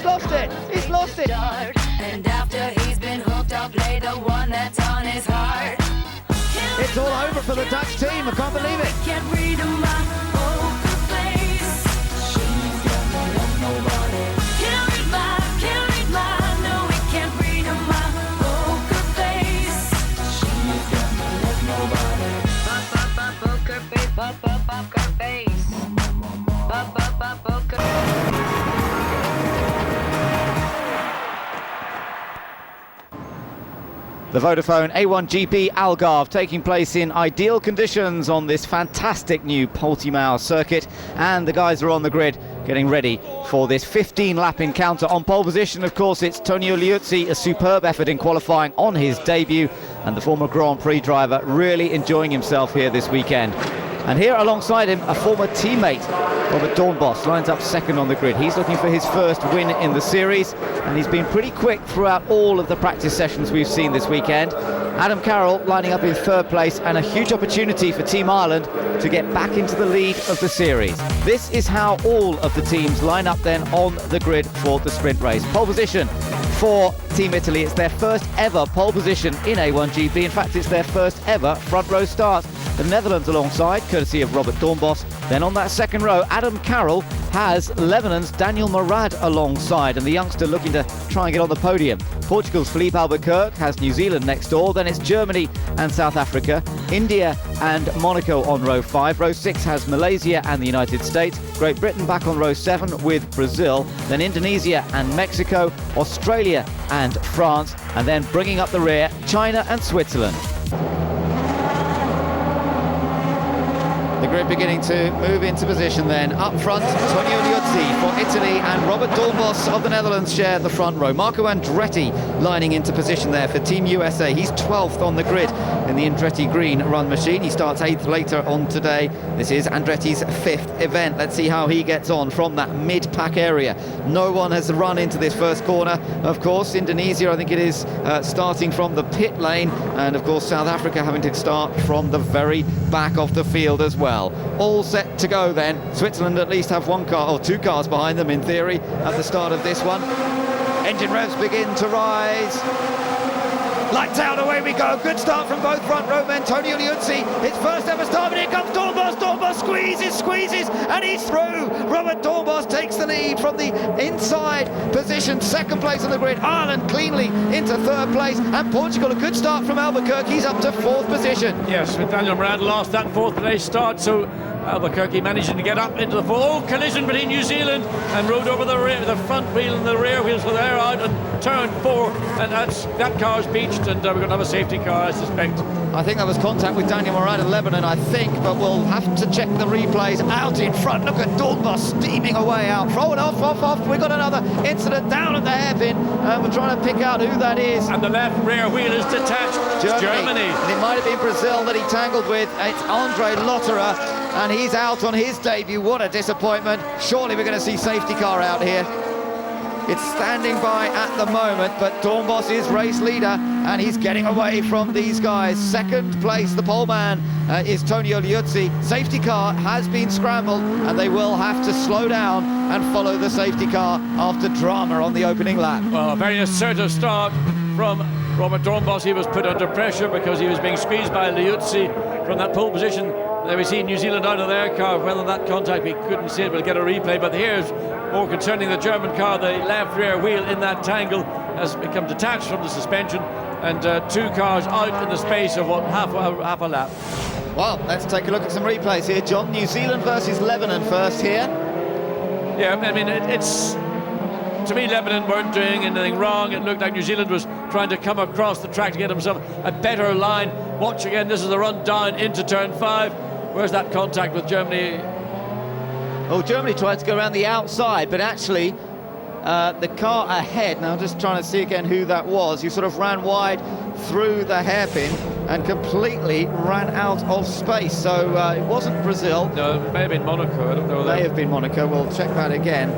lost it. He's lost it. And after he's been hooked, I'll play the one that's on his heart. It's all over for the Dutch team. I can't believe it. Can't read my poker face. She's got me like nobody. Can't read my, no, we can't read my poker face. She's got me like nobody. Poker face, poker face. Poker. The Vodafone A1GP Algarve taking place in ideal conditions on this fantastic new Portimao circuit, and the guys are on the grid getting ready for this 15-lap encounter. On pole position, of course, it's Tonio Liuzzi, a superb effort in qualifying on his debut, and the former Grand Prix driver really enjoying himself here this weekend. And here alongside him, a former teammate, Robert Dornbos, lines up second on the grid. He's looking for his first win in the series, and he's been pretty quick throughout all of the practice sessions we've seen this weekend. Adam Carroll lining up in third place, and a huge opportunity for Team Ireland to get back into the lead of the series. This is how all of the teams line up then on the grid for the sprint race. Pole position for Team Italy. It's their first ever pole position in A1GP. In fact, it's their first ever front row start. The Netherlands alongside, courtesy of Robert Dornbos. Then on that second row, Adam Carroll has Lebanon's Daniel Murad alongside, and the youngster looking to try and get on the podium. Portugal's Philippe Albuquerque has New Zealand next door. Then it's Germany and South Africa. India and Monaco on row 5. Row 6 has Malaysia and the United States. Great Britain back on row 7 with Brazil. Then Indonesia and Mexico. Australia and France. And then bringing up the rear, China and Switzerland. The grid beginning to move into position then. Up front, Tonio Liuzzi for Italy, and Robert Dornbos of the Netherlands share the front row. Marco Andretti lining into position there for Team USA. He's 12th on the grid in the Andretti Green run machine. He starts 8th later on today. This is Andretti's 5th event. Let's see how he gets on from that mid-pack area. No one has run into this first corner. Of course, Indonesia, I think it is, starting from the pit lane, and of course South Africa having to start from the very back of the field as well. All set to go then. Switzerland at least have one car or two cars behind them in theory at the start of this one. Engine revs begin to rise. Lights out, away we go. Good start from both front row men. Tonio Liuzzi, his first ever start, and here comes Dornbos. Dornbos squeezes, and he's through. Robert Dornbos takes the lead from the inside position. Second place on the grid. Ireland cleanly into third place, and Portugal, a good start from Albuquerque. He's up to fourth position. Yes, with Daniel Murad lost that fourth place start, so Albuquerque managing to get up into the collision between New Zealand and rode over the rear, the front wheel and the rear wheel, so they're out and turn 4, and that car's beached, and we're going to have a safety car, I suspect. I think that was contact with Daniel Murad of Lebanon, I think, but we'll have to check the replays. Out in front, look at Dornbos steaming away out. Throw it off. We've got another incident down at the hairpin. We're trying to pick out who that is. And the left rear wheel is detached. Germany. And it might have been Brazil that he tangled with. It's Andre Lotterer, and he's out on his debut. What a disappointment. Surely we're going to see safety car out here. It's standing by at the moment, but Dornbos is race leader, and he's getting away from these guys. Second place, the pole man, is Tonio Liuzzi. Safety car has been scrambled, and they will have to slow down and follow the safety car after drama on the opening lap. Well, a very assertive start from Robert Dornbos. He was put under pressure because he was being squeezed by Liuzzi from that pole position. There we see New Zealand out of their car. Whether that contact, we couldn't see it. We'll get a replay, but here's more concerning the German car. The left rear wheel in that tangle has become detached from the suspension, and two cars out in the space of half a lap. Well, let's take a look at some replays here, John. New Zealand versus Lebanon first here. Yeah, I mean, it's to me, Lebanon weren't doing anything wrong. It looked like New Zealand was trying to come across the track to get himself a better line. Watch again, this is the run down into turn 5. Where's that contact with Germany? Oh, Germany tried to go around the outside, but actually the car ahead, now I'm just trying to see again who that was, he sort of ran wide through the hairpin and completely ran out of space. So it wasn't Brazil. No, it may have been Monaco, I don't know. May have been Monaco, we'll check that again.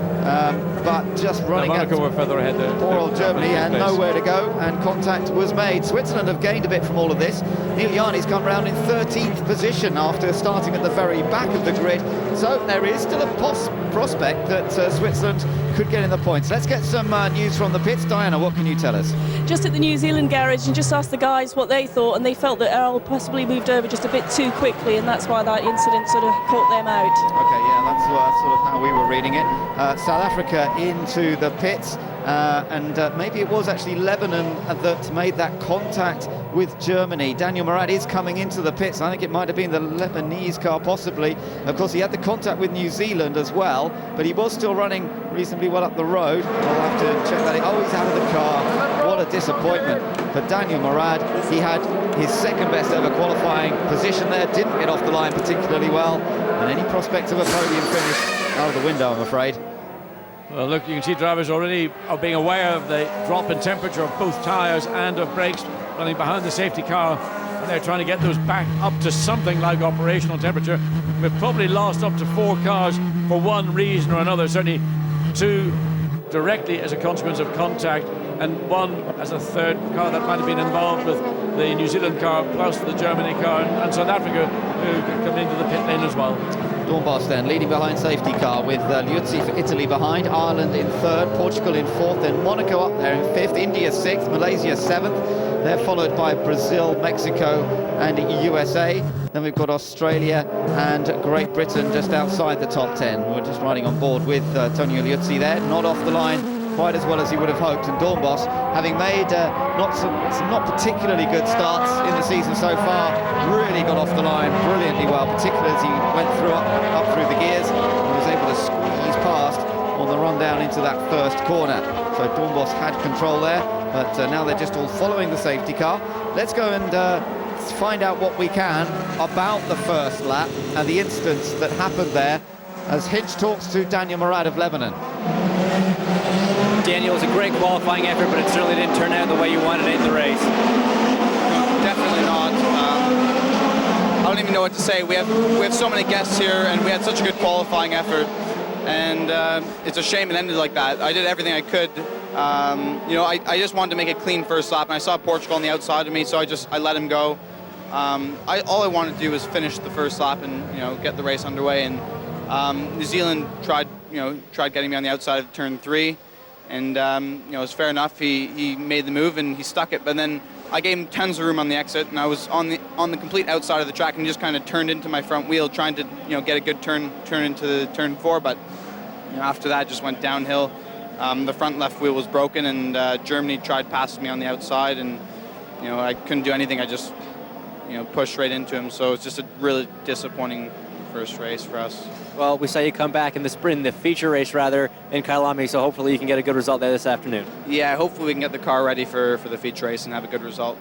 But just running out. Monaco were further ahead there. Poor old Germany, and nowhere to go, and contact was made. Switzerland have gained a bit from all of this. Neil Yarni's come round in 13th position after starting at the very back of the grid. So there is still a prospect that Switzerland could get in the points. Let's get some news from the pits. Diana, what can you tell us? Just at the New Zealand garage, and just asked the guys what they thought, and they felt that Earl possibly moved over just a bit too quickly, and that's why that incident sort of caught them out. Okay, yeah, that's sort of how we were reading it. South Africa into the pits, and maybe it was actually Lebanon that made that contact with Germany. Daniel Morad is coming into the pits. I think it might have been the Lebanese car, possibly. Of course, he had the contact with New Zealand as well, but he was still running reasonably well up the road. We'll have to check that. Oh, he's out of the car. What a disappointment for Daniel Morad. He had his second best ever qualifying position there, didn't get off the line particularly well, and any prospect of a podium finish out of the window, I'm afraid. Well, look, you can see drivers already are being aware of the drop in temperature of both tyres and of brakes, running behind the safety car, and they're trying to get those back up to something like operational temperature. We've probably lost up to 4 cars for one reason or another, certainly 2 directly as a consequence of contact, and 1 as a third car that might have been involved with the New Zealand car plus the Germany car, and South Africa, who can come into the pit lane as well. Dornbos then leading behind safety car, with Liuzzi for Italy behind, Ireland in 3rd, Portugal in 4th, then Monaco up there in 5th, India 6th, Malaysia 7th. They're followed by Brazil, Mexico and USA. Then we've got Australia and Great Britain just outside the top 10. We're just riding on board with Tonio Liuzzi there, not off the line quite as well as he would have hoped. And Dornbos, having made not particularly good starts in the season so far, really got off the line brilliantly well, particularly as he went up through the gears and was able to squeeze past on the run down into that first corner. So Dornbos had control there, but now they're just all following the safety car. Let's go and find out what we can about the first lap and the incidents that happened there as Hinch talks to Daniel Morad of Lebanon. Daniel, it was a great qualifying effort, but it certainly didn't turn out the way you wanted it in the race. Definitely not. I don't even know what to say. We have so many guests here, and we had such a good qualifying effort, and it's a shame it ended like that. I did everything I could. I just wanted to make a clean first lap, and I saw Portugal on the outside of me, so I let him go. All I wanted to do was finish the first lap and get the race underway. And New Zealand tried getting me on the outside of turn 3. And it was fair enough. He made the move and he stuck it. But then I gave him tons of room on the exit, and I was on the complete outside of the track, and he just kind of turned into my front wheel, trying to get a good turn into turn 4. But after that, it just went downhill. The front left wheel was broken, and Germany tried passing me on the outside, and I couldn't do anything. I just pushed right into him. So it's just a really disappointing first race for us. Well, we saw you come back in the sprint, the feature race rather, in Kailami, so hopefully you can get a good result there this afternoon. Yeah, hopefully we can get the car ready for the feature race and have a good result.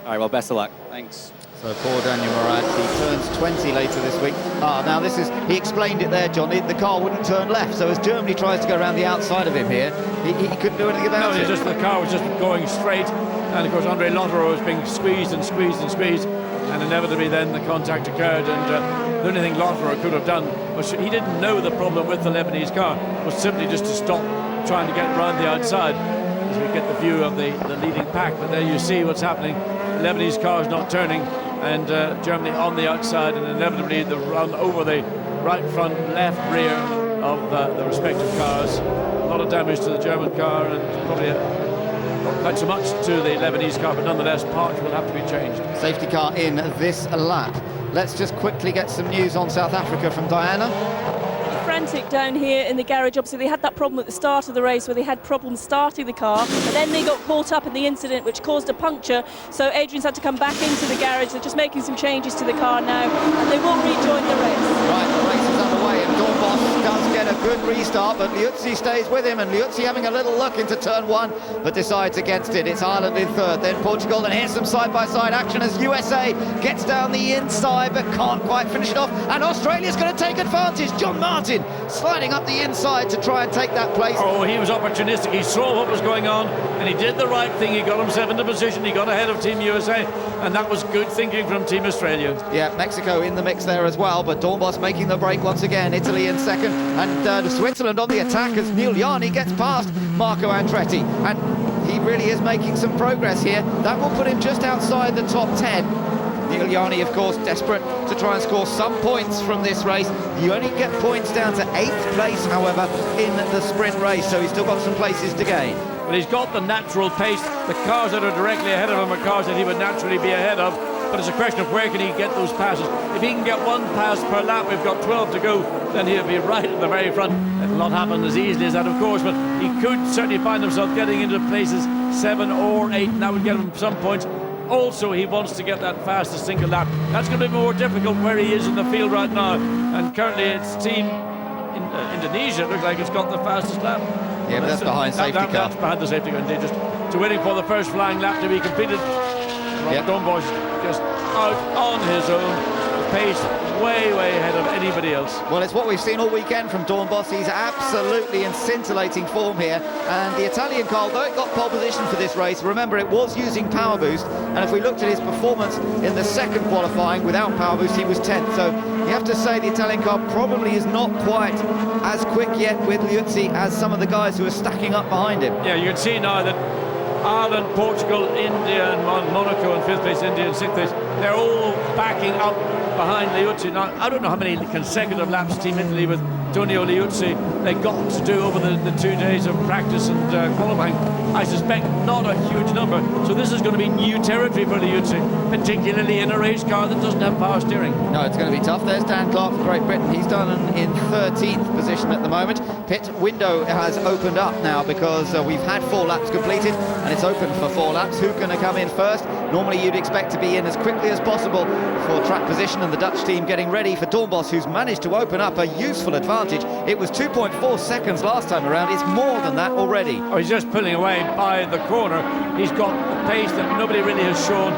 All right, well, best of luck. Thanks. So poor Daniel Morad, he turns 20 later this week. Now he explained it there, John, the car wouldn't turn left, so as Germany tries to go around the outside of him here, he couldn't do anything about it. The car was just going straight, and of course Andre Lotterer was being squeezed and squeezed and squeezed, and inevitably then the contact occurred, and the only thing Lotterer could have done was, he didn't know the problem with the Lebanese car, was simply just to stop trying to get around the outside, as we get the view of the leading pack. But there you see what's happening. The Lebanese car is not turning, and Germany on the outside, and inevitably the run over the right front, left rear of the respective cars. A lot of damage to the German car, and probably not quite so much to the Lebanese car, but nonetheless parts will have to be changed. Safety car in this lap. Let's just quickly get some news on South Africa from Diana. Frantic down here in the garage. Obviously they had that problem at the start of the race where they had problems starting the car, and then they got caught up in the incident which caused a puncture, so Adrian's had to come back into the garage. They're just making some changes to the car now, and they will rejoin the race. Right, the race is underway, and Dornbos does get a good restart, but Liuzzi stays with him, and Liuzzi having a little look into turn 1 but decides against it. It's Ireland in 3rd, then Portugal, and here's some side-by-side action as USA gets down the inside but can't quite finish it off, and Australia's going to take advantage. John Martin sliding up the inside to try and take that place. Oh, he was opportunistic. He saw what was going on, and he did the right thing. He got himself into position. He got ahead of Team USA, and that was good thinking from Team Australia. Yeah, Mexico in the mix there as well, but Dornbos making the break once again. Italy in 2nd, and Switzerland on the attack as Neil Yarni gets past Marco Andretti, and he really is making some progress here. That will put him just outside the top 10. Giuliani, of course, desperate to try and score some points from this race. You only get points down to 8th place, however, in the sprint race, so he's still got some places to gain. But he's got the natural pace. The cars that are directly ahead of him are cars that he would naturally be ahead of. But it's a question of where can he get those passes. If he can get one pass per lap, we've got 12 to go, then he'll be right at the very front. It'll not happen as easily as that, of course, but he could certainly find himself getting into places 7 or 8, and that would get him some points. Also, he wants to get that fastest single lap. That's going to be more difficult where he is in the field right now. And currently it's Team Indonesia, it looks like it's got the fastest lap. Yeah, but that's behind safety car. That's behind the safety car, indeed. Just to waiting for the first flying lap to be completed. Robert Dornbos just out on his own, pace way ahead of anybody else. Well, it's what we've seen all weekend from Dornbos. He's absolutely in scintillating form here, and the Italian car, though it got pole position for this race, remember it was using power boost, and if we looked at his performance in the second qualifying without power boost, he was 10th. So you have to say the Italian car probably is not quite as quick yet with Liuzzi as some of the guys who are stacking up behind him. Yeah, you can see now that Ireland, Portugal, India and Monaco in 5th place, India in 6th place, they're all backing up behind Liuzzi. Now, I don't know how many consecutive laps Team Italy with Antonio Liuzzi they got to do over the 2 days of practice and qualifying. I suspect not a huge number. So this is going to be new territory for Liuzzi, particularly in a race car that doesn't have power steering. No, it's going to be tough. There's Dan Clark for Great Britain. He's done in 13th position at the moment. Pit window has opened up now because we've had 4 laps completed and it's open for 4 laps. Who's going to come in first? Normally you'd expect to be in as quickly as possible for track position, and the Dutch team getting ready for Dornbos, who's managed to open up a useful advantage. It was 2.4 seconds last time around. It's more than that already. Oh, he's just pulling away by the corner. He's got a pace that nobody really has shown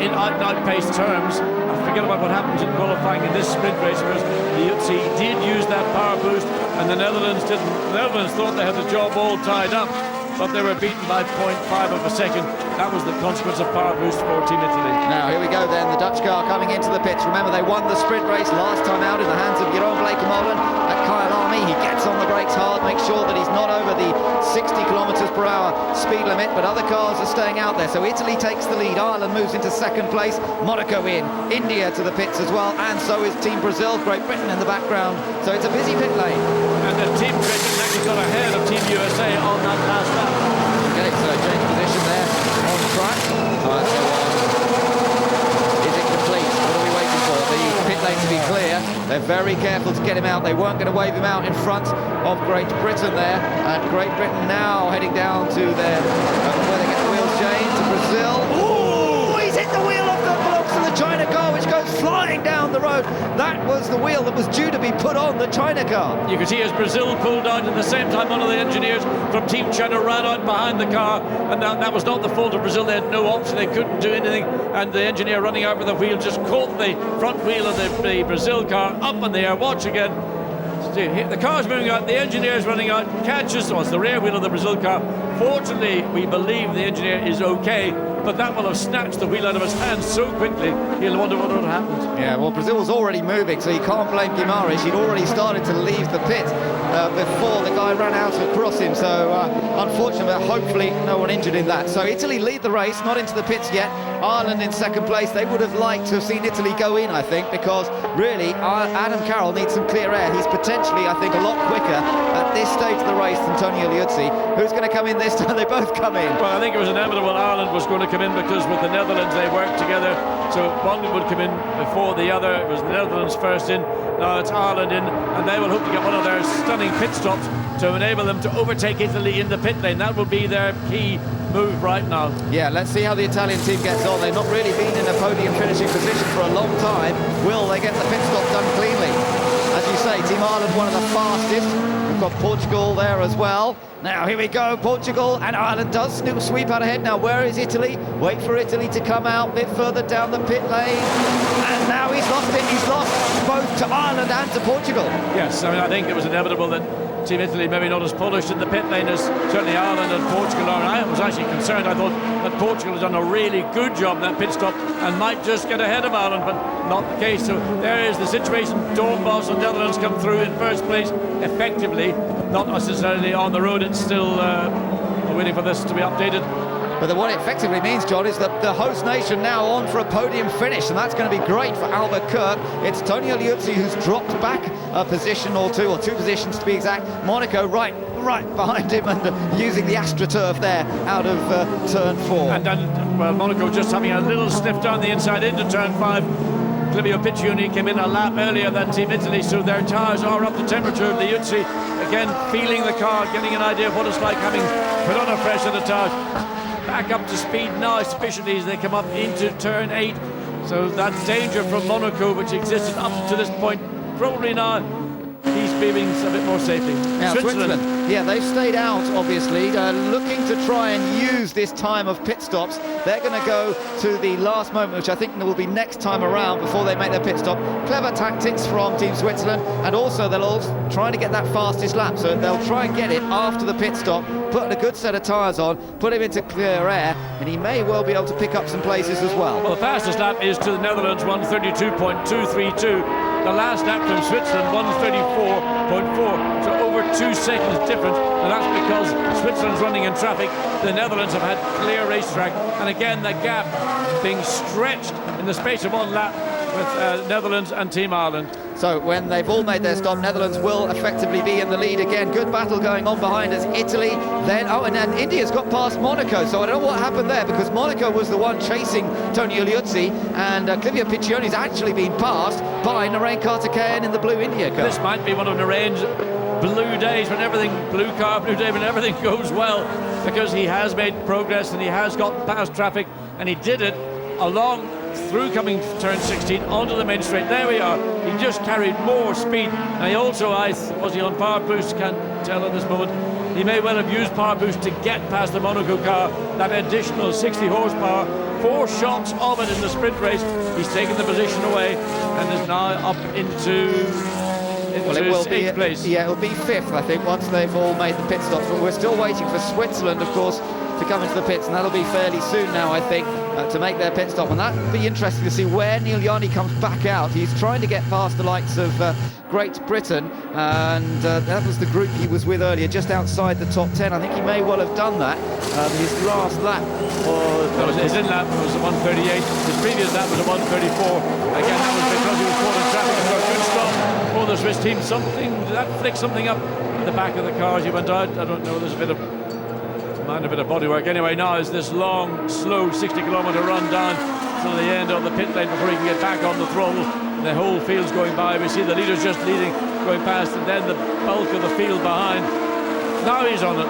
in out pace terms. I forget about what happens in qualifying in this sprint race, because Liuzzi did use that power boost and the Netherlands didn't. The Netherlands thought they had the job all tied up, but they were beaten by 0.5 of a second. That was the consequence of power boost for Team Italy. Now here we go then, the Dutch car coming into the pits. Remember, they won the sprint race last time out in the hands of Jeroen Blekemolen at Kyalami. He gets on the brakes hard, makes sure that he's not over the 60 kilometers per hour speed limit, but other cars are staying out there. So Italy takes the lead, Ireland moves into 2nd place, Monaco in, India to the pits as well, and so is Team Brazil, Great Britain in the background. So it's a busy pit lane. And the Team Great Britain actually got ahead of Team USA on that last lap. Okay, so change position there on track. Is it complete? What are we waiting for? The pit lane to be clear. They're very careful to get him out. They weren't going to wave him out in front of Great Britain there. And Great Britain now heading down to their where they get the wheels changed to Brazil. Ooh, he's hit the wheel of the blocks of the China car, which goes flying down the road. That was the wheel that was due to be put on the China car. You can see as Brazil pulled out at the same time, one of the engineers from Team China ran out behind the car, and that was not the fault of Brazil. They had no option, they couldn't do anything, and the engineer running out with the wheel just caught the front wheel of the Brazil car up in the air. Watch again. The car's moving out, the engineer's running out, catches, it's the rear wheel of the Brazil car. Fortunately, we believe the engineer is okay, but that will have snatched the wheel out of his hands so quickly, he'll wonder what would have happened. Yeah, well, Brazil was already moving, so you can't blame Guimarães. He'd already started to leave the pit before the guy ran out across him, so unfortunately, but hopefully no one injured in that. So Italy lead the race, not into the pits yet. Ireland in 2nd place. They would have liked to have seen Italy go in, I think, because really Adam Carroll needs some clear air. He's potentially, I think, a lot quicker at this stage of the race than Antonio Liuzzi. Who's going to come in this time? They both come in. Well, I think it was inevitable Ireland was going to come in, because with the Netherlands they worked together, so one would come in before the other. It was the Netherlands first in, now it's Ireland in, and they will hope to get one of their stunning pit stops to enable them to overtake Italy in the pit lane. That will be their key move right now. Yeah, let's see how the Italian team gets on. They've not really been in a podium finishing position for a long time. Will they get the pit stop done cleanly? As you say, Team Ireland one of the fastest. We've got Portugal there as well. Now here we go, Portugal, and Ireland does sweep out ahead. Now where is Italy? Wait for Italy to come out a bit further down the pit lane. And now he's lost it. He's lost both to Ireland and to Portugal. Yes, I mean, I think it was inevitable that Team Italy maybe not as polished in the pit lane as certainly Ireland and Portugal are. I was actually concerned. I thought that Portugal has done a really good job in that pit stop and might just get ahead of Ireland, but not the case. So there is the situation. Dornbos and Netherlands come through in 1st place effectively, not necessarily on the road. It's still waiting for this to be updated. But what it effectively means, John, is that the host nation now on for a podium finish, and that's going to be great for Albuquerque. It's Tonio Liuzzi who's dropped back a position or two positions to be exact. Monaco right behind him and using the AstroTurf there out of turn 4. And then, well, Monaco just having a little sniff down the inside into turn 5. Clivio Piccioni came in a lap earlier than Team Italy, so their tyres are up to temperature. Liuzzi, again, feeling the car, getting an idea of what it's like having put on a fresh set of tyres. Back up to speed now sufficiently as they come up into turn 8. So that danger from Monaco, which existed up to this point, probably now he's feeling a bit more safely. Now, Switzerland. Yeah, they've stayed out, obviously, looking to try and use this time of pit stops. They're going to go to the last moment, which I think will be next time around before they make their pit stop. Clever tactics from Team Switzerland, and also they'll all trying to get that fastest lap, so they'll try and get it after the pit stop, put a good set of tyres on, put him into clear air, and he may well be able to pick up some places as well. Well, the fastest lap is to the Netherlands, 1:32.232. The last lap from Switzerland, 1:34.4, so over 2 seconds difference, and that's because Switzerland's running in traffic. The Netherlands have had clear racetrack, and again the gap being stretched in the space of 1 lap with Netherlands and Team Ireland. So when they've all made their stop, Netherlands will effectively be in the lead again. Good battle going on behind us. Italy, then India's got past Monaco. So I don't know what happened there, because Monaco was the one chasing Tonio Liuzzi, and Clivio Piccioni's actually been passed by Narain Karthikeyan in the blue India car. This might be one of Narain's blue days, when everything, blue day, when everything goes well, because he has made progress and he has got past traffic, and he did it along through coming to turn 16 onto the main straight. There we are. He just carried more speed, and he also, was he on power boost? Can't tell at this moment. He may well have used power boost to get past the Monaco car, that additional 60 horsepower. 4 shots of it in the sprint race. He's taken the position away and is now up into Well, it will be 8th place. Yeah, it'll be 5th, I think, once they've all made the pit stops. But we're still waiting for Switzerland, of course, to come into the pits, and that'll be fairly soon now, I think, to make their pit stop. And that'll be interesting to see where Neil Yanni comes back out. He's trying to get past the likes of Great Britain, and that was the group he was with earlier, just outside the top 10. I think he may well have done that. His last lap was... His in-lap was a 1:38. His previous lap was a 1:34. Again, that was because he was caught in traffic and got a good stop for the Swiss team. That flicked something up in the back of the car as he went out. I don't know, there's a bit of bodywork. Anyway, now is this long, slow 60-kilometre run down to the end of the pit lane before he can get back on the throttle. The whole field's going by. We see the leaders just leading, going past, and then the bulk of the field behind. Now he's on it.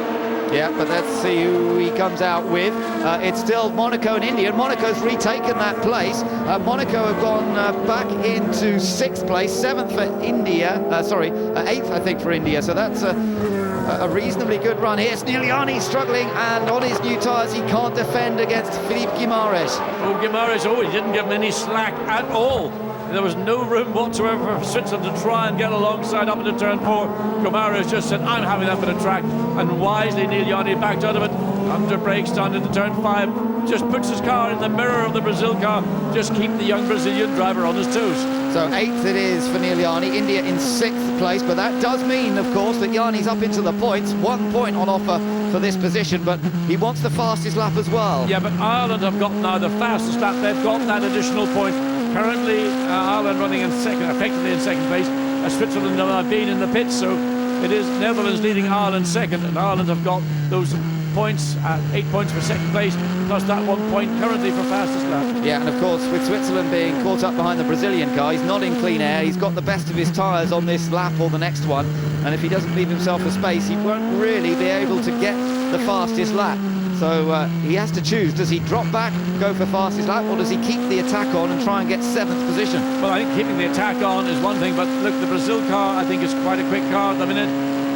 Yeah, but let's see who he comes out with. It's still Monaco and India, and Monaco's retaken that place. Monaco have gone back into 6th place, 7th for India, 8th I think for India, so that's a reasonably good run here. Sniliani struggling, and on his new tyres he can't defend against Philippe Guimaraes. Guimaraes, he didn't give him any slack at all. There was no room whatsoever for Switzerland to try and get alongside up into turn 4. Guimaraes just said, I'm having that bit of track, and wisely Neil Yanni backed out of it, under brakes down into turn 5, just puts his car in the mirror of the Brazil car, just keep the young Brazilian driver on his toes. So 8th it is for Neil Yanni, India in 6th place, but that does mean, of course, that Yanni's up into the points, 1 point on offer for this position, but he wants the fastest lap as well. Yeah, but Ireland have got now the fastest lap. They've got that additional point. Currently, Ireland running in second, effectively in second place, as Switzerland have been in the pits, so it is Netherlands leading Ireland second, and Ireland have got those points, 8 points for second place, plus that 1 point currently for fastest lap. Yeah, and of course, with Switzerland being caught up behind the Brazilian car, he's not in clean air. He's got the best of his tyres on this lap or the next one, and if he doesn't leave himself a space, he won't really be able to get the fastest lap. So he has to choose. Does he drop back, go for fastest lap, or does he keep the attack on and try and get 7th position? Well, I think keeping the attack on is one thing, but look, the Brazil car, I think, is quite a quick car at the minute.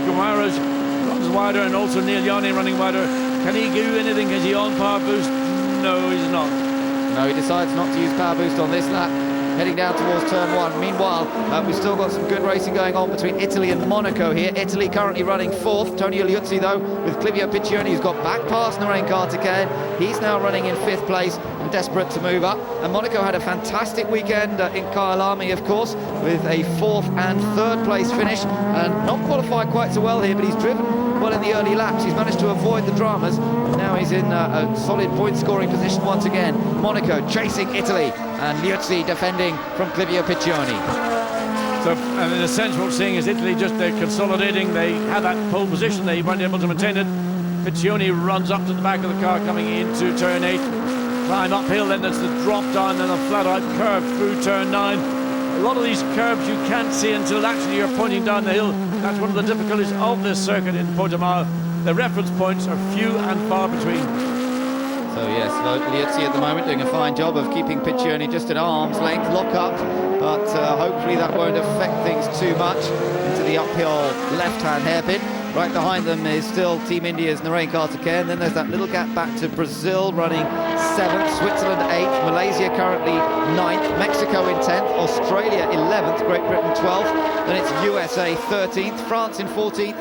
Guimaraes runs wider, and also Neil Yanni running wider. Can he do anything? Is he on power boost? No, he's not. No, he decides not to use power boost on this lap, heading down towards turn 1. Meanwhile, we've still got some good racing going on between Italy and Monaco here. Italy currently running 4th. Tonio Liuzzi, though, with Clivio Piccioni, who's got back past Narain Karthikeyan. He's now running in 5th place and desperate to move up. And Monaco had a fantastic weekend in Kyalami, of course, with a 4th and 3rd place finish, and not qualified quite so well here, but he's driven well in the early laps. He's managed to avoid the dramas. Now he's in a solid point-scoring position once again. Monaco chasing Italy, and Liuzzi defending from Clivio Piccioni. So, and in a sense, what we're seeing is Italy just they're consolidating. They had that pole position, they weren't able to maintain it. Piccioni runs up to the back of the car coming into turn 8. Climb uphill, then there's the drop down, then a flat-out curve through turn 9. A lot of these curves you can't see until actually you're pointing down the hill. That's one of the difficulties of this circuit in Portimao. The reference points are few and far between. So yes, Liuzzi at the moment doing a fine job of keeping Piccioni just at arm's length, lock up, but hopefully that won't affect things too much into the uphill left-hand hairpin. Right behind them is still Team India's Narain Karthikeyan, and then there's that little gap back to Brazil running 7th, Switzerland 8th, Malaysia currently 9th, Mexico in 10th, Australia 11th, Great Britain 12th, then it's USA 13th, France in 14th,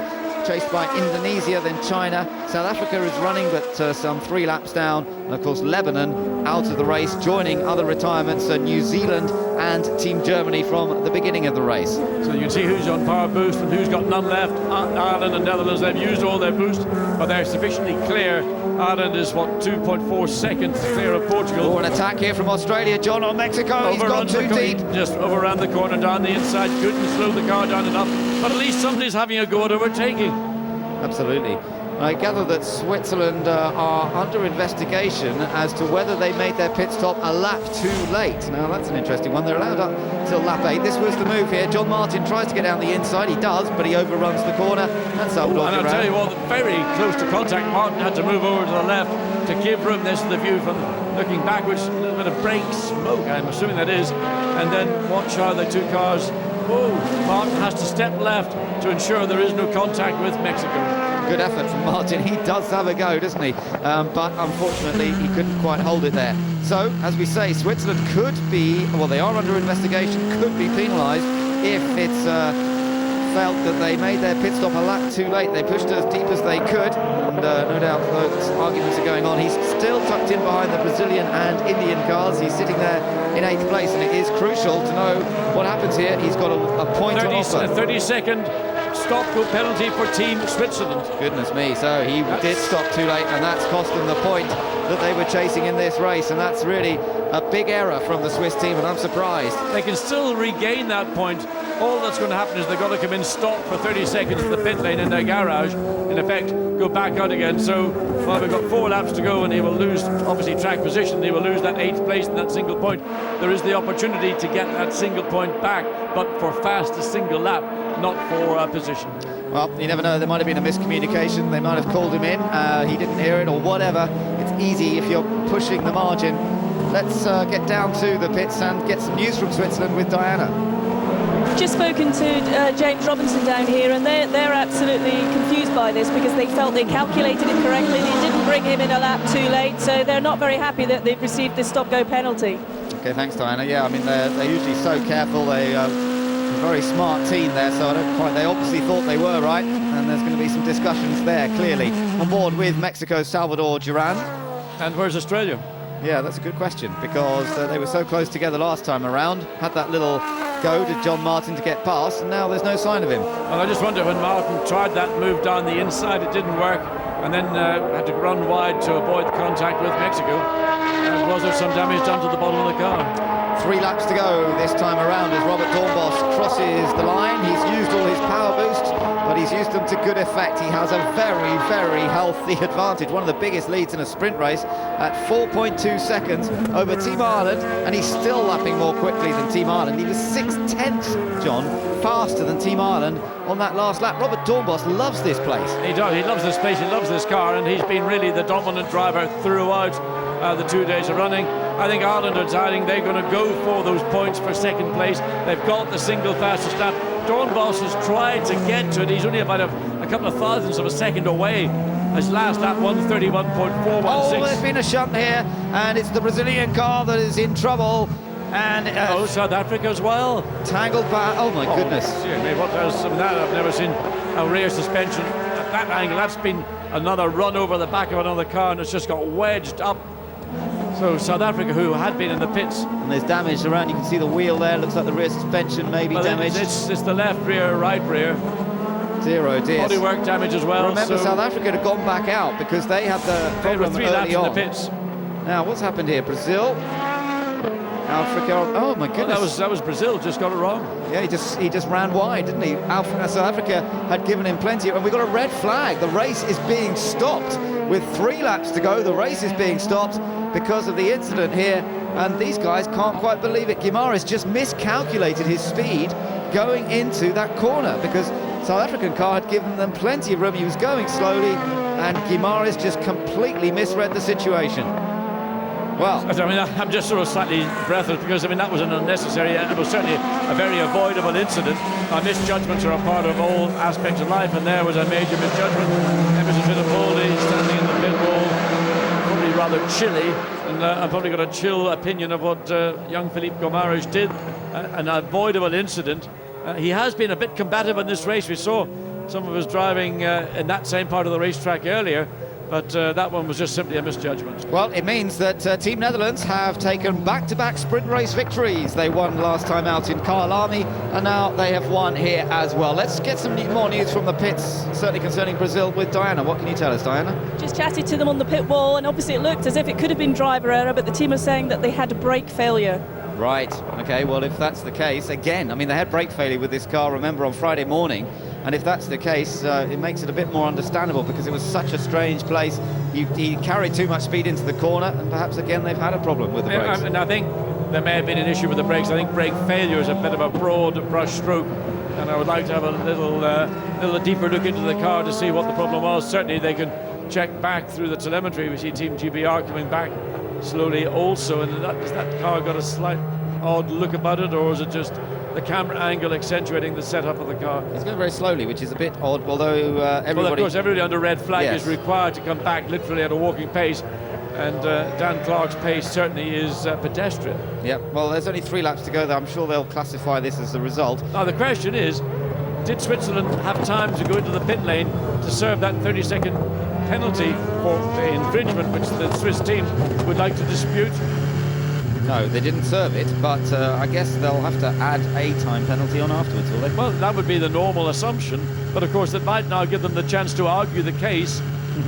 chased by Indonesia, then China. South Africa is running, but some 3 laps down. And of course, Lebanon out of the race, joining other retirements, New Zealand and Team Germany from the beginning of the race. So you can see who's on power boost and who's got none left. Ireland and Netherlands, they've used all their boost, but they're sufficiently clear. Ireland is, 2.4 seconds clear of Portugal. Oh, an attack here from Australia. John on Mexico. He's gone too deep. Just overran the corner, down the inside. Couldn't slow the car down enough. But at least somebody's having a go at overtaking. Absolutely. I gather that Switzerland are under investigation as to whether they made their pit stop a lap too late. Now that's an interesting one. They're allowed up till lap 8. This was the move here. John Martin tries to get down the inside. He does, but he overruns the corner. And Salvador And I'll tell you what, very close to contact. Martin had to move over to the left to give room. This is the view from looking backwards. A little bit of brake smoke, I'm assuming that is. And then watch how the two cars. Oh, Martin has to step left to ensure there is no contact with Mexico. Good effort from Martin. He does have a go, doesn't he? But unfortunately, he couldn't quite hold it there. So, as we say, Switzerland could be, well, they are under investigation, could be penalised if it's felt that they made their pit stop a lap too late. They pushed as deep as they could, and no doubt those arguments are going on. He's still tucked in behind the Brazilian and Indian cars. He's sitting there in 8th place, and it is crucial to know what happens here. He's got a point on offer. 30-second stop-go penalty for Team Switzerland. Goodness me, so he did stop too late, and that's cost them the point that they were chasing in this race, and that's really a big error from the Swiss team, and I'm surprised. They can still regain that point. All that's going to happen is they've got to come in, stop for 30 seconds in the pit lane in their garage, in effect go back out again. So well, we've got 4 laps to go, and he will lose obviously track position. He will lose that 8th place in that single point. There is the opportunity to get that single point back, but for fastest single lap, not for position. Well, you never know, there might have been a miscommunication. They might have called him in, he didn't hear it or whatever. It's easy if you're pushing the margin. Let's get down to the pits and get some news from Switzerland with Diana. Just spoken to James Robinson down here, and they're absolutely confused by this because they felt they calculated it correctly. They didn't bring him in a lap too late, so they're not very happy that they've received this stop-go penalty. Okay, thanks, Diana. Yeah, I mean, they're usually so careful. They're a very smart team there, so I don't quite. They obviously thought they were right, and there's going to be some discussions there, clearly. On board with Mexico's Salvador Duran. And where's Australia? Yeah, that's a good question, because they were so close together last time around. Had that little go to John Martin to get past, and now there's no sign of him. Well, I just wonder, when Martin tried that move down the inside, it didn't work, and then had to run wide to avoid contact with Mexico. And was there some damage done to the bottom of the car? 3 laps to go this time around as Robert Dornbos crosses the line. He's used all his power boosts, but he's used them to good effect. He has a very, very healthy advantage. One of the biggest leads in a sprint race at 4.2 seconds over Team Ireland, and he's still lapping more quickly than Team Ireland. He was 6/10, John, faster than Team Ireland on that last lap. Robert Dornbos loves this place. He does. He loves this place. He loves this car, and he's been really the dominant driver throughout the 2 days of running. I think Ireland are deciding they're going to go for those points for second place. They've got the single fastest lap. Dornbos has tried to get to it. He's only about a couple of thousandths of a second away. His last lap, 1:31.416. Oh, there's been a shunt here, and it's the Brazilian car that is in trouble. And South Africa as well. Tangled back. Oh my goodness. Dear me, what else than that? I've never seen a rear suspension at that angle. That's been another run over the back of another car, and it's just got wedged up. So South Africa, who had been in the pits. And there's damage around. You can see the wheel there. Looks like the rear suspension may be damaged. It's the left rear, right rear. Dear, oh dear. Bodywork damage as well. Remember, so South Africa had gone back out because they had the they were problem 3 laps early in the on. pits. Now, what's happened here? Brazil, Africa. Oh my Well, goodness! that was Brazil. Just got it wrong. Yeah, he just ran wide, didn't he? South Africa had given him plenty, and we got a red flag. The race is being stopped with 3 laps to go. The race is being stopped because of the incident here, and these guys can't quite believe it. Guimarães just miscalculated his speed going into that corner because South African car had given them plenty of room. He was going slowly, and Guimarães just completely misread the situation. Well, I mean, I'm just sort of slightly breathless because, I mean, that was an unnecessary, it was certainly a very avoidable incident. Misjudgments are a part of all aspects of life, and there was a major misjudgment. Emerson Fittipaldi standing in the pit wall, probably rather chilly, and I've probably got a chill opinion of what young Felipe Guimarães did. An avoidable incident. He has been a bit combative in this race. We saw some of us driving in that same part of the racetrack earlier, but that one was just simply a misjudgment. well, it means that Team Netherlands have taken back-to-back sprint race victories. They won last time out in Kyalami, and now they have won here as well. Let's get some more news from the pits, certainly concerning Brazil, with Diana. What can you tell us, Diana? Just chatted to them on the pit wall, and obviously it looked as if it could have been driver error, but the team are saying that they had a brake failure. Right, okay, well, if that's the case, again, I mean, they had brake failure with this car, remember, on Friday morning, and if that's the case, it makes it a bit more understandable because it was such a strange place. He carried too much speed into the corner, and perhaps, again, they've had a problem with the brakes. And I think there may have been an issue with the brakes. I think brake failure is a bit of a broad brush stroke, and I would like to have a little deeper look into the car to see what the problem was. Certainly they can check back through the telemetry. We see Team GBR coming back slowly also, and has that car got a slight odd look about it, or is it just the camera angle accentuating the setup of the car? It's going very slowly, which is a bit odd, although everybody... Well, of course, everybody under red flag Yes. is required to come back literally at a walking pace, and Dan Clark's pace certainly is pedestrian. Yeah, well, there's only 3 laps to go, though. I'm sure they'll classify this as the result. Now the question is, did Switzerland have time to go into the pit lane to serve that 30-second penalty for the infringement, which the Swiss team would like to dispute? No, they didn't serve it, but I guess they'll have to add a time penalty on afterwards, will they? Well, that would be the normal assumption, but of course that might now give them the chance to argue the case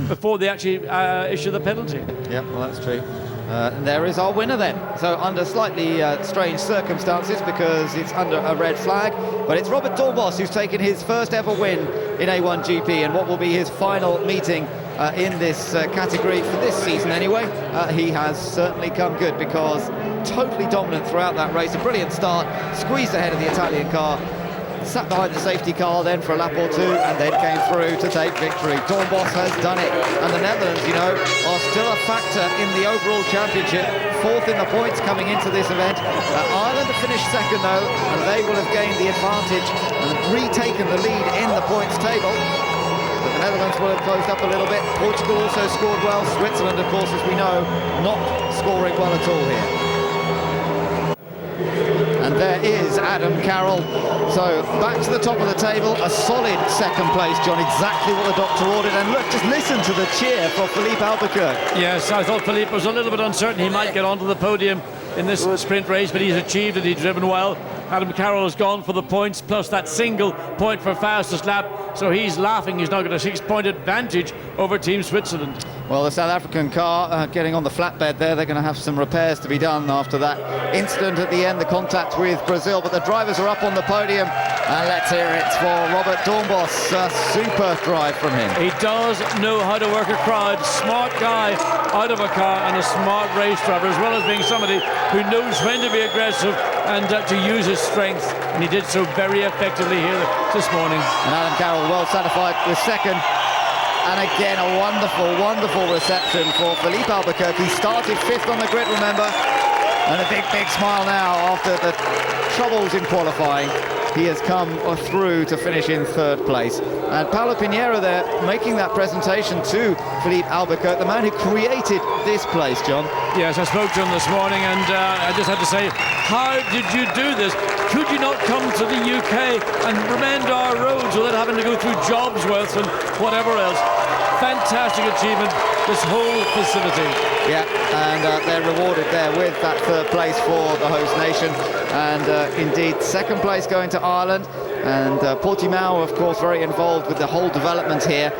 before they actually issue the penalty. Yeah, well, that's true. And there is our winner then. So under slightly strange circumstances because it's under a red flag, but it's Robert Doornbos who's taken his first ever win in A1GP and what will be his final meeting in this category for this season anyway. He has certainly come good because totally dominant throughout that race. A brilliant start, squeezed ahead of the Italian car, sat behind the safety car then for a lap or two and then came through to take victory. Doornbos has done it, and the Netherlands, you know, are still a factor in the overall championship, 4th in the points coming into this event. Ireland have finished second though, and they will have gained the advantage and retaken the lead in the points table. But the Netherlands will have closed up a little bit. Portugal also scored well. Switzerland, of course, as we know, not scoring well at all here. And there is Adam Carroll. So back to the top of the table, a solid second place, John, exactly what the doctor ordered. And look, just listen to the cheer for Felipe Albuquerque. Yes, I thought Felipe was a little bit uncertain. He might get onto the podium in this sprint race, but he's achieved it. He's driven well. Adam Carroll has gone for the points, plus that single point for fastest lap. So he's laughing. He's now got a 6-point advantage over Team Switzerland. Well, the South African car getting on the flatbed there. They're going to have some repairs to be done after that incident at the end, the contact with Brazil. But the drivers are up on the podium. And let's hear it for Robert Doornbos. A super drive from him. He does know how to work a crowd. Smart guy out of a car and a smart race driver, as well as being somebody who knows when to be aggressive and to use his strength. And he did so very effectively here this morning. And Adam Carroll well satisfied with second. And again, a wonderful, wonderful reception for Felipe Albuquerque. He started 5th on the grid, remember? And a big, big smile now after the troubles in qualifying. He has come through to finish in 3rd place. And Paulo Pinheiro there making that presentation to Felipe Albuquerque, the man who created this place, John. Yes, I spoke to him this morning and I just had to say, how did you do this? Could you not come to the UK and mend our roads without having to go through Jobsworth and whatever else? Fantastic achievement, this whole facility. Yeah, and they're rewarded there with that 3rd place for the host nation. And indeed, 2nd place going to Ireland. And Portimao, of course, very involved with the whole development here.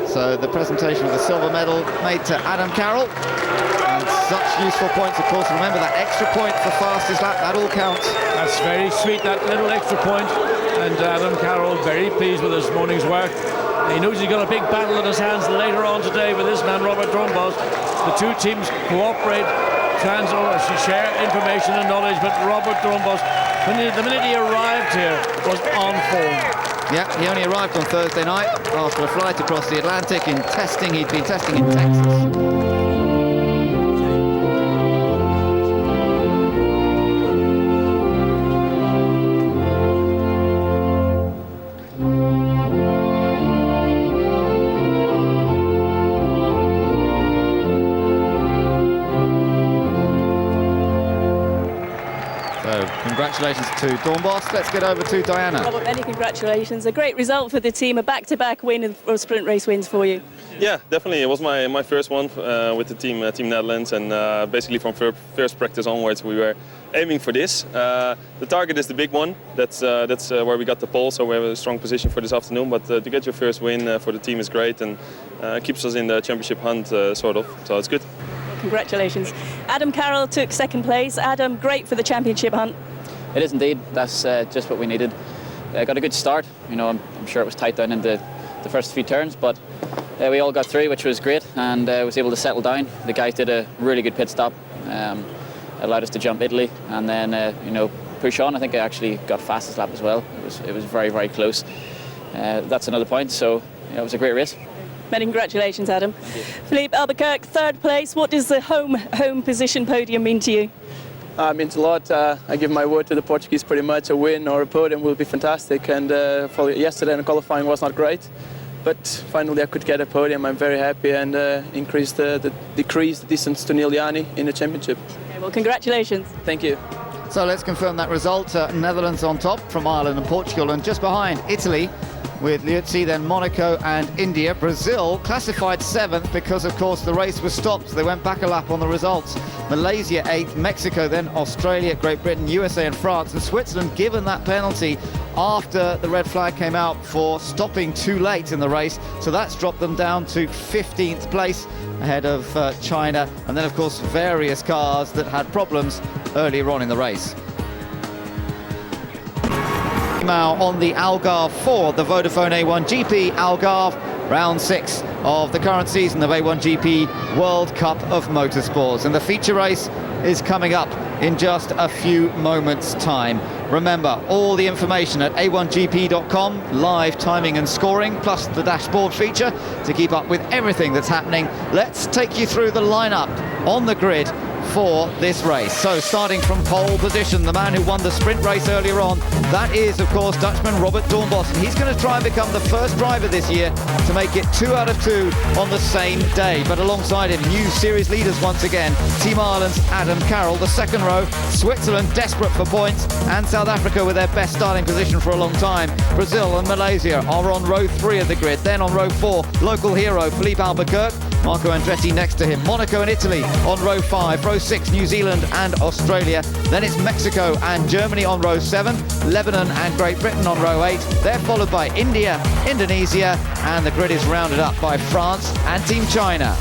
So the presentation of the silver medal made to Adam Carroll. And such useful points, of course. Remember that extra point for fastest lap, that all counts. That's very sweet, that little extra point. And Adam Carroll very pleased with this morning's work. He knows he's got a big battle in his hands later on today with this man, Robert Drombos. The two teams cooperate, share information and knowledge, but Robert Drombos, the minute he arrived here, was on form. Yeah, he only arrived on Thursday night after a flight across the Atlantic in testing. He'd been testing in Texas. Congratulations to Dornbos. Let's get over to Diana. Robert, many congratulations. A great result for the team, a back-to-back win of sprint race wins for you. Yeah, definitely. It was my first one with the team Netherlands, and basically from first practice onwards we were aiming for this. The target is the big one. That's where we got the pole, so we have a strong position for this afternoon. But to get your first win for the team is great, and keeps us in the championship hunt, sort of. So it's good. Congratulations. Adam Carroll took second place. Adam, great for the championship hunt. It is indeed. That's just what we needed. Got a good start. You know, I'm sure it was tight down in the first few turns, but we all got through, which was great, and was able to settle down. The guys did a really good pit stop. Allowed us to jump Italy, and then you know, push on. I think I actually got fastest lap as well. It was very, very close. That's another point. So it was a great race. Many congratulations, Adam. Philippe Albuquerque, third place. What does the home position podium mean to you? It means a lot. I give my word to the Portuguese pretty much. A win or a podium will be fantastic. And for yesterday in qualifying was not great, but finally I could get a podium. I'm very happy, and decrease the distance to Neil Yanni in the championship. Okay, well, congratulations. Thank you. So let's confirm that result. Netherlands on top from Ireland and Portugal, and just behind Italy with Liuzzi, then Monaco and India. Brazil classified 7th because, of course, the race was stopped. So they went back a lap on the results. Malaysia 8th, Mexico, then Australia, Great Britain, USA and France. And Switzerland given that penalty after the red flag came out for stopping too late in the race. So that's dropped them down to 15th place ahead of China. And then, of course, various cars that had problems earlier on in the race. Now on the Algarve for the Vodafone A1GP Algarve, round 6 of the current season of A1GP World Cup of Motorsports, and the feature race is coming up in just a few moments' time. Remember, all the information at a1gp.com, live timing and scoring, plus the dashboard feature to keep up with everything that's happening. Let's take you through the lineup on the grid for this race. So starting from pole position, the man who won the sprint race earlier on, that is of course Dutchman Robert Dornbos, and he's going to try and become the first driver this year to make it 2 out of 2 on the same day. But alongside him, new series leaders once again, Team Ireland's Adam Carroll. The second row, Switzerland desperate for points, and South Africa with their best starting position for a long time. Brazil and Malaysia are on row 3 of the grid. Then on row 4, local hero Philippe Albuquerque, Marco Andretti next to him. Monaco and Italy on row 5. Row 6, New Zealand and Australia. Then it's Mexico and Germany on row 7. Lebanon and Great Britain on row 8. They're followed by India, Indonesia, and the grid is rounded up by France and Team China.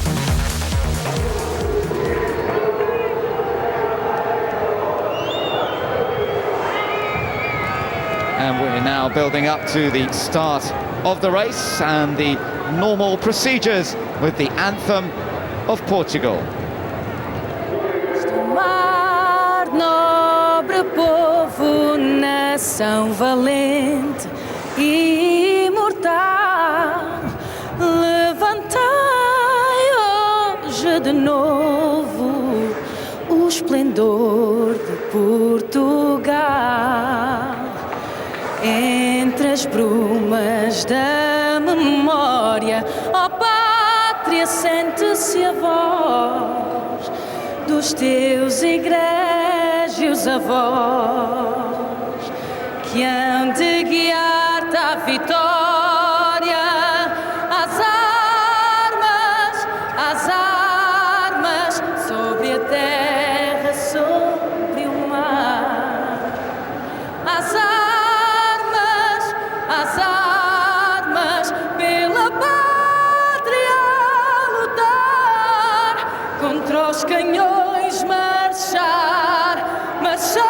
And we're now building up to the start of the race and the normal procedures with the anthem of Portugal. Mar nobre povo, nação valente e imortal, levantai hoje de novo o esplendor de Portugal. Entre as brumas da memória, ó pátria, sente-se a voz dos teus egrégios avós, que hão de guiar-te à vitória, às armas, sobre a terra, sobre o mar, às armas, os canhões marchar, marchar.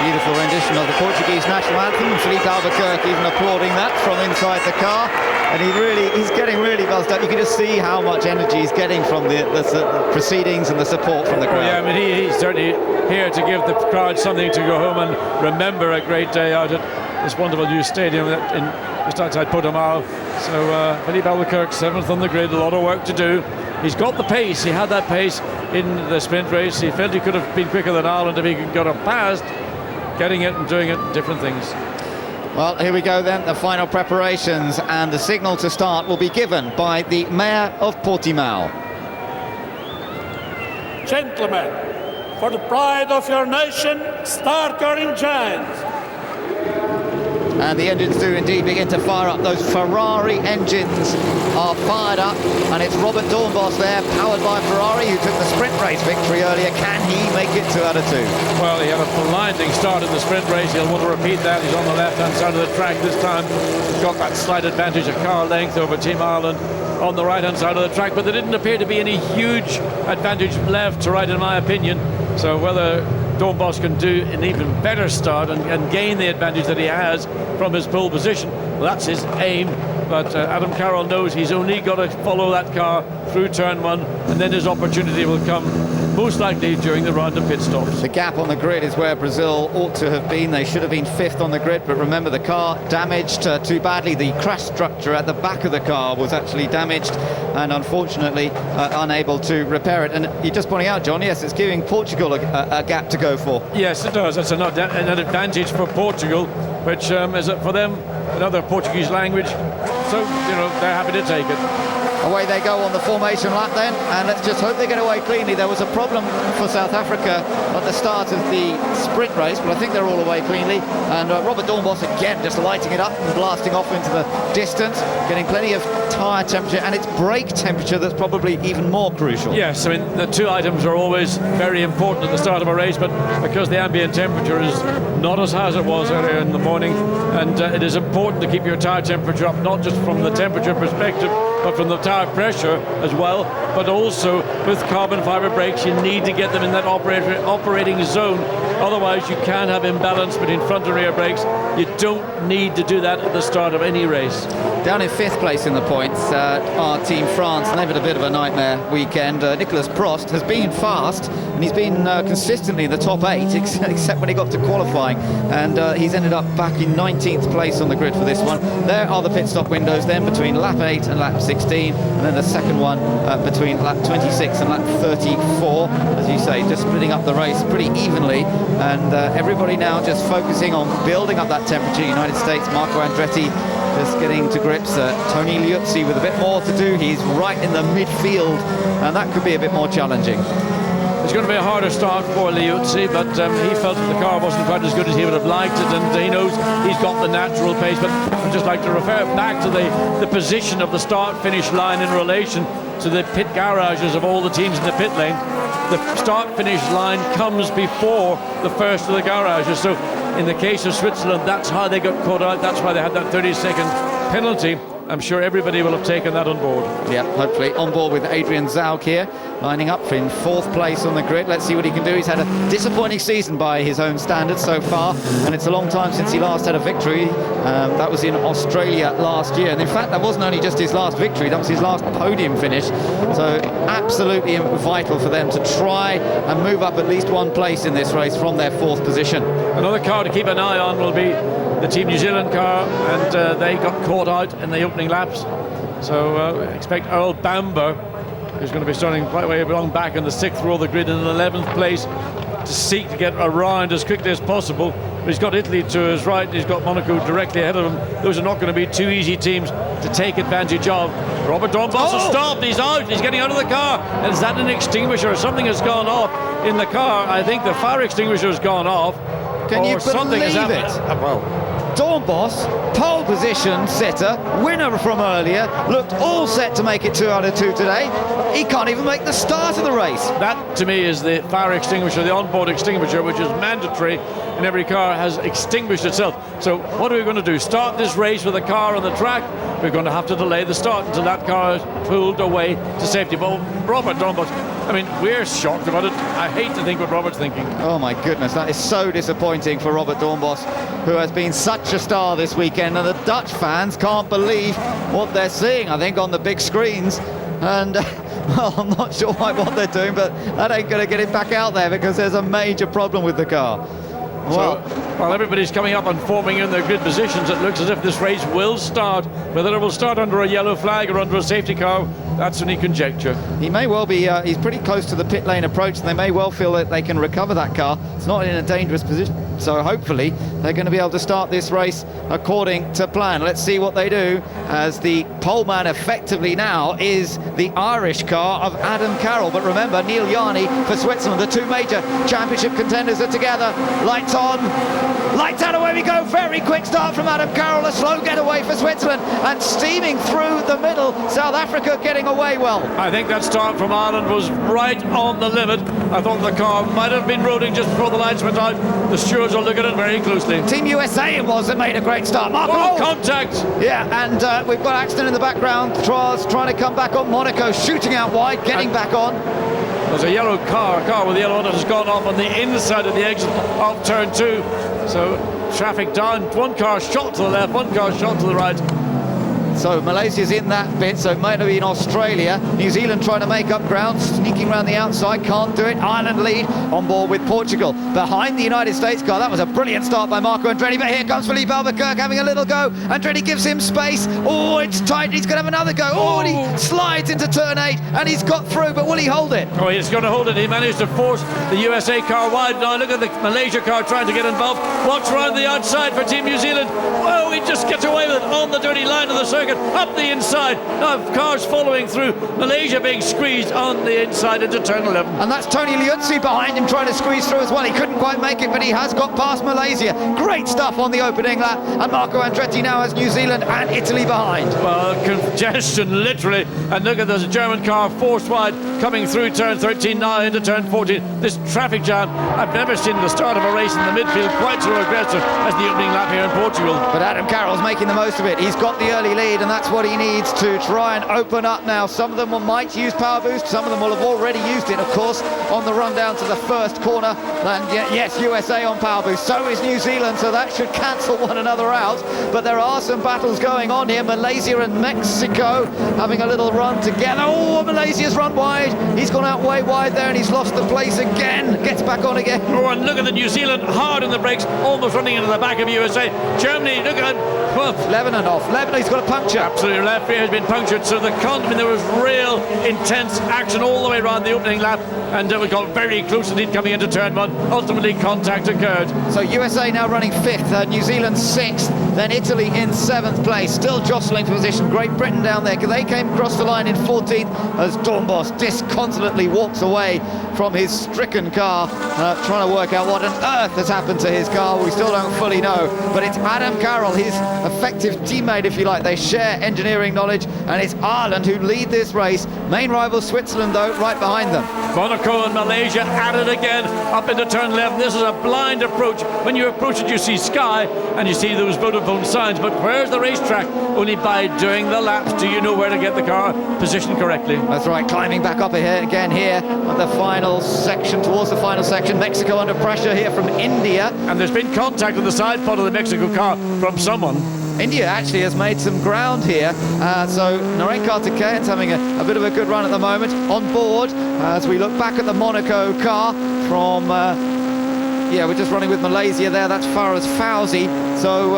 Beautiful rendition of the Portuguese national anthem. Felipe Albuquerque even applauding that from inside the car, and he's getting really buzzed up. You can just see how much energy he's getting from the proceedings and the support from the crowd. Well, yeah, I mean, he's certainly here to give the crowd something to go home and remember a great day out at this wonderful new stadium just outside Portimao. So Felipe Albuquerque, 7th on the grid, a lot of work to do. He's got the pace. He had that pace in the sprint race. He felt he could have been quicker than Ireland if he could got up past. Getting it and doing it, different things. Well, here we go then, the final preparations, and the signal to start will be given by the Mayor of Portimao. Gentlemen, for the pride of your nation, start your engines. And the engines do indeed begin to fire up. Those Ferrari engines are fired up, and it's Robert Dornbos there, powered by Ferrari, who took the sprint race victory earlier. Can he make it 2 out of 2? Well, he had a blinding start in the sprint race. He'll want to repeat that. He's on the left-hand side of the track this time. He's got that slight advantage of car length over Team Ireland on the right-hand side of the track, but there didn't appear to be any huge advantage left to right, in my opinion. So whether Dornbos can do an even better start and gain the advantage that he has from his pole position, well, that's his aim. But Adam Carroll knows he's only got to follow that car through turn 1, and then his opportunity will come most likely during the round of pit stops. The gap on the grid is where Brazil ought to have been. They should have been 5th on the grid, but remember, the car damaged too badly. The crash structure at the back of the car was actually damaged, and unfortunately unable to repair it. And you're just pointing out, John, yes, it's giving Portugal a gap to go for. Yes, it does. That's an advantage for Portugal, which is for them another Portuguese language. So, you know, they're happy to take it. Away they go on the formation lap then, and let's just hope they get away cleanly. There was a problem for South Africa at the start of the sprint race, but I think they're all away cleanly. And Robert Dornbos again just lighting it up and blasting off into the distance, getting plenty of tyre temperature, and it's brake temperature that's probably even more crucial. Yes, I mean, the 2 items are always very important at the start of a race, but because the ambient temperature is not as high as it was earlier in the morning, and it is important to keep your tyre temperature up, not just from the temperature perspective, but from the tyre pressure as well, but also with carbon fibre brakes, you need to get them in that operating zone. Otherwise, you can have imbalance between front and rear brakes. You don't need to do that at the start of any race. Down in 5th place in the points are Team France, and they've had a bit of a nightmare weekend. Nicolas Prost has been fast, and he's been consistently in the top 8, except when he got to qualifying, and he's ended up back in 19th place on the grid for this one. There are the pit stop windows then between lap 8 and lap 16, and then the second one between lap 26 and lap 34. As you say, just splitting up the race pretty evenly, and everybody now just focusing on building up that temperature. United States, Marco Andretti just getting to grips. Tony Liuzzi with a bit more to do. He's right in the midfield, and that could be a bit more challenging. It's going to be a harder start for Liuzzi, but he felt that the car wasn't quite as good as he would have liked it, and he knows he's got the natural pace. But I'd just like to refer back to the position of the start-finish line in relation to the pit garages of all the teams in the pit lane. The start-finish line comes before the first of the garages. So in the case of Switzerland, that's how they got caught out. That's why they had that 30-second penalty. I'm sure everybody will have taken that on board. Yeah, hopefully on board with Adrian Zaug here, lining up in 4th place on the grid. Let's see what he can do. He's had a disappointing season by his own standards so far, and it's a long time since he last had a victory. That was in Australia last year, and in fact that wasn't only just his last victory, that was his last podium finish. So absolutely vital for them to try and move up at least 1 place in this race from their 4th position. Another car to keep an eye on will be the Team New Zealand car, and they got caught out in the opening laps. So expect Earl Bamber, who's going to be starting quite way along back in the 6th row of the grid in 11th place, to seek to get around as quickly as possible. But he's got Italy to his right, and he's got Monaco directly ahead of him. Those are not going to be 2 easy teams to take advantage of. Robert Dornbos has stopped, he's out, he's getting out of the car. Is that an extinguisher? Something has gone off in the car. I think the fire extinguisher has gone off. Can you something believe has it? happened. Well, Dornbos, pole position sitter, winner from earlier, looked all set to make it 2 out of 2 today. He can't even make the start of the race. That to me is the fire extinguisher, the onboard extinguisher, which is mandatory, and every car has extinguished itself. So what are we going to do? Start this race with a car on the track? We're going to have to delay the start until that car is pulled away to safety. But Robert Dornbos, I mean, we're shocked about it. I hate to think what Robert's thinking. Oh my goodness, that is so disappointing for Robert Dornbos, who has been such a star this weekend, and the Dutch fans can't believe what they're seeing, I think, on the big screens. And well, I'm not sure what they're doing, but that ain't going to get it back out there because there's a major problem with the car. Well, so, while everybody's coming up and forming in their good positions, it looks as if this race will start. Whether it will start under a yellow flag or under a safety car, that's only conjecture. He may well be, he's pretty close to the pit lane approach, and they may well feel that they can recover that car. It's not in a dangerous position, so hopefully they're going to be able to start this race according to plan. Let's see what they do, as the poleman effectively now is the Irish car of Adam Carroll. But remember, Neil Yarney for Switzerland, the two major championship contenders are together. Lights on, lights out, away we go. Very quick start from Adam Carroll, a slow getaway for Switzerland, and steaming through the middle, South Africa getting away well. I think that start from Ireland was right on the limit. I thought the car might have been rolling just before the lights went out. The stewards will look at it very closely. Team USA it was that made a great start. Oh, contact! Yeah, and we've got Axton in the background. Traz trying to come back on. Monaco shooting out wide, getting back on. There's a yellow car with yellow on it has gone off on the inside of the exit of turn 2. So traffic down, one car shot to the left, one car shot to the right. So Malaysia's in that bit, so it might have been Australia. New Zealand trying to make up ground, sneaking around the outside, can't do it. Ireland lead on board with Portugal. Behind the United States car, that was a brilliant start by Marco Andretti, but here comes Philippe Albuquerque having a little go. Andretti gives him space. Oh, it's tight, he's going to have another go. Oh, and he slides into turn 8, and he's got through, but will he hold it? Oh, he's going to hold it. He managed to force the USA car wide. Now look at the Malaysia car trying to get involved. Walks around the outside for Team New Zealand. Oh, he just gets away with it on the dirty line of the circuit. Up the inside. Now cars following through. Malaysia being squeezed on the inside into turn 11. And that's Tony Liuzzi behind him trying to squeeze through as well. He couldn't quite make it, but he has got past Malaysia. Great stuff on the opening lap. And Marco Andretti now has New Zealand and Italy behind. Well, congestion literally. And look at this German car forced wide coming through turn 13 now into turn 14. This traffic jam, I've never seen the start of a race in the midfield quite so aggressive as the opening lap here in Portugal. But Adam Carroll's making the most of it. He's got the early lead, and that's what he needs to try and open up now. Some of them might use power boost, some of them will have already used it, of course, on the run down to the first corner. And yes, USA on power boost, so is New Zealand, so that should cancel one another out. But there are some battles going on here. Malaysia and Mexico having a little run together. Oh, Malaysia's run wide. He's gone out way wide there, and he's lost the place again. Gets back on again. Oh, and look at the New Zealand hard in the brakes, almost running into the back of USA. Germany, look at Lebanon off. Lebanon, he's got a puncture. Absolutely, left rear has been punctured. So there was real intense action all the way around the opening lap, and we got very close indeed coming into turn 1. Ultimately, contact occurred. So USA now running 5th, New Zealand 6th, then Italy in 7th place. Still jostling for position. Great Britain down there, because they came across the line in 14th as Dornbos disconsolately walks away from his stricken car, trying to work out what on earth has happened to his car. We still don't fully know, but it's Adam Carroll, his effective teammate, if you like. They share engineering knowledge, and it's Ireland who lead this race. Main rival Switzerland, though, right behind them. Monaco and Malaysia at it again, up into turn 11. This is a blind approach. When you approach it, you see sky, and you see those Vodafone signs, but where's the racetrack? Only by doing the laps do you know where to get the car positioned correctly. That's right, climbing back up again here at the final section, towards the final section. Mexico under pressure here from India. And there's been contact with the side pod of the Mexico car from someone. India actually has made some ground here, so Naren Karthikeyan's having a bit of a good run at the moment. On board, as we look back at the Monaco car from, we're just running with Malaysia there, that's Faraz Fauzi. So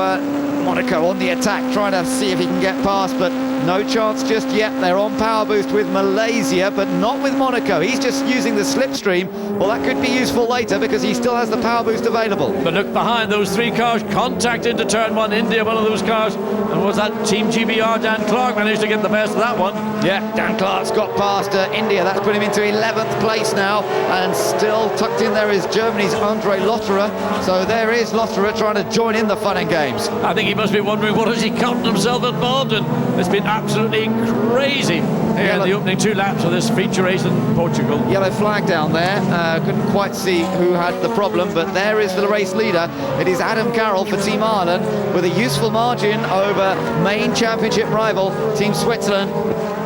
Monaco on the attack, trying to see if he can get past, but No chance just yet. They're on power boost with Malaysia, but not with Monaco. He's just using the slipstream. Well, that could be useful later because he still has the power boost available. But look behind those three cars, contact into turn one. India, one of those cars. And was that Team GBR? Dan Clark managed to get the best of that one. Yeah, Dan Clark's got past India. That's put him into 11th place now. And still tucked in there is Germany's Andre Lotterer. So there is Lotterer trying to join in the fun and games. I think he must be wondering what has he gotten himself involved in. It's been absolutely crazy here in the opening 2 laps of this feature race in Portugal. Yellow flag down there. Couldn't quite see who had the problem, but there is the race leader. It is Adam Carroll for Team Ireland with a useful margin over main championship rival Team Switzerland.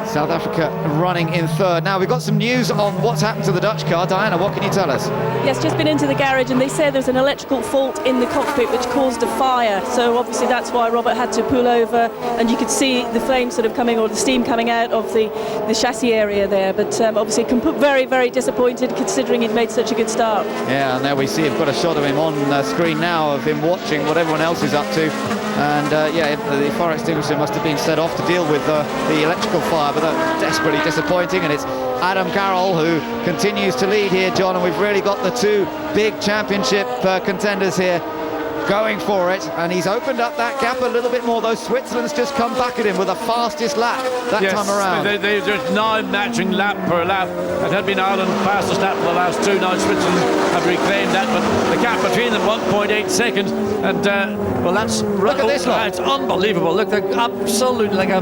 South Africa running in third. Now we've got some news on what's happened to the Dutch car. Diana, what can you tell us? Yes, just been into the garage and they say there's an electrical fault in the cockpit which caused a fire. So obviously that's why Robert had to pull over, and you could see the flames sort of coming, or the steam coming out of the chassis area there. But obviously very, very disappointed considering he'd made such a good start. Yeah, and there we see, I've got a shot of him on screen now of him watching what everyone else is up to. And yeah, the fire extinguisher must have been set off to deal with the electrical fire, but that's desperately disappointing. And it's Adam Carroll who continues to lead here, John, and we've really got the 2 big championship contenders here going for it, and he's opened up that gap a little bit more, though. Switzerland's just come back at him with the fastest lap that time around. They're just now matching lap per lap. It had been Ireland fastest lap for the last 2. Now Switzerland have reclaimed that, but the gap between them 1.8 seconds, and well, that's look at this lot. It's unbelievable. Look, they're absolutely like a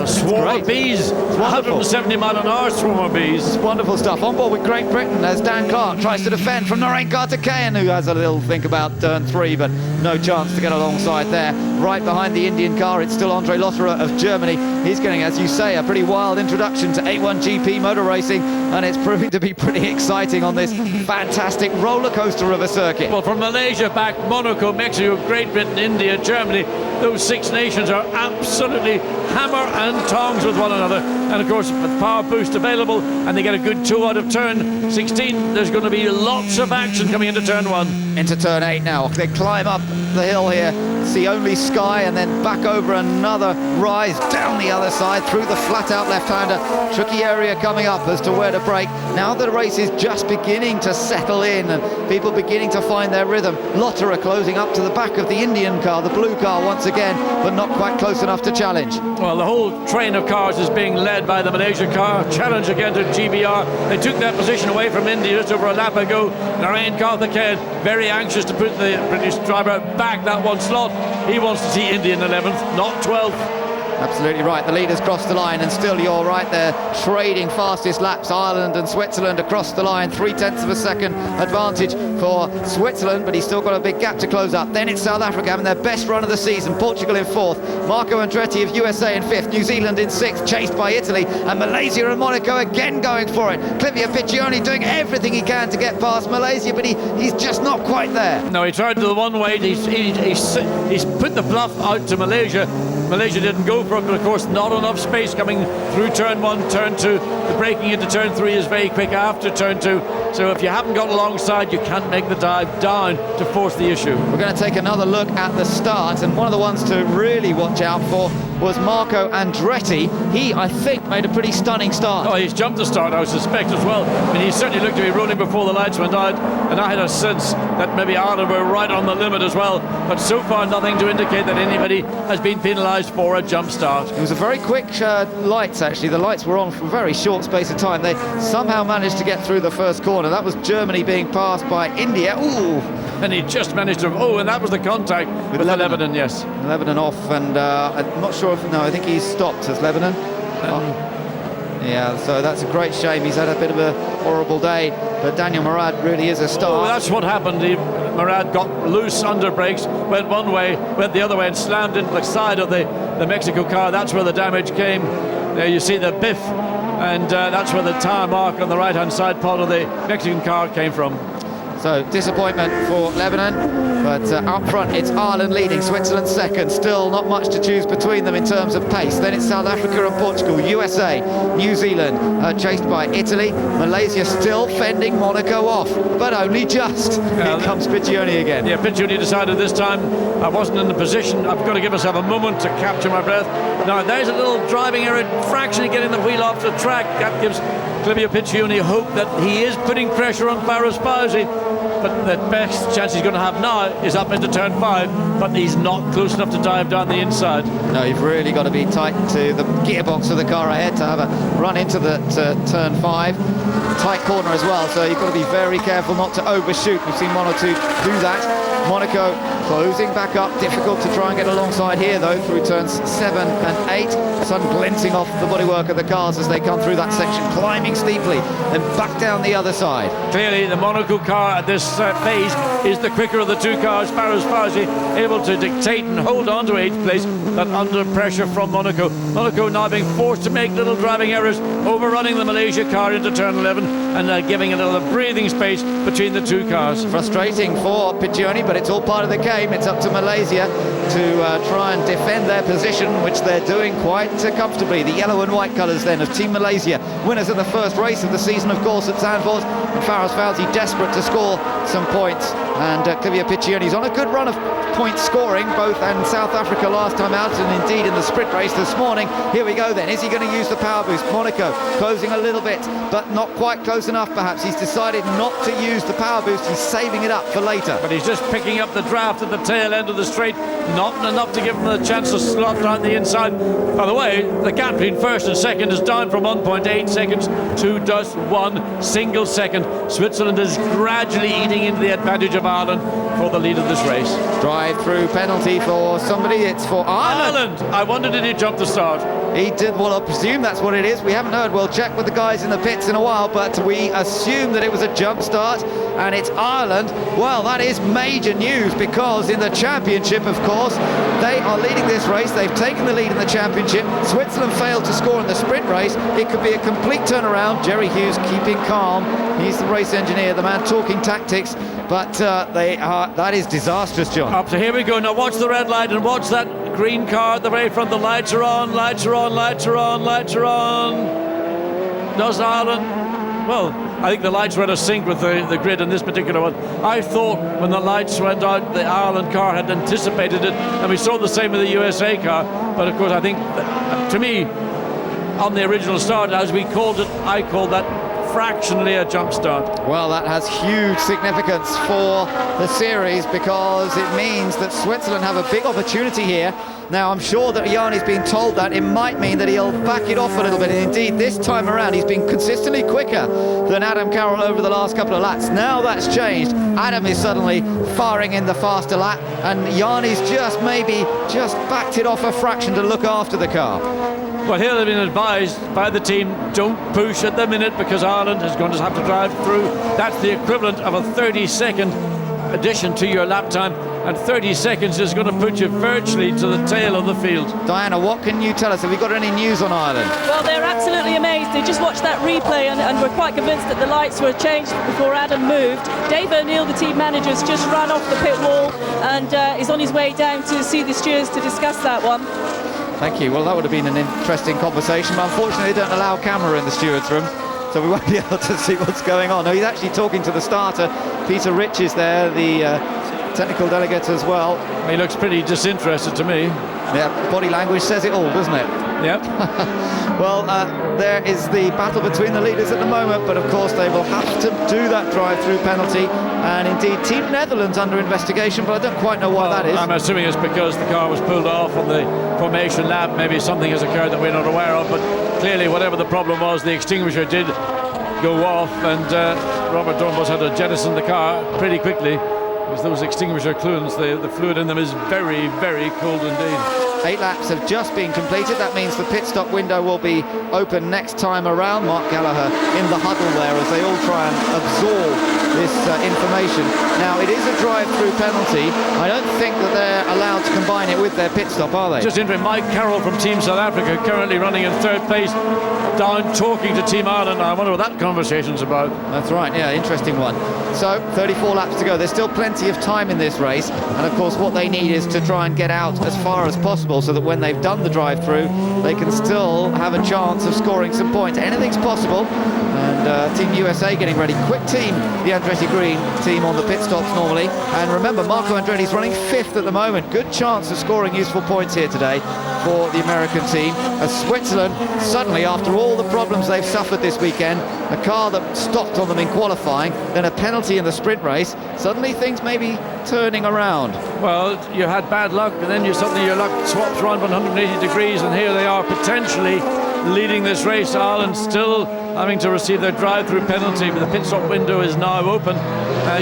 swarm of bees. 170 mile an hour swarm of bees. It's wonderful stuff. On board with Great Britain as Dan Clark tries to defend from Narain Karthikeyan, who has a little think about turn 3, but no chance to get alongside there. Right behind the Indian car, it's still Andre Lotterer of Germany. He's getting, as you say, a pretty wild introduction to A1GP motor racing, and it's proving to be pretty exciting on this fantastic roller coaster of a circuit. Well, from Malaysia back, Monaco, Mexico, Great Britain, India, Germany, those 6 nations are absolutely hammer and tongs with one another. And of course, with power boost available, and they get a good 2 out of turn 16, there's going to be lots of action coming into turn 1. Into turn 8 now. They climb up the hill here, see only sky, and then back over another rise down the other side through the flat out left-hander. Tricky area coming up as to where to brake. Now the race is just beginning to settle in and people beginning to find their rhythm. Lotterer closing up to the back of the Indian car, the blue car once again, but not quite close enough to challenge. Well, the whole train of cars is being led by the Malaysia car. Challenge again to GBR. They took that position away from India just over a lap ago. Narain Karthikeyan very anxious to put the British driver back that 1 slot. He wants to see India in 11th, not 12th. Absolutely right. The leaders crossed the line, and still you're right there, trading fastest laps. Ireland and Switzerland across the line, 0.3 of a second advantage for Switzerland, but he's still got a big gap to close up. Then it's South Africa having their best run of the season. Portugal in 4th, Marco Andretti of USA in 5th, New Zealand in 6th, chased by Italy, and Malaysia and Monaco again going for it. Clivia Piccioni doing everything he can to get past Malaysia, but he's just not quite there. No, he tried the one way. He's put the bluff out to Malaysia. Malaysia didn't go for it, but of course not enough space coming through turn 1, turn 2. The braking into turn 3 is very quick after turn 2. So if you haven't got alongside, you can't make the dive down to force the issue. We're going to take another look at the start, and one of the ones to really watch out for was Marco Andretti. He, I think, made a pretty stunning start. Oh, he's jumped the start, I suspect, as well. I mean, he certainly looked to be rolling before the lights went out, and I had a sense that maybe Ireland were right on the limit as well. But so far, nothing to indicate that anybody has been penalised for a jump start. It was a very quick lights, actually. The lights were on for a very short space of time. They somehow managed to get through the first corner. That was Germany being passed by India. Ooh! And he just managed to... Oh, and that was the contact with Lebanon, yes. Lebanon off, and I'm not sure if... No, I think he's stopped as Lebanon. Yeah, so that's a great shame. He's had a bit of a horrible day, but Daniel Murad really is a star. Oh, that's what happened. Murad got loose under brakes, went one way, went the other way, and slammed into the side of the Mexico car. That's where the damage came. There you see the biff, and that's where the tire mark on the right-hand side part of the Mexican car came from. So disappointment for Lebanon, but up front it's Ireland leading, Switzerland second. Still not much to choose between them in terms of pace. Then it's South Africa and Portugal, USA, New Zealand chased by Italy. Malaysia still fending Monaco off, but only just. Here comes Piccioni again. Yeah, Piccioni decided this time I wasn't in the position. I've got to give myself a moment to capture my breath. Now there's a little driving error, fractionally getting the wheel off the track. That gives Clivio Piccioni hope that he is putting pressure on Faris Fawzi, but the best chance he's going to have now is up into turn 5, but he's not close enough to dive down the inside. No, you've really got to be tight to the gearbox of the car ahead to have a run into the turn 5. Tight corner as well, so you've got to be very careful not to overshoot. We've seen one or two do that. Monaco closing back up, difficult to try and get alongside here though through turns 7 and 8. Sun glinting off the bodywork of the cars as they come through that section, climbing steeply, then back down the other side. Clearly the Monaco car at this phase is the quicker of the two cars. Faris Fawzi able to dictate and hold on to 8th place, but under pressure from Monaco. Monaco now being forced to make little driving errors, overrunning the Malaysia car into turn 11 and giving a little breathing space between the two cars. Frustrating for Piccioni, but it's all part of the game. It's up to Malaysia to try and defend their position, which they're doing quite comfortably. The yellow and white colours then of Team Malaysia, winners of the first race of the season, of course, at Zandvoort. And Faris Fawzi desperate to score some points, and Clivio Piccioni's on a good run of point scoring, both in South Africa last time out and indeed in the sprint race this morning. Here we go then. Is he going to use the power boost? Monaco closing a little bit, but not quite close enough perhaps. He's decided not to use the power boost. He's saving it up for later. But he's just picking up the draft at the tail end of the straight, not enough to give him the chance to slot down the inside. By the way, the gap between first and second is down from 1.8 seconds to just 1 single second. Switzerland is gradually eating into the advantage of Ireland for the lead of this race. Drive-through penalty for somebody. It's for Ireland. I wonder, did he jump the start? He did. Well, I presume that's what it is. We haven't heard. We'll check with the guys in the pits in a while, but we assume that it was a jump start, and it's Ireland. Well, that is major news, because in the championship, of course, they are leading this race. They've taken the lead in the championship. Switzerland failed to score in the sprint race. It could be a complete turnaround. Jerry Hughes keeping calm. He's the race engineer, the man talking tactics, but that is disastrous, John. Up to here we go. Now watch the red light and watch that green car at the very front. The lights are on, lights are on, lights are on, lights are on. Does Ireland? Well, I think the lights were out of sync with the grid in this particular one. I thought when the lights went out, the Ireland car had anticipated it, and we saw the same with the USA car. But of course, I think, to me, on the original start, as we called it, I called that fractionally a jump start. Well, that has huge significance for the series, because it means that Switzerland have a big opportunity here. Now, I'm sure that Yanni's been told that it might mean that he'll back it off a little bit. And indeed, this time around, he's been consistently quicker than Adam Carroll over the last couple of laps. Now that's changed. Adam is suddenly firing in the faster lap, and Yanni's just backed it off a fraction to look after the car. Well, here they've been advised by the team, don't push at the minute, because Ireland is going to have to drive through. That's the equivalent of a 30-second addition to your lap time, and 30 seconds is going to put you virtually to the tail of the field. Diana, what can you tell us? Have we got any news on Ireland? Well, they're absolutely amazed. They just watched that replay and were quite convinced that the lights were changed before Adam moved. Dave O'Neill, the team manager, has just run off the pit wall and is on his way down to see the stewards to discuss that one. Thank you. Well, that would have been an interesting conversation, but unfortunately they don't allow camera in the stewards' room, so we won't be able to see what's going on. No, he's actually talking to the starter. Peter Rich is there, the technical delegate as well. He looks pretty disinterested to me. Yeah, body language says it all, doesn't it? Yep. Well, there is the battle between the leaders at the moment, but of course they will have to do that drive-through penalty, and indeed Team Netherlands under investigation, but I don't quite know why that is. I'm assuming it's because the car was pulled off on the formation lap. Maybe something has occurred that we're not aware of, but clearly whatever the problem was, the extinguisher did go off, and Robert Dornbos had to jettison the car pretty quickly, because those extinguisher coolant, the fluid in them is very, very cold indeed. 8 laps have just been completed. That means the pit stop window will be open next time around. Mark Gallagher in the huddle there as they all try and absorb this information. Now, it is a drive-through penalty. I don't think that they're allowed to combine it with their pit stop, are they? Just interesting, Mike Carroll from Team South Africa, currently running in 3rd place, down talking to Team Ireland. I wonder what that conversation's about. That's right, yeah, interesting one. So, 34 laps to go. There's still plenty of time in this race, and of course what they need is to try and get out as far as possible so that when they've done the drive-through, they can still have a chance of scoring some points. Anything's possible, and Team USA getting ready. Quick team, the Andretti Green team on the pit stops normally. And remember, Marco Andretti's running 5th at the moment. Good chance of scoring useful points here today for the American team, as Switzerland suddenly, after all the problems they've suffered this weekend, a car that stopped on them in qualifying, then a penalty in the sprint race, suddenly things may be turning around. Well, you had bad luck, and then suddenly your luck swaps around 180 degrees, and here they are potentially leading this race. Ireland still having to receive their drive-through penalty, but the pit stop window is now open.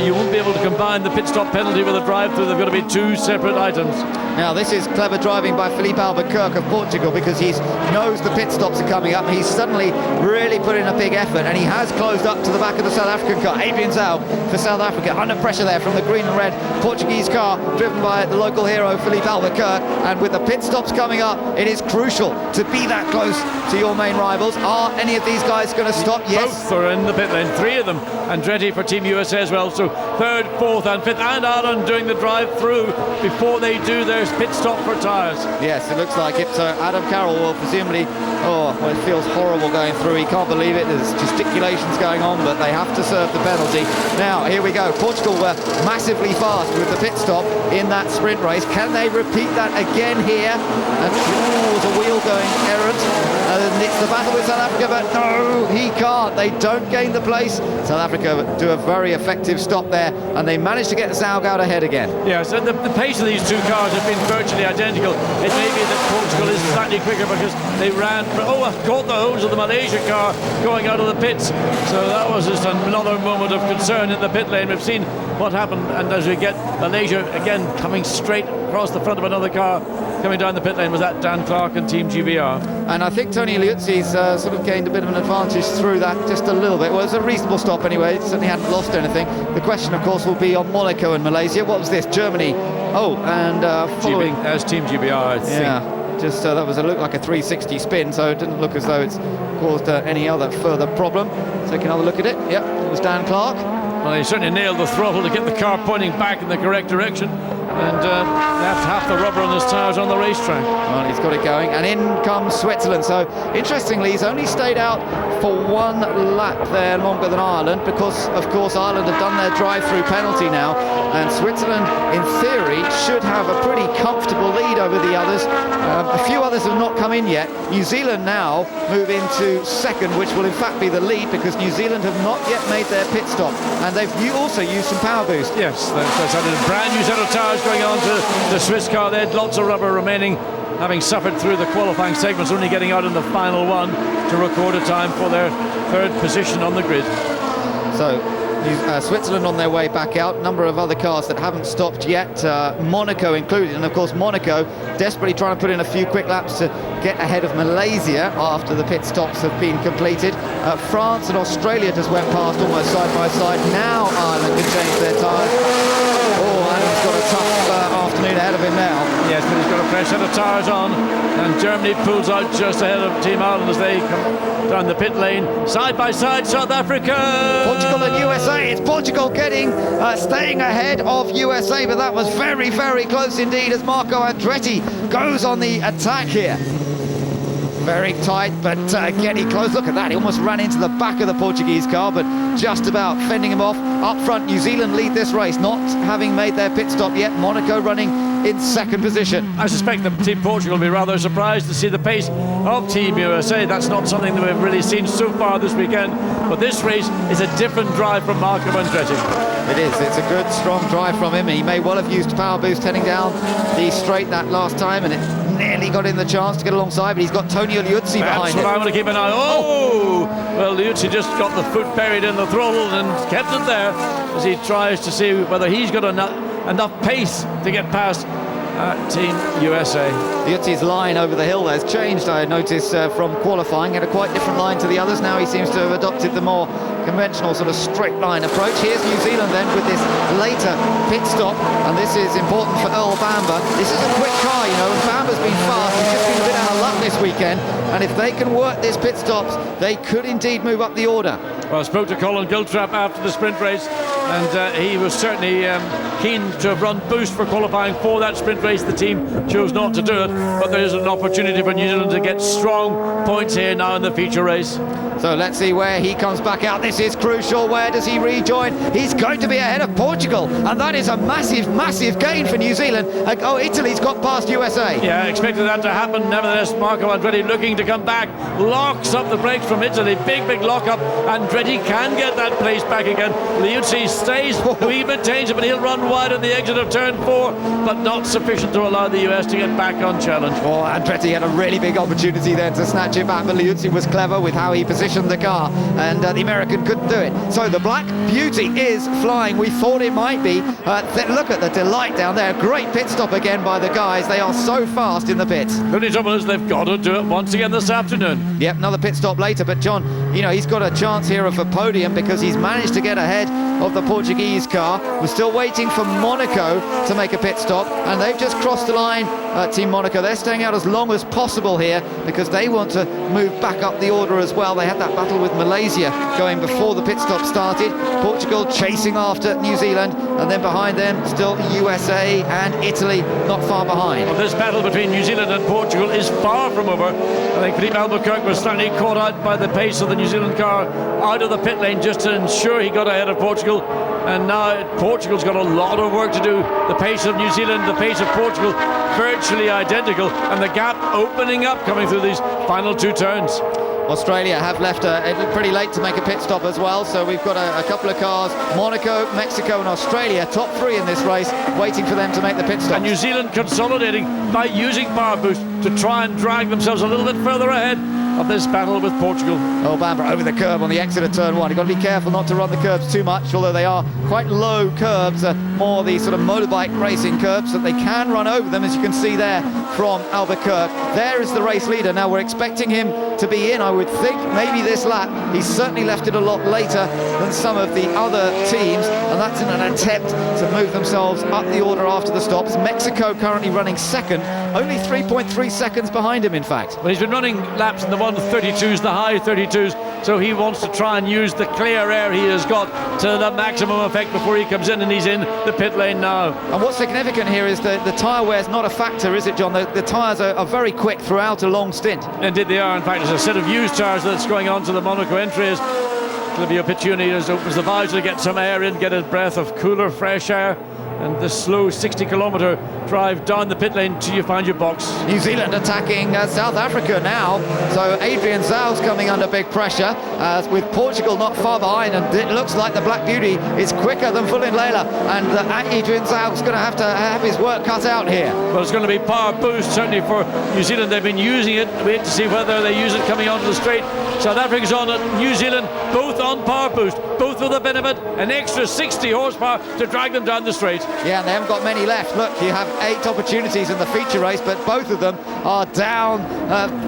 You won't be able to combine the pit stop penalty with a drive-through. They've got to be 2 separate items. Now, this is clever driving by Felipe Albuquerque of Portugal, because he knows the pit stops are coming up. He's suddenly really put in a big effort, and he has closed up to the back of the South African car. Adrian Zhao for South Africa, under pressure there from the green and red Portuguese car, driven by the local hero Felipe Albuquerque. And with the pit stops coming up, it is crucial to be that close to your main rivals. Are any of these guys going to stop? Yes. Both are in the pit lane, 3 of them. Andretti for Team USA as well. So 3rd, 4th and 5th, and Ireland doing the drive-through before they do their pit stop for tyres. Yes, it looks like it. So Adam Carroll will presumably, it feels horrible going through. He can't believe it. There's gesticulations going on, but they have to serve the penalty. Now, here we go. Portugal were massively fast with the pit stop in that sprint race. Can they repeat that again here? And there's a wheel going errant. And it's the battle with South Africa, but no, he can't. They don't gain the place. South Africa do a very effective stop there, and they managed to get Zaug out ahead again. Yes, and the pace of these 2 cars have been virtually identical. It may be that Portugal is slightly quicker because they ran, caught the hose of the Malaysia car going out of the pits. So that was just another moment of concern in the pit lane. We've seen what happened, and as we get Malaysia again coming straight across the front of another car coming down the pit lane, was that Dan Clark and Team GBR. And I think Tony Liuzzi's sort of gained a bit of an advantage through that, just a little bit. Well, it was a reasonable stop anyway. It certainly hadn't lost anything. The question, of course, will be on Monaco and Malaysia. What was this? Germany. Oh, and following as Team GBR, I think. Yeah, just that looked like a 360 spin, so it didn't look as though it's caused any other further problem. Take another look at it. Yep, it was Dan Clark. Well, he certainly nailed the throttle to get the car pointing back in the correct direction, and left half the rubber on his tyres on the racetrack. Well, he's got it going, and in comes Switzerland. So, interestingly, he's only stayed out for 1 lap there longer than Ireland, because, of course, Ireland have done their drive-through penalty now, and Switzerland, in theory, should have a pretty comfortable lead over the others. A few others have not come in yet. New Zealand now move into 2nd, which will in fact be the lead, because New Zealand have not yet made their pit stop, and they've also used some power boost. Yes, that's a brand new set of tyres going on to the Swiss car. They had lots of rubber remaining, having suffered through the qualifying segments, only getting out in the final one to record a time for their 3rd position on the grid. So Switzerland on their way back out. Number of other cars that haven't stopped yet, Monaco included, and of course Monaco desperately trying to put in a few quick laps to get ahead of Malaysia after the pit stops have been completed. France and Australia just went past almost side by side. Now Ireland can change their tyres. Adam's got a tough afternoon ahead of him now. Yes, but he's got a fresh set of tyres on, and Germany pulls out just ahead of Team Ireland as they come down the pit lane. Side by side, South Africa! Portugal and USA. It's Portugal staying ahead of USA, but that was very, very close indeed as Marco Andretti goes on the attack here. Very tight, but getting close. Look at that. He almost ran into the back of the Portuguese car, but just about fending him off. Up front, New Zealand lead this race, not having made their pit stop yet. Monaco running in 2nd position. I suspect that Team Portugal will be rather surprised to see the pace of Team USA. That's not something that we've really seen so far this weekend, but this race is a different drive from Marco Andretti. It is. It's a good, strong drive from him. He may well have used power boost heading down the straight that last time, and it nearly got in the chance to get alongside, but he's got Tony Liuzzi behind him. That's what I want to keep an eye on. Well, Liuzzi just got the foot buried in the throttle and kept it there as he tries to see whether he's got enough pace to get past Team USA. Liuzzi's line over the hill there has changed, I notice, from qualifying. He had a quite different line to the others. Now he seems to have adopted the more conventional sort of straight line approach. Here's New Zealand then with this later pit stop, and this is important for Earl Bamber. This is a quick car, you know, and Bamber's been fast. He's just been a bit out of luck this weekend, and if they can work this pit stops, they could indeed move up the order. Well, I spoke to Colin Giltrap after the sprint race, and he was certainly keen to have run boost for qualifying for that sprint race. The team chose not to do it, but there is an opportunity for New Zealand to get strong points here now in the feature race. So let's see where he comes back out. This is crucial. Where does he rejoin? He's going to be ahead of Portugal, and that is a massive, massive gain for New Zealand. Oh, Italy's got past USA. Yeah, I expected that to happen. Nevertheless, Marco Andretti looking to come back, locks up the brakes from Italy. Big, big lock-up. Andretti can get that place back again. Liuzzi stays, he maintains it, but he'll run wide on the exit of turn 4, but not sufficient to allow the US to get back on challenge. Oh, Andretti had a really big opportunity then to snatch it back, but Liuzzi was clever with how he positioned the car, and the American couldn't do it. So the Black Beauty is flying. We thought it might be. Look at the delight down there. Great pit stop again by the guys. They are so fast in the pits. The only trouble is they've got to do it once again this afternoon. Yep, another pit stop later, but John, you know, he's got a chance here of a podium because he's managed to get ahead of the Portuguese car. We're still waiting for Monaco to make a pit stop, and they've just crossed the line. Team Monaco, they're staying out as long as possible here because they want to move back up the order as well. They had that battle with Malaysia going before the pit stop started. Portugal chasing after New Zealand, and then behind them still USA and Italy not far behind. Well, this battle between New Zealand and Portugal is far from over. I think Philippe Albuquerque was slightly caught out by the pace of the New Zealand car out of the pit lane just to ensure he got ahead of Portugal. And now Portugal's got a lot of work to do. The pace of New Zealand, the pace of Portugal, virtually identical, and the gap opening up coming through these final 2 turns. Australia have left pretty late to make a pit stop as well, so we've got a couple of cars, Monaco, Mexico and Australia, top 3 in this race, waiting for them to make the pit stop. And New Zealand consolidating by using power boost to try and drag themselves a little bit further ahead of this battle with Portugal. Oh, Bamber over the curb on the exit of turn 1. You've got to be careful not to run the curbs too much, although they are quite low curbs, more the sort of motorbike racing curbs, that they can run over them, as you can see there from Albuquerque. There is the race leader. Now we're expecting him to be in, I would think, maybe this lap. He's certainly left it a lot later than some of the other teams, and that's in an attempt to move themselves up the order after the stops. Mexico currently running second, only 3.3 seconds behind him, in fact. Well, he's been running laps in the 1:32s, the high 32s, so he wants to try and use the clear air he has got to the maximum effect before he comes in, and he's in the pit lane now. And what's significant here is that the tyre wear is not a factor, is it, John? The tyres are very quick throughout a long stint. Indeed they are. In fact, there's a set of used tyres that's going on to the Monaco entry as Clivio Piccioni opens the visor to get some air in, get a breath of cooler, fresh air. And the slow 60-kilometre drive down the pit lane till you find your box. New Zealand attacking South Africa now, so Adrian Zau's coming under big pressure, with Portugal not far behind, and it looks like the Black Beauty is quicker than Fulin Layla, and Adrian Zau's going to have his work cut out here. Well, it's going to be power boost certainly for New Zealand. They've been using it. Wait to see whether they use it coming onto the straight. South Africa's on it, New Zealand both on power boost, both with a benefit, an extra 60 horsepower to drag them down the straight. Yeah, and they haven't got many left. Look, you have 8 opportunities in the feature race, but both of them are down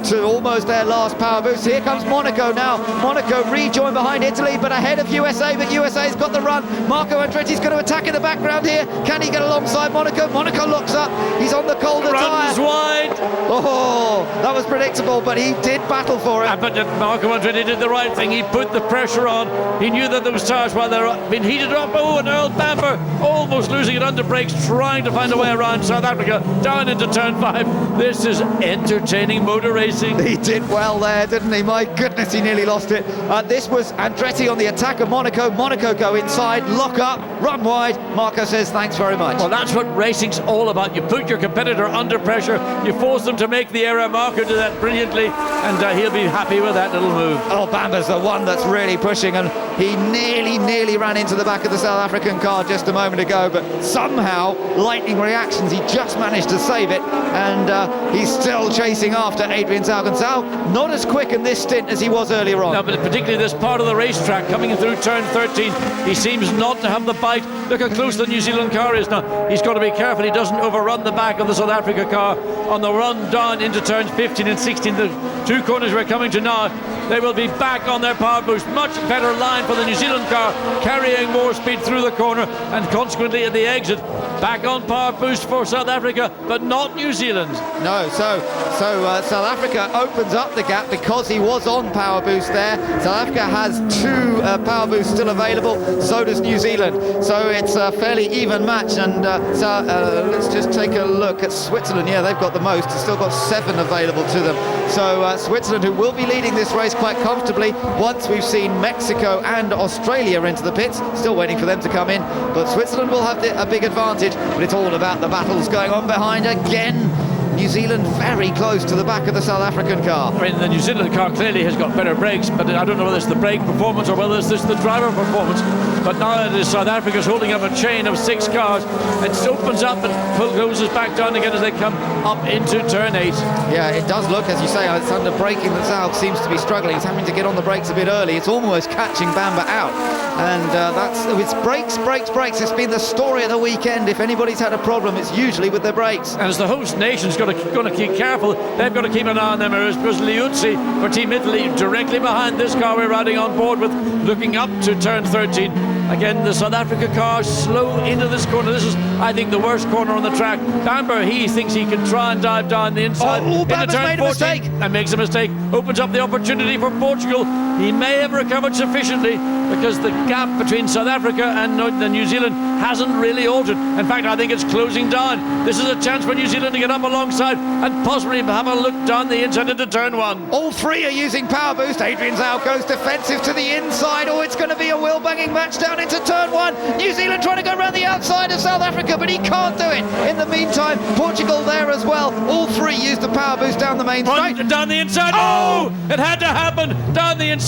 to almost their last power boost. Here comes Monaco now. Monaco rejoined behind Italy, but ahead of USA, but USA's got the run. Marco Andretti's going to attack in the background here. Can he get alongside Monaco? Monaco locks up. He's on the colder tyre. Runs wide. Oh, that was predictable, but he did battle for it. But Marco Andretti did the right thing. He put the pressure on. He knew that those tyres, while they're being heated up, and Earl Bamber almost losing it under brakes, trying to find a way around South Africa down into turn 5. This is entertaining motor racing. He did well there, didn't he? My goodness, he nearly lost it. This was Andretti on the attack of Monaco. Monaco go inside, lock up, run wide. Marco says thanks very much. Well, that's what racing's all about. You put your competitor under pressure, you force them to make the error Marker did that brilliantly, and he'll be happy with that little move. Oh, Bamba's the one that's really pushing, and he nearly ran into the back of the South African car just a moment ago, but somehow, lightning reactions, he just managed to save it, and he's still chasing after Adrian Zhao. Not as quick in this stint as he was earlier on. No, but particularly this part of the racetrack, coming through turn 13, he seems not to have the bite. Look how close the New Zealand car is now. He's got to be careful he doesn't overrun the back of the South Africa car on the run down into turns 15 and 16. The two corners we're coming to now, they will be back on their power boost. Much better line for the New Zealand car, carrying more speed through the corner, and consequently at the exit, back on power boost for South Africa, but not New Zealand. No, so South Africa opens up the gap because he was on power boost there. South Africa has two power boosts still available, so does New Zealand. So it's a fairly even match, and let's just take a look at Switzerland. Yeah, they've got the most, still got 7 available to them. So Switzerland, who will be leading this race quite comfortably once we've seen Mexico and Australia into the pits, still waiting for them to come in, but Switzerland will have a big advantage, but it's all about the battles going on behind again. New Zealand very close to the back of the South African car. I mean, the New Zealand car clearly has got better brakes, but I don't know whether it's the brake performance or whether it's the driver performance. But now it is South Africa's holding up a chain of 6 cars. It opens up and closes back down again as they come up into turn 8. Yeah, it does look, as you say, it's under braking that Zhao seems to be struggling. He's having to get on the brakes a bit early. It's almost catching Bamba out. And it's brakes. It's been the story of the weekend. If anybody's had a problem, it's usually with their brakes. And as the host nation's going to keep careful, they've got to keep an eye on their mirrors, because Liuzzi for Team Italy directly behind this car we're riding on board with, looking up to turn 13. Again, the South Africa car slow into this corner. This is, I think, the worst corner on the track. Bamber, he thinks he can try and dive down the inside into Bamber's turn made 14 a mistake. and makes a mistake. Opens up the opportunity for Portugal. He may have recovered sufficiently, because the gap between South Africa and New Zealand hasn't really altered. In fact, I think it's closing down. This is a chance for New Zealand to get up alongside and possibly have a look down the inside into turn 1. All 3 are using power boost. Adrian Zhao goes defensive to the inside. Oh, it's going to be a wheel-banging match down into turn 1. New Zealand trying to go around the outside of South Africa, but he can't do it. In the meantime, Portugal there as well. All 3 used the power boost down the main straight. Down the inside. Oh! It had to happen. Down the inside.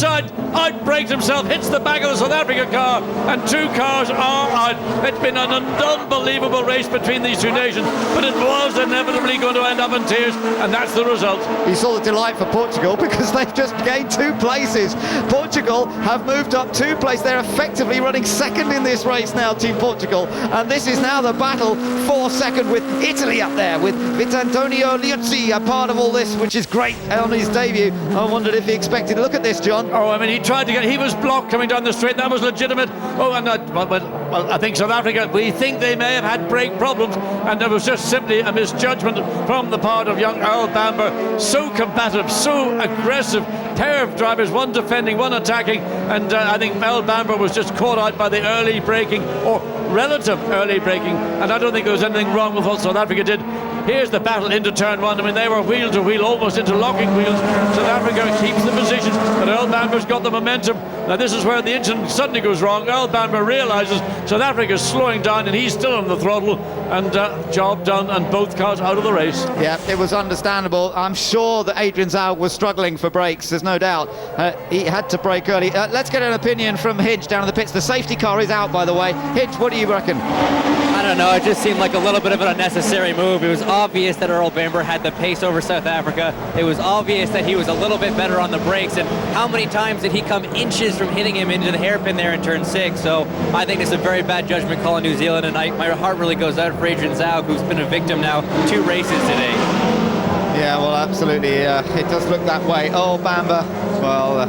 Outbrakes himself. Hits the back of the South Africa car, and 2 cars are out. It's been an unbelievable race between these 2 nations, but it was inevitably going to end up in tears, and that's the result. You saw the delight for Portugal because they've just gained 2 places. Portugal have moved up 2 places. They're effectively running second in this race now, Team Portugal, and this is now the battle for second, with Italy up there, with Vitantonio Liuzzi a part of all this, which is great on his debut. I wondered if he expected. Look at this, John. Oh, I mean, he was blocked coming down the straight. That was legitimate. Oh, and well, I think South Africa, we think they may have had brake problems, and there was just simply a misjudgment from the part of young Earl Bamber. So combative, so aggressive, pair of drivers, one defending, one attacking, and I think Earl Bamber was just caught out by the early braking, or relative early braking, and I don't think there was anything wrong with what South Africa did. Here's the battle into turn 1. I mean, they were wheel to wheel, almost interlocking wheels. South Africa keeps the position, but Earl Bamber's got the momentum. Now this is where the engine suddenly goes wrong. Earl Bamber realizes South Africa's slowing down, and he's still on the throttle, and job done, and both cars out of the race. Yeah, it was understandable. I'm sure that Adrian Zhao was struggling for brakes, there's no doubt. He had to brake early. Let's get an opinion from Hinch down in the pits. The safety car is out, by the way. Hinch, what do you reckon? I don't know, it just seemed like a little bit of an unnecessary move. It was obvious that Earl Bamber had the pace over South Africa. It was obvious that he was a little bit better on the brakes, and how many times did he come inches from hitting him into the hairpin there in turn 6? So I think it's a very bad judgment call in New Zealand, and my heart really goes out for Adrian Zhao, who's been a victim now 2 races today. Yeah, well, absolutely, it does look that way. Oh, Bamber, well,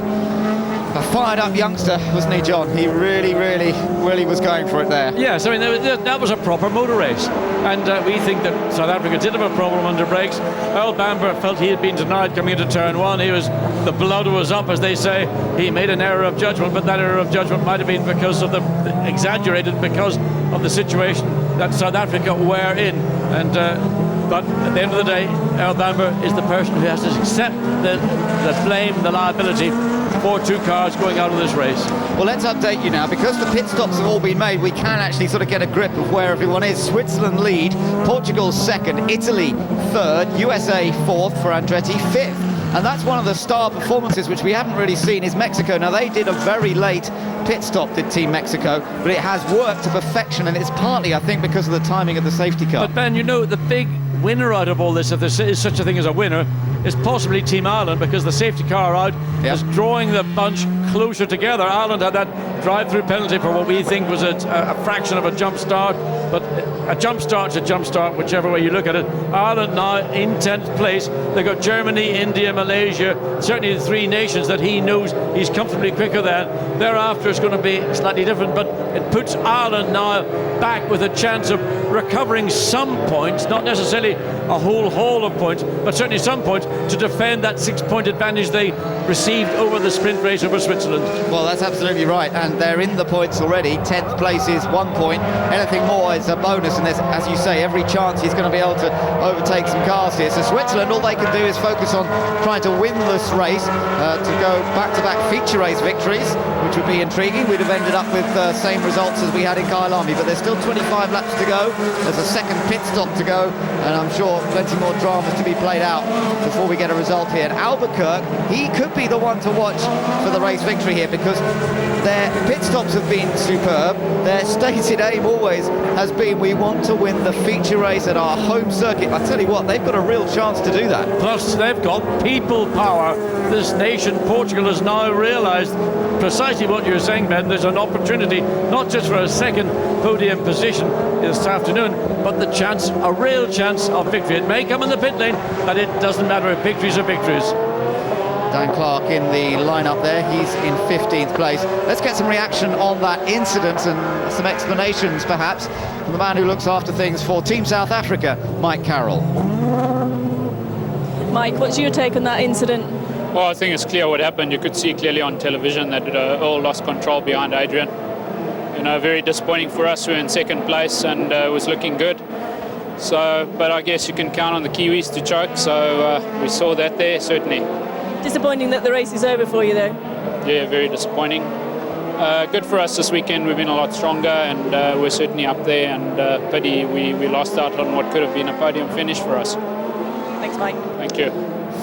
a fired-up youngster, wasn't he, John? He really was going for it there. Yes, I mean, that was a proper motor race, and we think that South Africa did have a problem under brakes. Earl Bamber felt he had been denied coming into turn 1. The blood was up, as they say. He made an error of judgment, but that error of judgment might have been because of exaggerated because of the situation that South Africa were in, and but at the end of the day, Earl Bamber is the person who has to accept the blame, the liability for 2 cars going out of this race. Well, let's update you now. Because the pit stops have all been made, we can actually sort of get a grip of where everyone is. Switzerland lead, Portugal second, Italy third, USA fourth, for Andretti fifth. And that's one of the star performances which we haven't really seen is Mexico. Now, they did a very late pit stop, did Team Mexico, but it has worked to perfection, and it's partly, I think, because of the timing of the safety car. But Ben, you know, the big winner out of all this, if there is such a thing as a winner, is possibly Team Ireland, because the safety car out is drawing the bunch closer together. Ireland had that drive-through penalty for what we think was a fraction of a jump start, but a jump start's a jump start, whichever way you look at it. Ireland now in 10th place. They've got Germany, India, Malaysia, certainly the 3 nations that he knows he's comfortably quicker than. Thereafter it's going to be slightly different, but it puts Ireland now back with a chance of recovering some points, not necessarily a whole haul of points, but certainly some points to defend that 6-point advantage they received over the sprint race over Switzerland. Well, that's absolutely right, and they're in the points already. 10th place is 1 point. Anything more is a bonus, and there's, as you say, every chance he's going to be able to overtake some cars here. So Switzerland, all they can do is focus on trying to win this race, to go back-to-back feature race victories, which would be intriguing. We'd have ended up with same results as we had in Kyalami, but there's still 25 laps to go. There's a second pit stop to go, and I'm sure plenty more dramas to be played out before we get a result here. And Albuquerque, he could be the one to watch for the race victory here, because their pit stops have been superb. Their stated aim always has been, we want to win the feature race at our home circuit. I tell you what, they've got a real chance to do that. Plus they've got people power. This nation, Portugal, has now realised precisely what you're saying, Ben. There's an opportunity not just for a second podium position this afternoon, but the chance, a real chance of victory. It may come in the pit lane, but it doesn't matter if victories are victories. Dan Clark in the lineup there, he's in 15th place. Let's get some reaction on that incident and some explanations perhaps from the man who looks after things for Team South Africa, Mike Carroll. Mike, what's your take on that incident? Well, I think it's clear what happened. You could see clearly on television that Earl lost control behind Adrian. You know, very disappointing for us. We were in 2nd place and it was looking good. So, but I guess you can count on the Kiwis to choke. So we saw that there, certainly. Disappointing that the race is over for you, though. Yeah, very disappointing. Good for us this weekend. We've been a lot stronger and we're certainly up there. And pity we lost out on what could have been a podium finish for us. Thanks, Mike. Thank you.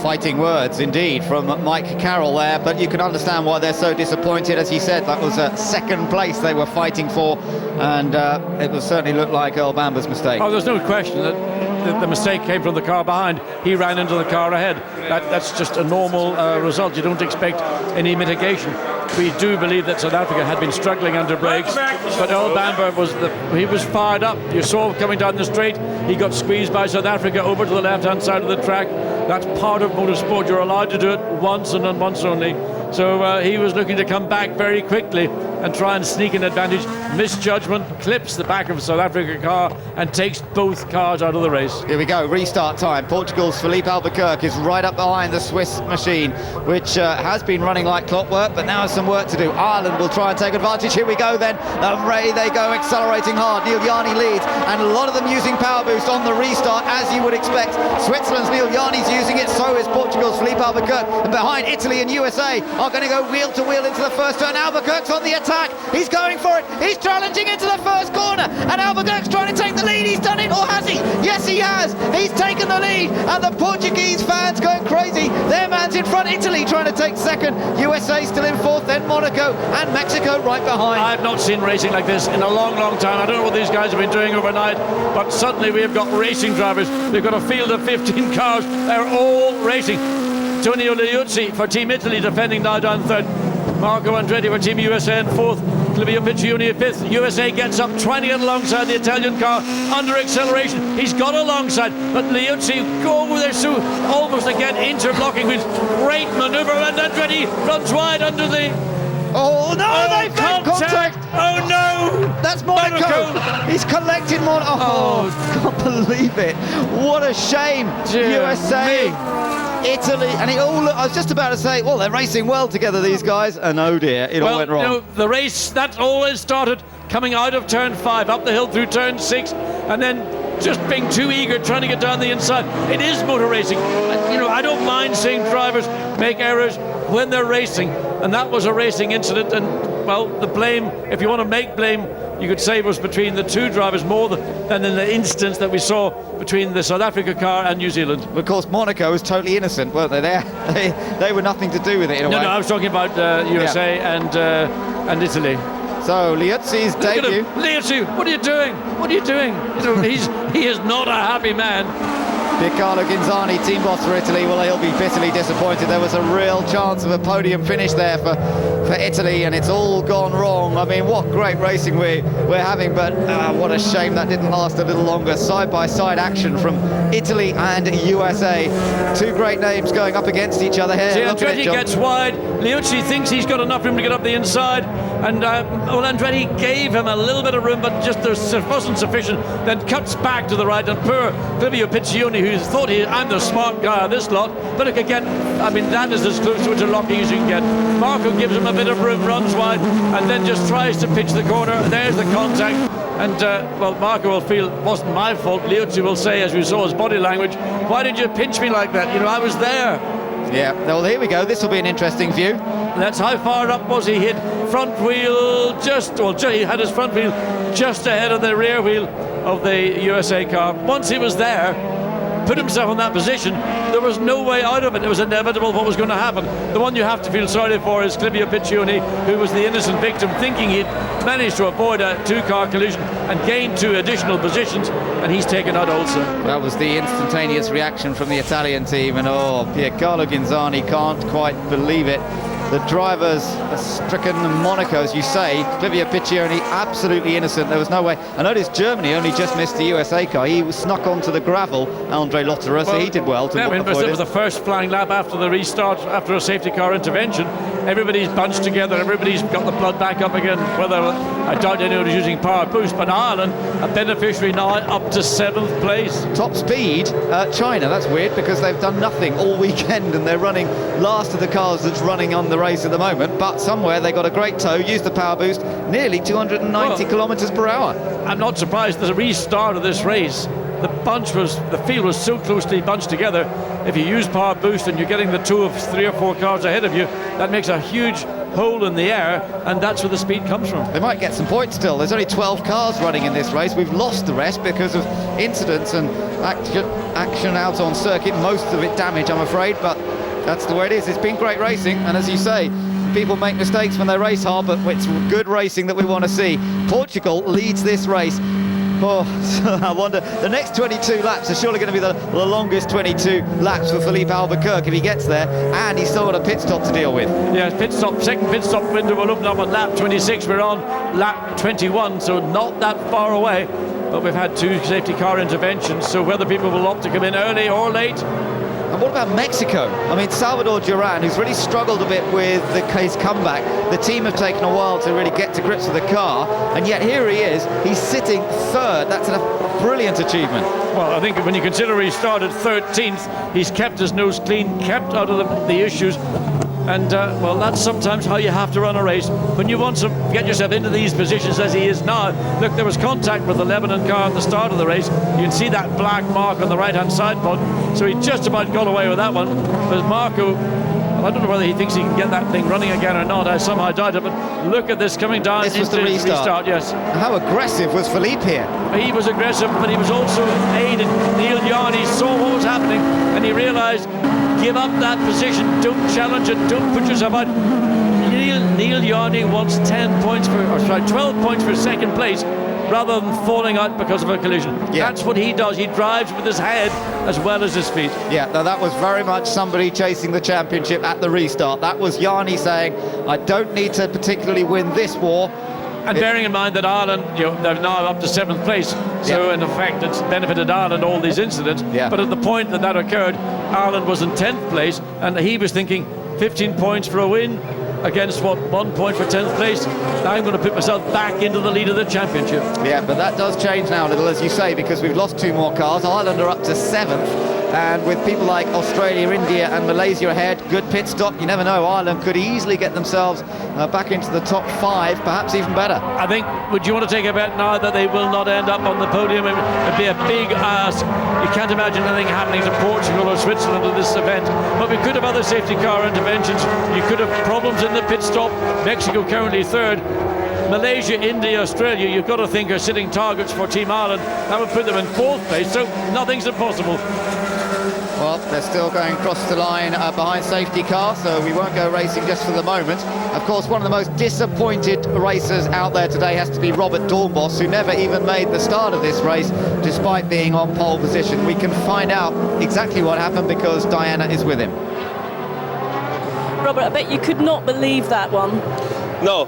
Fighting words indeed from Mike Carroll there, but you can understand why they're so disappointed. As he said, that was a 2nd place they were fighting for, and it will certainly look like Earl Bamber's mistake. Oh, there's no question that the mistake came from the car behind. He ran into the car ahead. That's just a normal result. You don't expect any mitigation. We do believe that South Africa had been struggling under brakes, but Earl Bamber was fired up. You saw him coming down the straight. He got squeezed by South Africa over to the left-hand side of the track. That's part of motorsport. You're allowed to do it once and then once only. So he was looking to come back very quickly and try and sneak an advantage. Misjudgment, clips the back of a South Africa car and takes both cars out of the race. Here we go, restart time. Portugal's Filipe Albuquerque is right up behind the Swiss machine, which has been running like clockwork, but now has some work to do. Ireland will try and take advantage. Here we go then. Away they go, accelerating hard. Neil Yarni leads, and a lot of them using power boost on the restart, as you would expect. Switzerland's Neil Yarni's using it, so is Portugal's Filipe Albuquerque, and behind Italy and USA are going to go wheel to wheel into the first turn. Albuquerque's on the attack. He's going for it. He's challenging into the first corner, and Albuquerque's trying to take the lead. He's done it, or has he? Yes, he has. He's taken the lead, and the Portuguese fans going crazy. Their man's in front. Italy trying to take 2nd. USA still in 4th, then Monaco, and Mexico right behind. I've not seen racing like this in a long, long time. I don't know what these guys have been doing overnight, but suddenly we've got racing drivers. We've got a field of 15 cars. They're all racing. Antonio Liuzzi for Team Italy defending now down 3rd. Marco Andretti for Team USA in 4th. Clivio Piccioni in 5th. USA gets up, trying to get alongside the Italian car under acceleration. He's got alongside, but Liuzzi go over there, so almost again interlocking with great manoeuvre, and Andretti runs wide under the... Oh no, they've made contact! Oh no! That's Monaco! He's collected Monaco. Oh, can't believe it. What a shame. USA, Italy, and it all I was just about to say, well, they're racing well together, these guys, and oh dear, it all went wrong. You know, the race, that always started coming out of turn 5, up the hill through turn 6, and then just being too eager, trying to get down the inside. It is motor racing. You know, I don't mind seeing drivers make errors when they're racing, and that was a racing incident. And well, the blame, if you want to make blame, you could say it was between the two drivers more than in the instance that we saw between the South Africa car and New Zealand. Of course, Monaco was totally innocent, weren't they? They were nothing to do with it in a way. No, I was talking about USA and Italy. So Liuzzi's debut. Liuzzi, what are you doing? What are you doing? You know, he is not a happy man. Piercarlo Ghinzani, team boss for Italy, well, he'll be bitterly disappointed. There was a real chance of a podium finish there for Italy, and it's all gone wrong. I mean, what great racing we're having, but what a shame that didn't last a little longer. Side-by-side action from Italy and USA. Two great names going up against each other here. See, Andretti gets wide. Liuzzi thinks he's got enough room to get up the inside, and Andretti gave him a little bit of room, but just there wasn't sufficient. Then cuts back to the right, and poor Fabio Piccioni, who thought I'm the smart guy of this lot. But look again, I mean, that is as close to interlocking as you can get. Marco gives him a bit of room, runs wide, and then just tries to pitch the corner. There's the contact. And, well, Marco will feel it wasn't my fault. Liuzzi will say, as we saw his body language, why did you pinch me like that? You know, I was there. Yeah, well, here we go. This will be an interesting view. That's how far up was he hit. Front wheel he had his front wheel just ahead of the rear wheel of the USA car. Once he was there, put himself in that position, there was no way out of it. It was inevitable what was going to happen. The one you have to feel sorry for is Fabio Piccioni, who was the innocent victim, thinking he'd managed to avoid a two-car collision and gain 2 additional positions, and he's taken out also. That was the instantaneous reaction from the Italian team, and Piercarlo Ghinzani can't quite believe it. The drivers are stricken in Monaco, as you say. Fabio Piccioni, absolutely innocent. There was no way. I noticed Germany only just missed the USA car. He was snuck onto the gravel, Andre Lotterer, so he did well to avoid it. It was the first flying lap after the restart, after a safety car intervention. Everybody's bunched together, everybody's got the blood back up again. I doubt anyone was using power boost, but Ireland, a beneficiary now up to 7th place. Top speed, China. That's weird because they've done nothing all weekend and they're running last of the cars that's running on the race at the moment, but somewhere they got a great tow, used the power boost, nearly 290 kilometers per hour. I'm not surprised. The restart of this race, the field was so closely bunched together. If you use power boost and you're getting the 2 of 3 or 4 cars ahead of you, that makes a huge hole in the air, and that's where the speed comes from. They might get some points still. There's only 12 cars running in this race. We've lost the rest because of incidents and action out on circuit, most of it damage, I'm afraid, but that's the way it is. It's been great racing, and as you say, people make mistakes when they race hard, but it's good racing that we want to see. Portugal leads this race. I wonder, the next 22 laps are surely going to be the longest 22 laps for Felipe Albuquerque if he gets there, and he's still got a pit stop to deal with. Yeah, second pit stop window will open up on lap 26. We're on lap 21, so not that far away, but we've had 2 safety car interventions, so whether people will opt to come in early or late. And what about Mexico? I mean, Salvador Duran, who's really struggled a bit with his comeback. The team have taken a while to really get to grips with the car, and yet here he is. He's sitting 3rd. That's a brilliant achievement. Well, I think when you consider he started 13th, he's kept his nose clean, kept out of the issues. And, well, that's sometimes how you have to run a race. When you want to get yourself into these positions as he is now, look, there was contact with the Lebanon car at the start of the race. You can see that black mark on the right-hand side pod. So he just about got away with that one. But Marco, I don't know whether he thinks he can get that thing running again or not. I somehow doubt it. But look at this coming down. This was the restart. Yes. How aggressive was Felipe here? He was aggressive, but he was also aided. Neil Yarni saw what was happening, and he realised, give up that position, don't challenge it, don't put yourself out. Neil Yarni wants 12 points for second place rather than falling out because of a collision. Yeah. That's what he does. He drives with his head as well as his feet. Yeah, now that was very much somebody chasing the championship at the restart. That was Yarni saying, I don't need to particularly win this war. And bearing in mind that Ireland, they're now up to 7th place, so in effect it's benefited Ireland, all these incidents. Yeah. But at the point that occurred, Ireland was in 10th place, and he was thinking 15 points for a win against 1 point for 10th place. Now I'm going to put myself back into the lead of the championship. Yeah, but that does change now a little, as you say, because we've lost 2 more cars. Ireland are up to 7th. and with people like Australia, India and Malaysia ahead, good pit stop. You never know, Ireland could easily get themselves back into the top 5, perhaps even better. I think, would you want to take a bet now that they will not end up on the podium? It'd be a big ask. You can't imagine anything happening to Portugal or Switzerland at this event, but we could have other safety car interventions. You could have problems in the pit stop. Mexico currently 3rd. Malaysia, India, Australia, you've got to think are sitting targets for Team Ireland. That would put them in 4th place, so nothing's impossible. Well, they're still going across the line behind safety car, so we won't go racing just for the moment. Of course, one of the most disappointed racers out there today has to be Robert Dornbos, who never even made the start of this race, despite being on pole position. We can find out exactly what happened because Diana is with him. Robert, I bet you could not believe that one. No,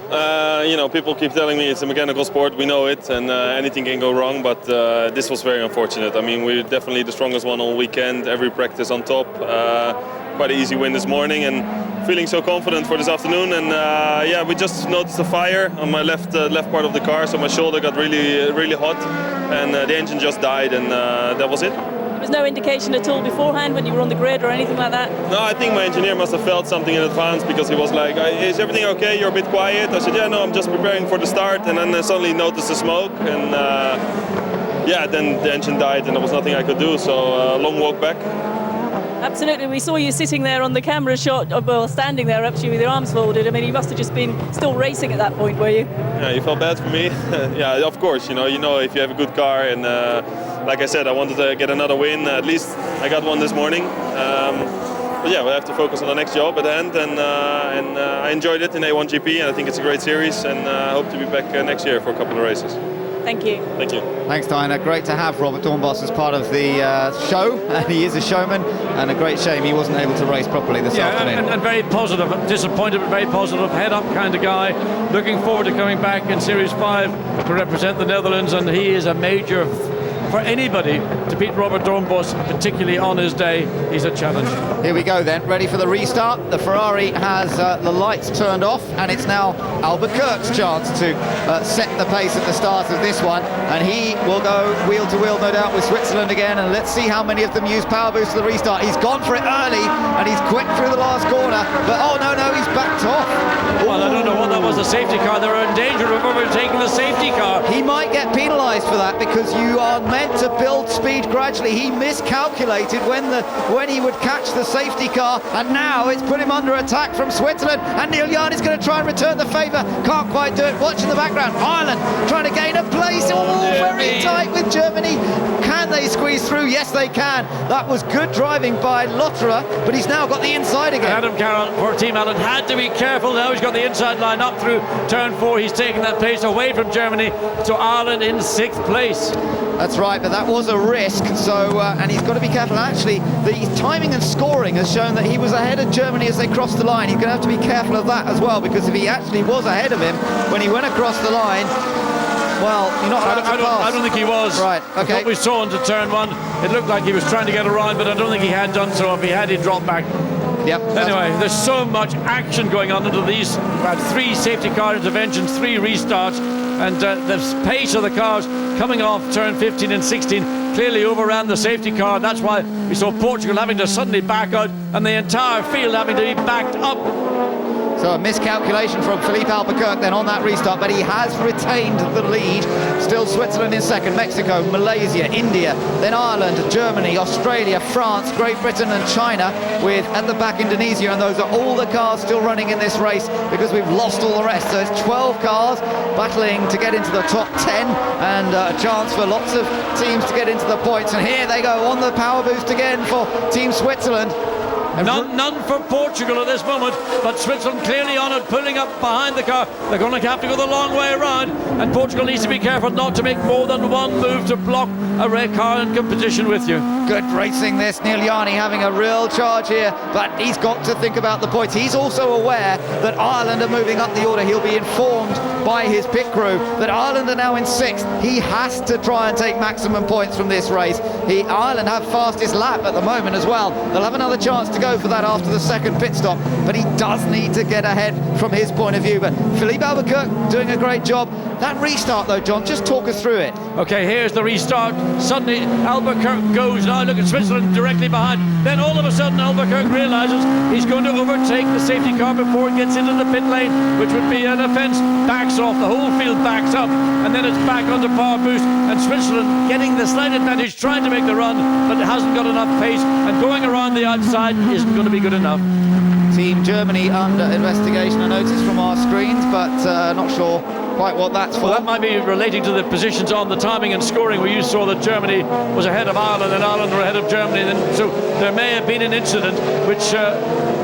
you know, people keep telling me it's a mechanical sport, we know it, and anything can go wrong, but this was very unfortunate. I mean, we're definitely the strongest one all weekend, every practice on top. Quite an easy win this morning, and feeling so confident for this afternoon. And yeah, we just noticed a fire on my left part of the car, so my shoulder got really hot, and the engine just died, and that was it. There was no indication at all beforehand when you were on the grid or anything like that? No, I think my engineer must have felt something in advance, because he was like, is everything okay? You're a bit quiet. I said, yeah, no, I'm just preparing for the start, and then I suddenly noticed the smoke, and yeah, then the engine died and there was nothing I could do, so long walk back. Absolutely, we saw you sitting there on the camera shot, well, standing there actually with your arms folded. I mean, you must have just been still racing at that point, were you? Yeah, you felt bad for me. Yeah, of course, you know if you have a good car, and like I said, I wanted to get another win. At least I got one this morning. But yeah, we'll have to focus on the next job at the end, and I enjoyed it in A1GP, and I think it's a great series, and I hope to be back next year for a couple of races. Thank you. Thank you. Thanks, Diana. Great to have Robert Dornbos as part of the show, and he is a showman, and a great shame he wasn't able to race properly this afternoon. And very positive, disappointed but very positive, head up kind of guy, looking forward to coming back in Series 5 to represent the Netherlands, and he is a major for anybody to beat Robert Dornbos, particularly on his day. He's a challenge. Here we go then, ready for the restart. The Ferrari has the lights turned off, and it's now Albuquerque's chance to set the pace at the start of this one, and he will go wheel to wheel, no doubt, with Switzerland again, and let's see how many of them use power boost to the restart. He's gone for it early, and he's quick through the last corner, but oh no, he's backed off. Well, I don't know what that was, a safety car. They were in danger of overtaking the safety car. He might get penalised for that, because you are meant to build speed gradually. He miscalculated when he would catch the safety car, and now it's put him under attack from Switzerland, and Neil Yarn is going to try and return the favour. Can't quite do it. Watch in the background, Ireland trying to gain a place. Very tight with Germany. Can they squeeze through? Yes, they can. That was good driving by Lotterer, but he's now got the inside again. Adam Carroll for Team Ireland had to be careful. Now he's got the inside line up through turn 4. He's taking that pace away from Germany, so Ireland in 6th place. That's right, but that was a risk, so and he's got to be careful. Actually, the timing and scoring has shown that he was ahead of Germany as they crossed the line. He's going to have to be careful of that as well, because if he actually was ahead of him when he went across the line, well, you're not allowed to pass. I don't think he was. Right, okay. What we saw into turn 1, it looked like he was trying to get around, but I don't think he had done so. If he had, he'd drop back. Yep. Anyway, there's so much action going on into these. About 3 safety car interventions, 3 restarts, and the pace of the cars coming off turn 15 and 16 clearly overran the safety car. That's why we saw Portugal having to suddenly back out, and the entire field having to be backed up. So a miscalculation from Philippe Albuquerque then on that restart, but he has retained the lead. Still Switzerland in second, Mexico, Malaysia, India, then Ireland, Germany, Australia, France, Great Britain and China, with at the back Indonesia, and those are all the cars still running in this race, because we've lost all the rest. So it's 12 cars battling to get into the top 10, and a chance for lots of teams to get into the points. And here they go on the power boost again for Team Switzerland. None for Portugal at this moment, but Switzerland clearly on it, pulling up behind the car. They're going to have to go the long way around, and Portugal needs to be careful not to make more than one move to block a red car in competition with you. Good racing this, Neil Yarni having a real charge here, but he's got to think about the points. He's also aware that Ireland are moving up the order. He'll be informed by his pit crew that Ireland are now in 6th. He has to try and take maximum points from this race. Ireland have fastest lap at the moment as well. They'll have another chance to go for that after the second pit stop, but he does need to get ahead from his point of view. But Philippe Albuquerque doing a great job. That restart though, John, just talk us through it. Okay, here's the restart. Suddenly Albuquerque goes, now look at Switzerland directly behind. Then all of a sudden Albuquerque realises he's going to overtake the safety car before it gets into the pit lane, which would be an offence. Backs off, the whole field backs up, and then it's back onto power boost, and Switzerland getting the slight advantage, trying to make the run, but it hasn't got enough pace, and going around the outside isn't going to be good enough. Team Germany under investigation, I noticed from our screens, but not sure quite what that's for. Well, that might be relating to the positions on the timing and scoring, where you saw that Germany was ahead of Ireland and Ireland were ahead of Germany, and so there may have been an incident, which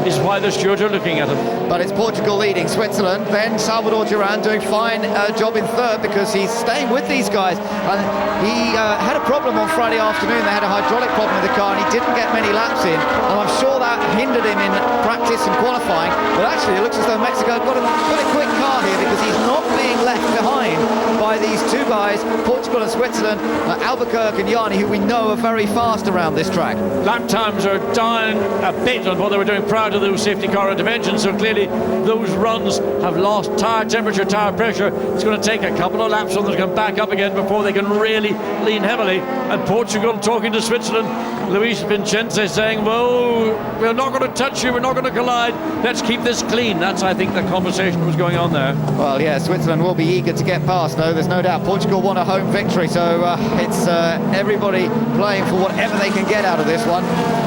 is why the stewards are looking at it. But it's Portugal leading Switzerland, then Salvador Duran doing fine job in 3rd because he's staying with these guys. And he had a problem on Friday afternoon. They had a hydraulic problem with the car and he didn't get many laps in, and I'm sure that hindered him in practice and qualifying. But actually it looks as though Mexico have got a quick car here, because he's not being left behind by these two guys, Portugal and Switzerland, Albuquerque and Yanni, who we know are very fast around this track. Lap times are down a bit on what they were doing prior to those safety car interventions, so clearly those runs have lost tyre temperature, tyre pressure. It's going to take a couple of laps for them to come back up again before they can really lean heavily. And Portugal talking to Switzerland, Luis Vicente saying, well, we're not going to touch you, we're not going to collide, let's keep this clean. That's, I think, the conversation that was going on there. Well, yeah, Switzerland will be eager to get past, though, there's no doubt. Portugal won a home victory, so it's everybody playing for whatever they can get out of this one.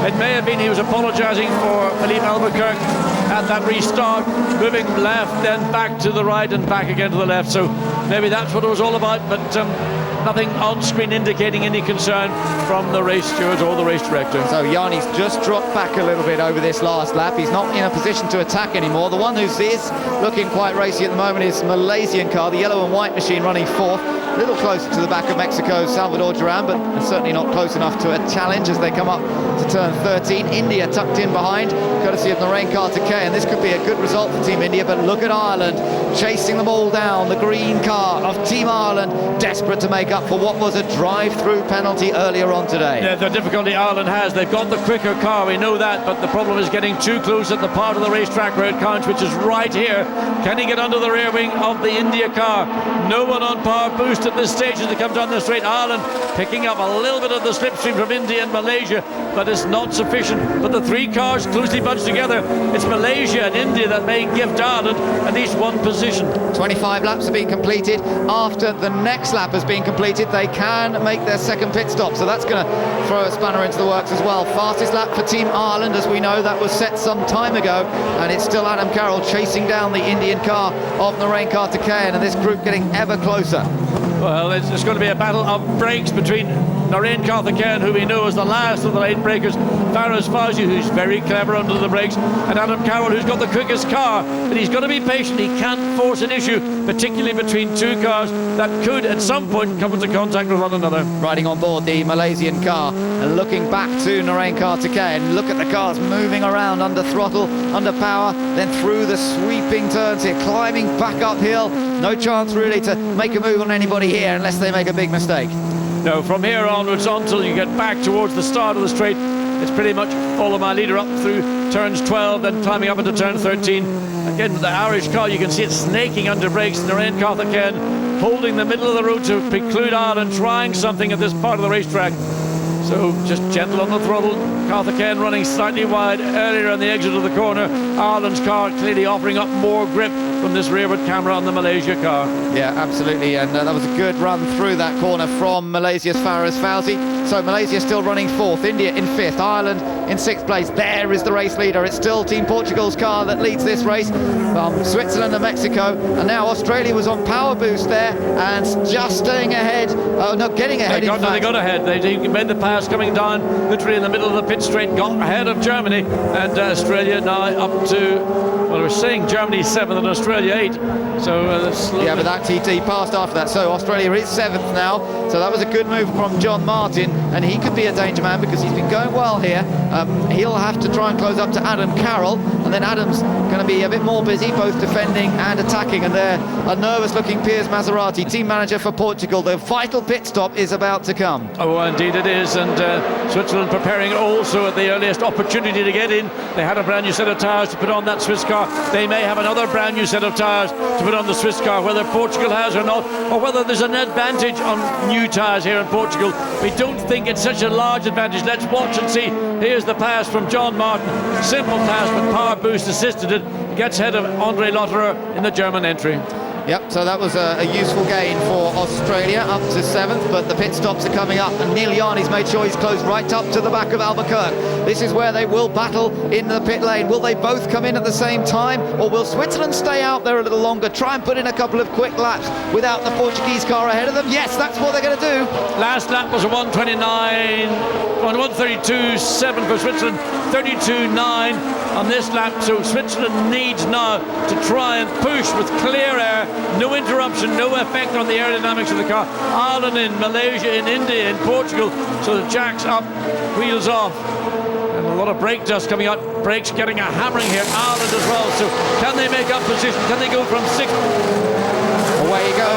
It may have been he was apologising for Philippe Albuquerque at that restart, moving left, then back to the right and back again to the left, so maybe that's what it was all about, but nothing on screen indicating any concern from the race stewards or the race director. So Yanni's just dropped back a little bit over this last lap. He's not in a position to attack anymore. The one who is looking quite racy at the moment is Malaysian car, the yellow and white machine, running 4th. A little closer to the back of Mexico's Salvador Duran, but certainly not close enough to a challenge as they come up to turn 13. India tucked in behind, courtesy of Narain Karthikeyan, and this could be a good result for Team India, but look at Ireland chasing them all down. The green car of Team Ireland, desperate to make up for what was a drive-through penalty earlier on today. Yeah, the difficulty Ireland has, they've got the quicker car, we know that, but the problem is getting too close at the part of the racetrack where it counts, which is right here. Can he get under the rear wing of the India car? No one on power boost at this stage as they come down the straight. Ireland picking up a little bit of the slipstream from India and Malaysia, but it's not sufficient. But the three cars closely bunched together, it's Malaysia and India that may give Ireland at least one position. 25 laps have been completed. After the next lap has been completed, they can make their second pit stop, so that's going to throw a spanner into the works as well. Fastest lap for Team Ireland, as we know, that was set some time ago, and it's still Adam Carroll chasing down the Indian car of Narain Karthikeyan, and this group getting ever closer. Well, it's going to be a battle of brakes between Narain Karthikeyan, who we know is the last of the late breakers, Faraz Fawzi, who's very clever under the brakes, and Adam Carroll, who's got the quickest car. But he's got to be patient. He can't force an issue, particularly between two cars that could at some point come into contact with one another. Riding on board the Malaysian car and looking back to Narain Karthikeyan. Look at the cars moving around under throttle, under power, then through the sweeping turns here, climbing back uphill. No chance really to make a move on anybody here unless they make a big mistake. No, from here onwards until you get back towards the start of the straight, it's pretty much follow my leader up through turns 12, then climbing up into turn 13. Again, the Irish car, you can see it snaking under brakes. Narain Karthikeyan holding the middle of the road to preclude Ireland trying something at this part of the racetrack. So just gentle on the throttle. Karthikeyan running slightly wide earlier on the exit of the corner. Ireland's car clearly offering up more grip from this rearward camera on the Malaysia car. Yeah, absolutely, and that was a good run through that corner from Malaysia's Faraz Fawzi. So Malaysia still running 4th, India in 5th, Ireland in 6th place. There is the race leader. It's still Team Portugal's car that leads this race. Switzerland and Mexico, and now Australia was on power boost there and just staying ahead. Oh, no, getting ahead. They got ahead. They made the pass coming down literally in the middle of the pit straight, got ahead of Germany, and Australia now up to, well, we're saying Germany 7th and Australia Australia 8. So that's Yeah, but that TT passed after that. So Australia is 7th now. So that was a good move from John Martin, and he could be a danger man because he's been going well here. He'll have to try and close up to Adam Carroll, and then Adam's going to be a bit more busy, both defending and attacking. And there, a nervous-looking Piers Maserati, team manager for Portugal. The vital pit stop is about to come. Oh, indeed it is, and Switzerland preparing also at the earliest opportunity to get in. They had a brand new set of tyres to put on that Swiss car. They may have another brand new set of tyres to put on the Swiss car, whether Portugal has or not, or whether there's an advantage on new tyres here in Portugal. We don't think it's such a large advantage. Let's watch and see. Here's the pass from John Martin. Simple pass, but power boost assisted it. Gets ahead of Andre Lotterer in the German entry. Yep, so that was a useful gain for Australia, up to 7th, but the pit stops are coming up, and Neil Yarni's made sure he's closed right up to the back of Albuquerque. This is where they will battle in the pit lane. Will they both come in at the same time, or will Switzerland stay out there a little longer, try and put in a couple of quick laps without the Portuguese car ahead of them? Yes, that's what they're going to do. Last lap was a 1:32.7 for Switzerland, 32.9 on this lap, so Switzerland needs now to try and push with clear air. No interruption, no effect on the aerodynamics of the car. Ireland in Malaysia, in India, in Portugal. So the jacks up, wheels off. And a lot of brake dust coming out. Brakes getting a hammering here. Ireland as well. So can they make up position? Can they go from 6th? Away you go.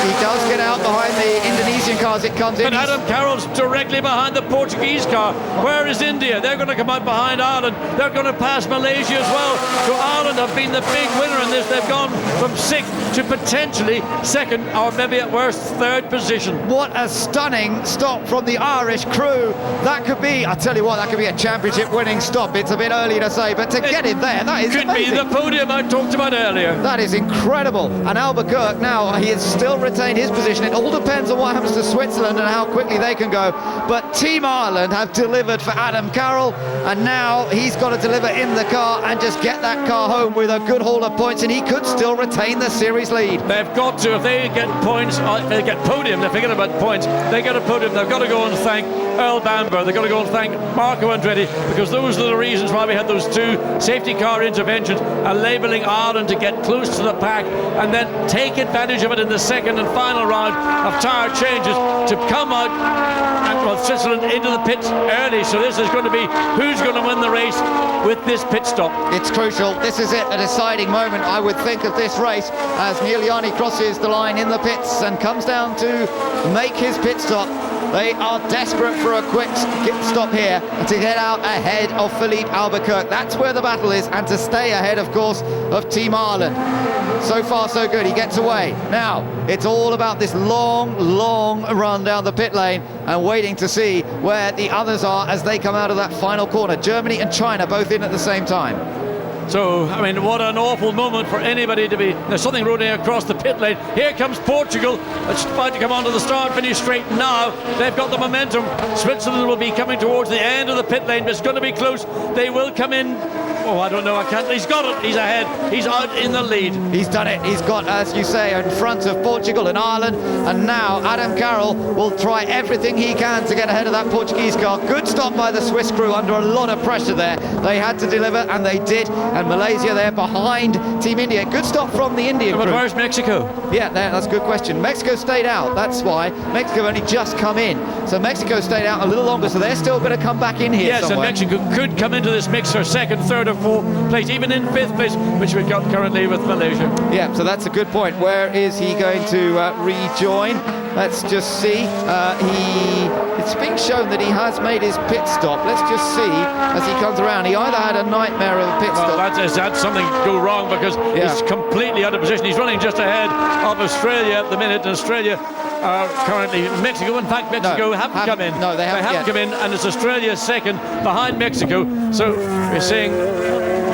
He does get out behind the Indonesian car as it comes in. And Adam Carroll's directly behind the Portuguese car. Where is India? They're going to come out behind Ireland. They're going to pass Malaysia as well. So Ireland have been the big winner in this. They've gone from 6th to potentially 2nd, or maybe at worst 3rd position. What a stunning stop from the Irish crew. That could be, I tell you what, that could be a championship winning stop. It's a bit early to say, but to get in there, that is could amazing. Be the podium I talked about earlier. That is incredible. And Albuquerque now, he has still retained his position. It all depends on what happens to Switzerland and how quickly they can go. But Team Ireland have delivered for Adam Carroll, and now he's got to deliver in the car and just get that car home with a good haul of points, and he could still retain the series lead. They've got to, if they get points, they get podium, they forget about points, they get a podium, they've got to go and thank Earl Bamber, they've got to go and thank Marco Andretti, because those are the reasons why we had those 2 safety car interventions, enabling Ireland to get close to the pack and then take advantage of it in the second and final round of tyre changes to come out and Switzerland into the pits early. So this is going to be who's going to win the race with this pit stop. It's crucial. This is it, a deciding moment, I would think, of this race, as Neil Yarni crosses the line in the pits and comes down to make his pit stop. They are desperate for a quick stop here to get out ahead of Philippe Albuquerque. That's where the battle is, and to stay ahead, of course, of Team Ireland. So far, so good. He gets away. Now, it's all about this long run down the pit lane and waiting to see where the others are as they come out of that final corner. Germany and China both in at the same time. So, I mean, what an awful moment for anybody to be. There's something rolling across the pit lane. Here comes Portugal. It's about to come onto the start-finish straight now. They've got the momentum. Switzerland will be coming towards the end of the pit lane, but it's going to be close. They will come in. Oh, I don't know. I can't. He's got it. He's ahead. He's out in the lead. He's done it. He's got, as you say, in front of Portugal and Ireland. And now Adam Carroll will try everything he can to get ahead of that Portuguese car. Good stop by the Swiss crew under a lot of pressure there. They had to deliver, and they did. And Malaysia there behind Team India. Good stop from the Indian crew. But where's Mexico? Yeah, that's a good question. Mexico stayed out. That's why. Mexico only just come in. So Mexico stayed out a little longer. So they're still going to come back in here. Yes, somewhere. and Mexico could come into this mix for 2nd, 3rd, or 4th place, even in 5th place, which we've got currently with Malaysia. Yeah, so that's a good point. Where is he going to rejoin? Let's just see. It's being shown that he has made his pit stop. Let's just see as he comes around. He either had a nightmare of a pit stop. That's something go wrong, because he's completely out of position. He's running just ahead of Australia at the minute, and Australia are currently Mexico. In fact, Mexico haven't come in. No, they haven't come in, and it's Australia 2nd behind Mexico. So we're seeing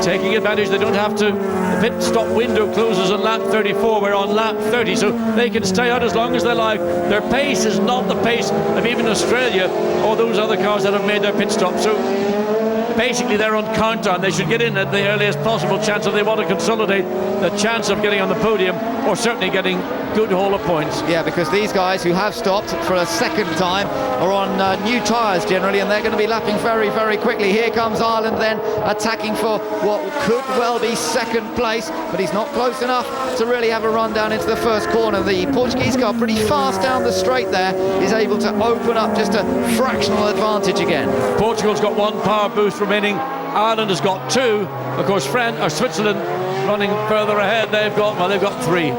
taking advantage. They don't have to. The pit stop window closes on lap 34. We're on lap 30, so they can stay out as long as they like. Their pace is not the pace of even Australia or those other cars that have made their pit stop. So basically they're on countdown. They should get in at the earliest possible chance if they want to consolidate the chance of getting on the podium, or certainly getting good haul of points. Yeah, because these guys who have stopped for a second time are on new tyres generally, and they're going to be lapping very, very quickly. Here comes Ireland then, attacking for what could well be second place, but he's not close enough to really have a run down into the first corner. The Portuguese car pretty fast down the straight there, is able to open up just a fractional advantage again. Portugal's got one power boost remaining. Ireland has got two. Of course, Switzerland running further ahead. They've got three.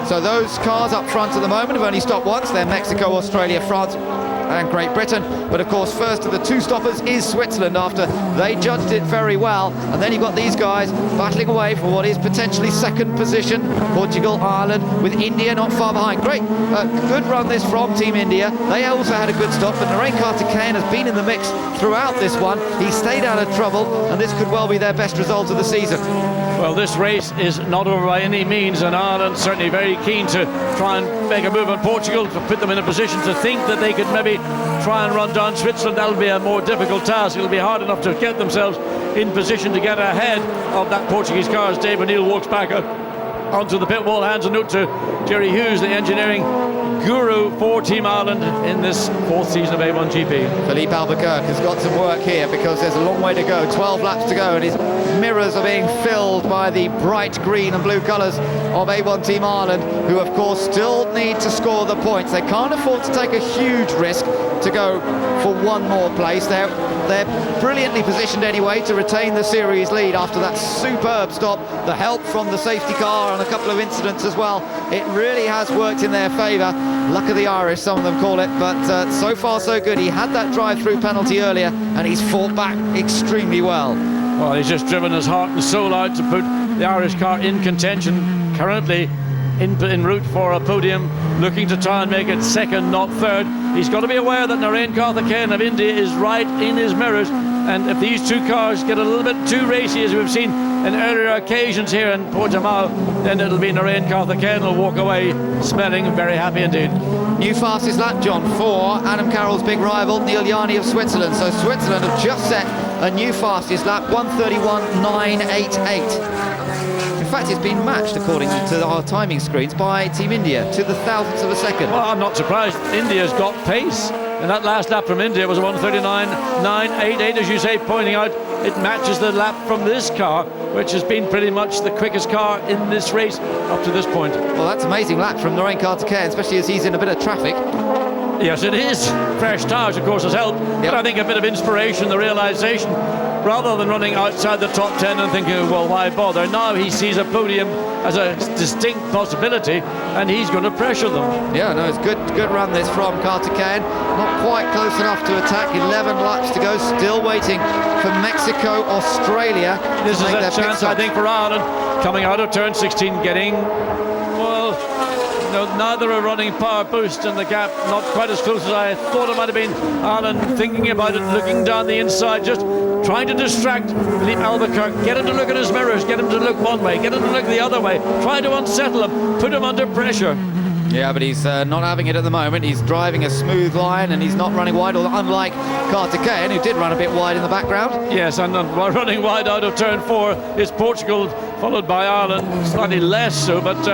So those cars up front at the moment have only stopped once. They're Mexico, Australia, France and Great Britain. But of course, first of the two stoppers is Switzerland after they judged it very well. And then you've got these guys battling away for what is potentially second position. Portugal, Ireland, with India not far behind. Great, good run this from Team India. They also had a good stop, and Narain Karthikeyan has been in the mix throughout this one. He stayed out of trouble, and this could well be their best result of the season. Well, this race is not over by any means, and Ireland certainly very keen to try and make a move on Portugal, to put them in a position to think that they could maybe try and run down Switzerland. That'll be a more difficult task. It'll be hard enough to get themselves in position to get ahead of that Portuguese car as Dave O'Neill walks back onto the pit wall. Hands a note to Jerry Hughes, the engineering guru for Team Ireland in this fourth season of A1GP. Philippe Albuquerque has got some work here because there's a long way to go, 12 laps to go, and his mirrors are being filled by the bright green and blue colours of A1 Team Ireland, who of course still need to score the points. They can't afford to take a huge risk to go for one more place. They're brilliantly positioned anyway to retain the series lead after that superb stop. The help from the safety car and a couple of incidents as well. It really has worked in their favour. Luck of the Irish, some of them call it, but so far so good. He had that drive-through penalty earlier, and he's fought back extremely well. Well, he's just driven his heart and soul out to put the Irish car in contention. Currently en route for a podium, looking to try and make it second, not third. He's got to be aware that Narain Karthikeyan of India is right in his mirrors, and if these two cars get a little bit too racy, as we've seen in earlier occasions here in Portimao, then it'll be Narain Karthikeyan who'll walk away smelling very happy indeed. New fastest lap, John, for Adam Carroll's big rival, Neil Yarni of Switzerland. So Switzerland have just set a new fastest lap, 1:31.988. In fact, it's been matched, according to our timing screens, by Team India to the thousandths of a second. Well, I'm not surprised. India's got pace. And that last lap from India was 1:39.988, as you say, pointing out it matches the lap from this car, which has been pretty much the quickest car in this race up to this point. Well, that's amazing lap from Narain Karthikeyan, especially as he's in a bit of traffic. Yes, it is. Fresh tyres, of course, has helped. Yep. But I think a bit of inspiration, the realisation, rather than running outside the top 10 and thinking, well, why bother? Now he sees a podium as a distinct possibility, and he's going to pressure them. Yeah, no, it's good run this from Karthikeyan. Not quite close enough to attack. 11 laps to go. Still waiting for Mexico, Australia. This is a chance, I think, for Ireland coming out of turn 16, getting, well, no, neither are running power boost, and the gap not quite as close as I thought it might have been. Ireland thinking about it, looking down the inside, just trying to distract Philippe Albuquerque, get him to look at his mirrors, get him to look one way, get him to look the other way, try to unsettle him, put him under pressure. Yeah, but he's not having it at the moment. He's driving a smooth line, and he's not running wide, unlike Karthikeyan, who did run a bit wide in the background. Yes, and running wide out of turn 4 is Portugal, followed by Ireland, slightly less so, but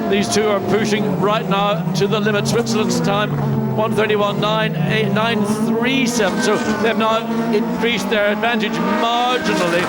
these two are pushing right now to the limit. Switzerland's time, 1:31.937, so they've now increased their advantage marginally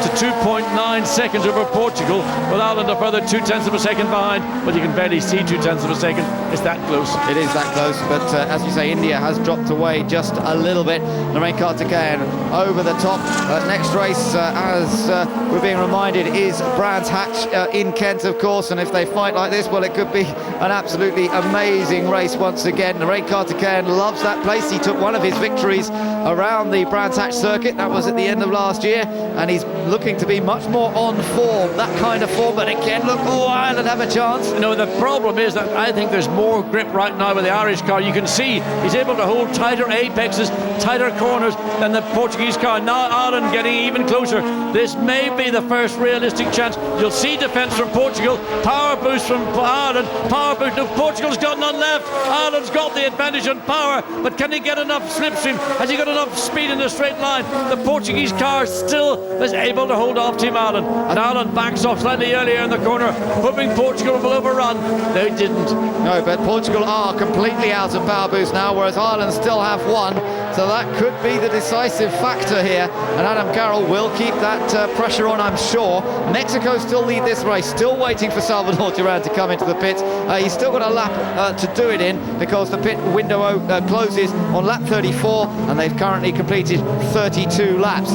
to 2.9 seconds over Portugal, with Ireland a further 0.2 of a second behind, but you can barely see 0.2 of a second. It's that close. It is that close, but as you say, India has dropped away just a little bit. Narain Karthikeyan over the top. Next race, as we're being reminded, is Brands Hatch in Kent, of course, and if they fight like this, well, it could be an absolutely amazing race once again. Narain Karthikeyan loves that place. He took one of his victories around the Brands Hatch circuit. That was at the end of last year, and he's looking to be much more more on form, that kind of form. But again, look, Ireland have a chance. You know, the problem is that I think there's more grip right now with the Irish car. You can see he's able to hold tighter apexes, tighter corners than the Portuguese car. Now Ireland getting even closer. This may be the first realistic chance. You'll see defence from Portugal, power boost from Ireland, power boost. No, Portugal's got none left. Ireland's got the advantage on power, but can he get enough slipstream? Has he got enough speed in the straight line? The Portuguese car still is able to hold off Team Ireland, and Ireland backs off slightly earlier in the corner, hoping Portugal will overrun. They didn't. No, but Portugal are completely out of power boost now, whereas Ireland still have one. So that could be the decisive factor here, and Adam Carroll will keep that pressure on, I'm sure. Mexico still lead this race, still waiting for Salvador Duran to come into the pit. He's still got a lap to do it in, because the pit window closes on lap 34, and they've currently completed 32 laps.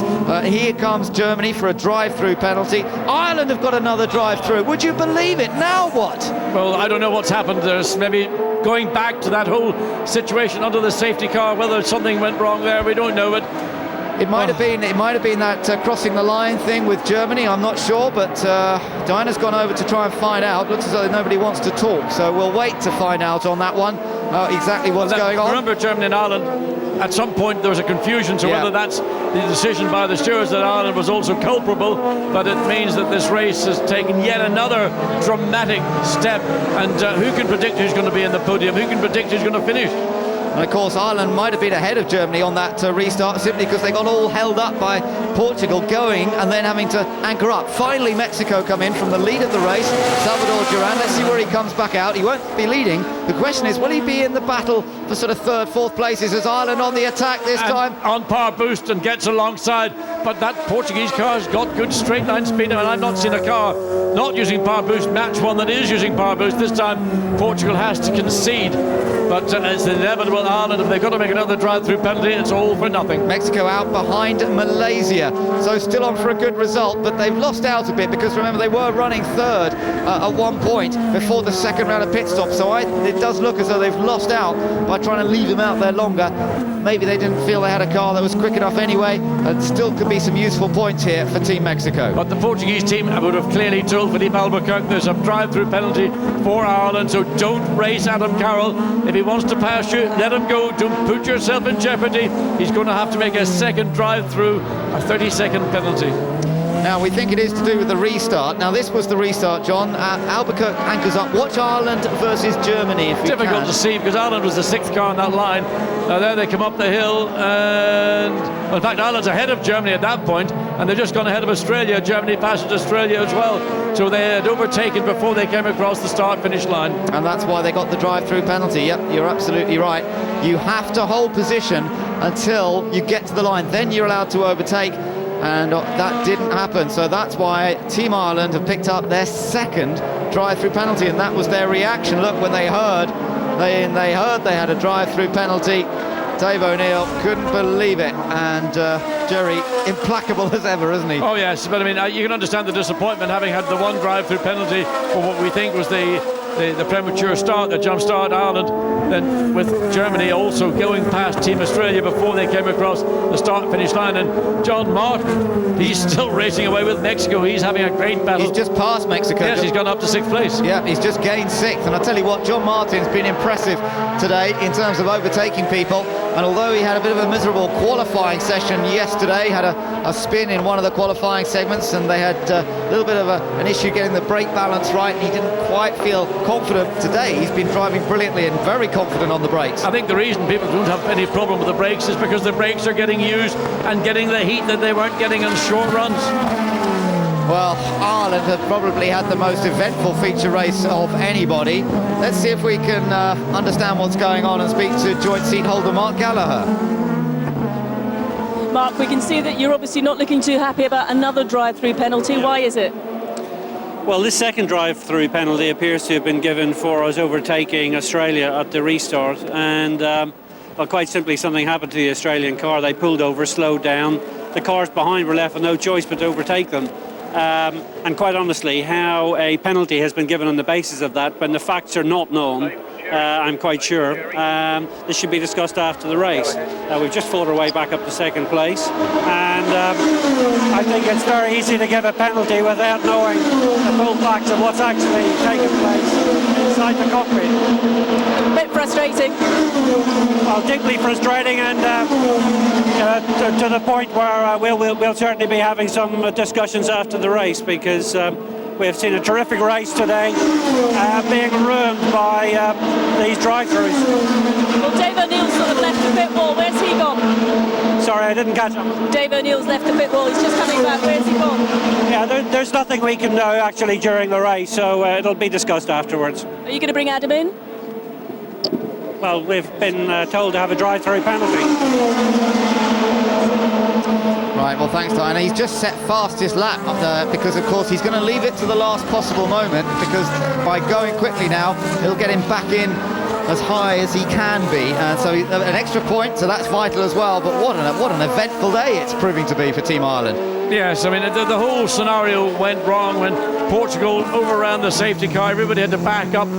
Here comes Germany for a drive-through penalty. Ireland have got another drive-through. Would you believe it? Now what? Well, I don't know what's happened. There's maybe going back to that whole situation under the safety car, whether something went wrong there, we don't know. But it might have been that crossing the line thing with Germany, I'm not sure, but Diana's gone over to try and find out. Looks as though nobody wants to talk, so we'll wait to find out on that one exactly what's going on. Remember, Germany and Ireland, at some point there was a confusion, so whether that's the decision by the stewards that Ireland was also culpable, but it means that this race has taken yet another dramatic step, and who can predict who's going to be in the podium, who can predict who's going to finish? And of course Ireland might have been ahead of Germany on that restart, simply because they got all held up by Portugal going and then having to anchor up. Finally Mexico come in from the lead of the race. Salvador Duran, let's see where he comes back out. He won't be leading. The question is, will he be in the battle for sort of third, fourth places? As Ireland on the attack this time? On power boost and gets alongside, but that Portuguese car's got good straight line speed, and I've not seen a car not using power boost match one that is using power boost. This time Portugal has to concede, but it's inevitable. Ireland, if they've got to make another drive-through penalty, it's all for nothing. Mexico out behind Malaysia, so still on for a good result, but they've lost out a bit, because remember they were running third at one point before the second round of pit stops, so it does look as though they've lost out by trying to leave them out there longer. Maybe they didn't feel they had a car that was quick enough anyway, and still could be some useful points here for Team Mexico. But the Portuguese team would have clearly told Philippe Albuquerque there's a drive-through penalty for Ireland, so don't race Adam Carroll. If he wants to pass you, let him go. Don't put yourself in jeopardy. He's going to have to make a second drive-through, a 30-second penalty. Now we think it is to do with the restart. Now this was the restart, John. Albuquerque anchors up. Watch Ireland versus Germany if you Difficult can. to see, because Ireland was the sixth car on that line. Now there they come up the hill, and well, in fact Ireland's ahead of Germany at that point, and they've just gone ahead of Australia. Germany passes Australia as well, so they had overtaken before they came across the start-finish line. And that's why they got the drive-through penalty. Yep, you're absolutely right. You have to hold position until you get to the line, then you're allowed to overtake. And that didn't happen, so that's why Team Ireland have picked up their second drive-through penalty, and that was their reaction. Look, when they heard they had a drive-through penalty, Dave O'Neill couldn't believe it, and Jerry, implacable as ever, isn't he? Oh yes, but I mean, you can understand the disappointment having had the one drive-through penalty for what we think was the premature start, the jump start. Ireland then with Germany also going past Team Australia before they came across the start-finish line, and John Martin, he's still racing away with Mexico. He's having a great battle. He's just passed Mexico. Yes, he's gone up to sixth place. Yeah, he's just gained sixth, and I tell you what, John Martin's been impressive today in terms of overtaking people, and although he had a bit of a miserable qualifying session yesterday, had a spin in one of the qualifying segments, and they had a little bit of an issue getting the brake balance right, and he didn't quite feel confident today. He's been driving brilliantly and very confident on the brakes. I think the reason people don't have any problem with the brakes is because the brakes are getting used and getting the heat that they weren't getting on short runs. Well, Ireland have probably had the most eventful feature race of anybody. Let's see if we can understand what's going on and speak to joint seat holder Mark Gallagher. Mark, we can see that you're obviously not looking too happy about another drive-through penalty. Why is it? Well, this second drive-through penalty appears to have been given for us overtaking Australia at the restart, and well, quite simply something happened to the Australian car. They pulled over, slowed down. The cars behind were left with no choice but to overtake them. And quite honestly, how a penalty has been given on the basis of that when the facts are not known I'm quite sure. This should be discussed after the race. We've just fought our way back up to second place, and I think it's very easy to give a penalty without knowing the full facts of what's actually taken place inside the cockpit. Bit frustrating. Well, deeply frustrating, and to the point where we'll certainly be having some discussions after the race, because we have seen a terrific race today being ruined by these drive-throughs. Well, Dave O'Neill's sort of left the pit wall. Where's he gone? Sorry, I didn't catch him. Dave O'Neill's left the pit wall. He's just coming back. Where's he gone? Yeah, there's nothing we can do actually during the race, so it'll be discussed afterwards. Are you going to bring Adam in? Well, we've been told to have a drive-through penalty. Right, well, thanks, Diana. He's just set fastest lap because, of course, he's going to leave it to the last possible moment, because by going quickly now, he'll get him back in as high as he can be. So an extra point, so that's vital as well. But what an eventful day it's proving to be for Team Ireland. Yes, I mean, the whole scenario went wrong when Portugal overran the safety car. Everybody had to back up.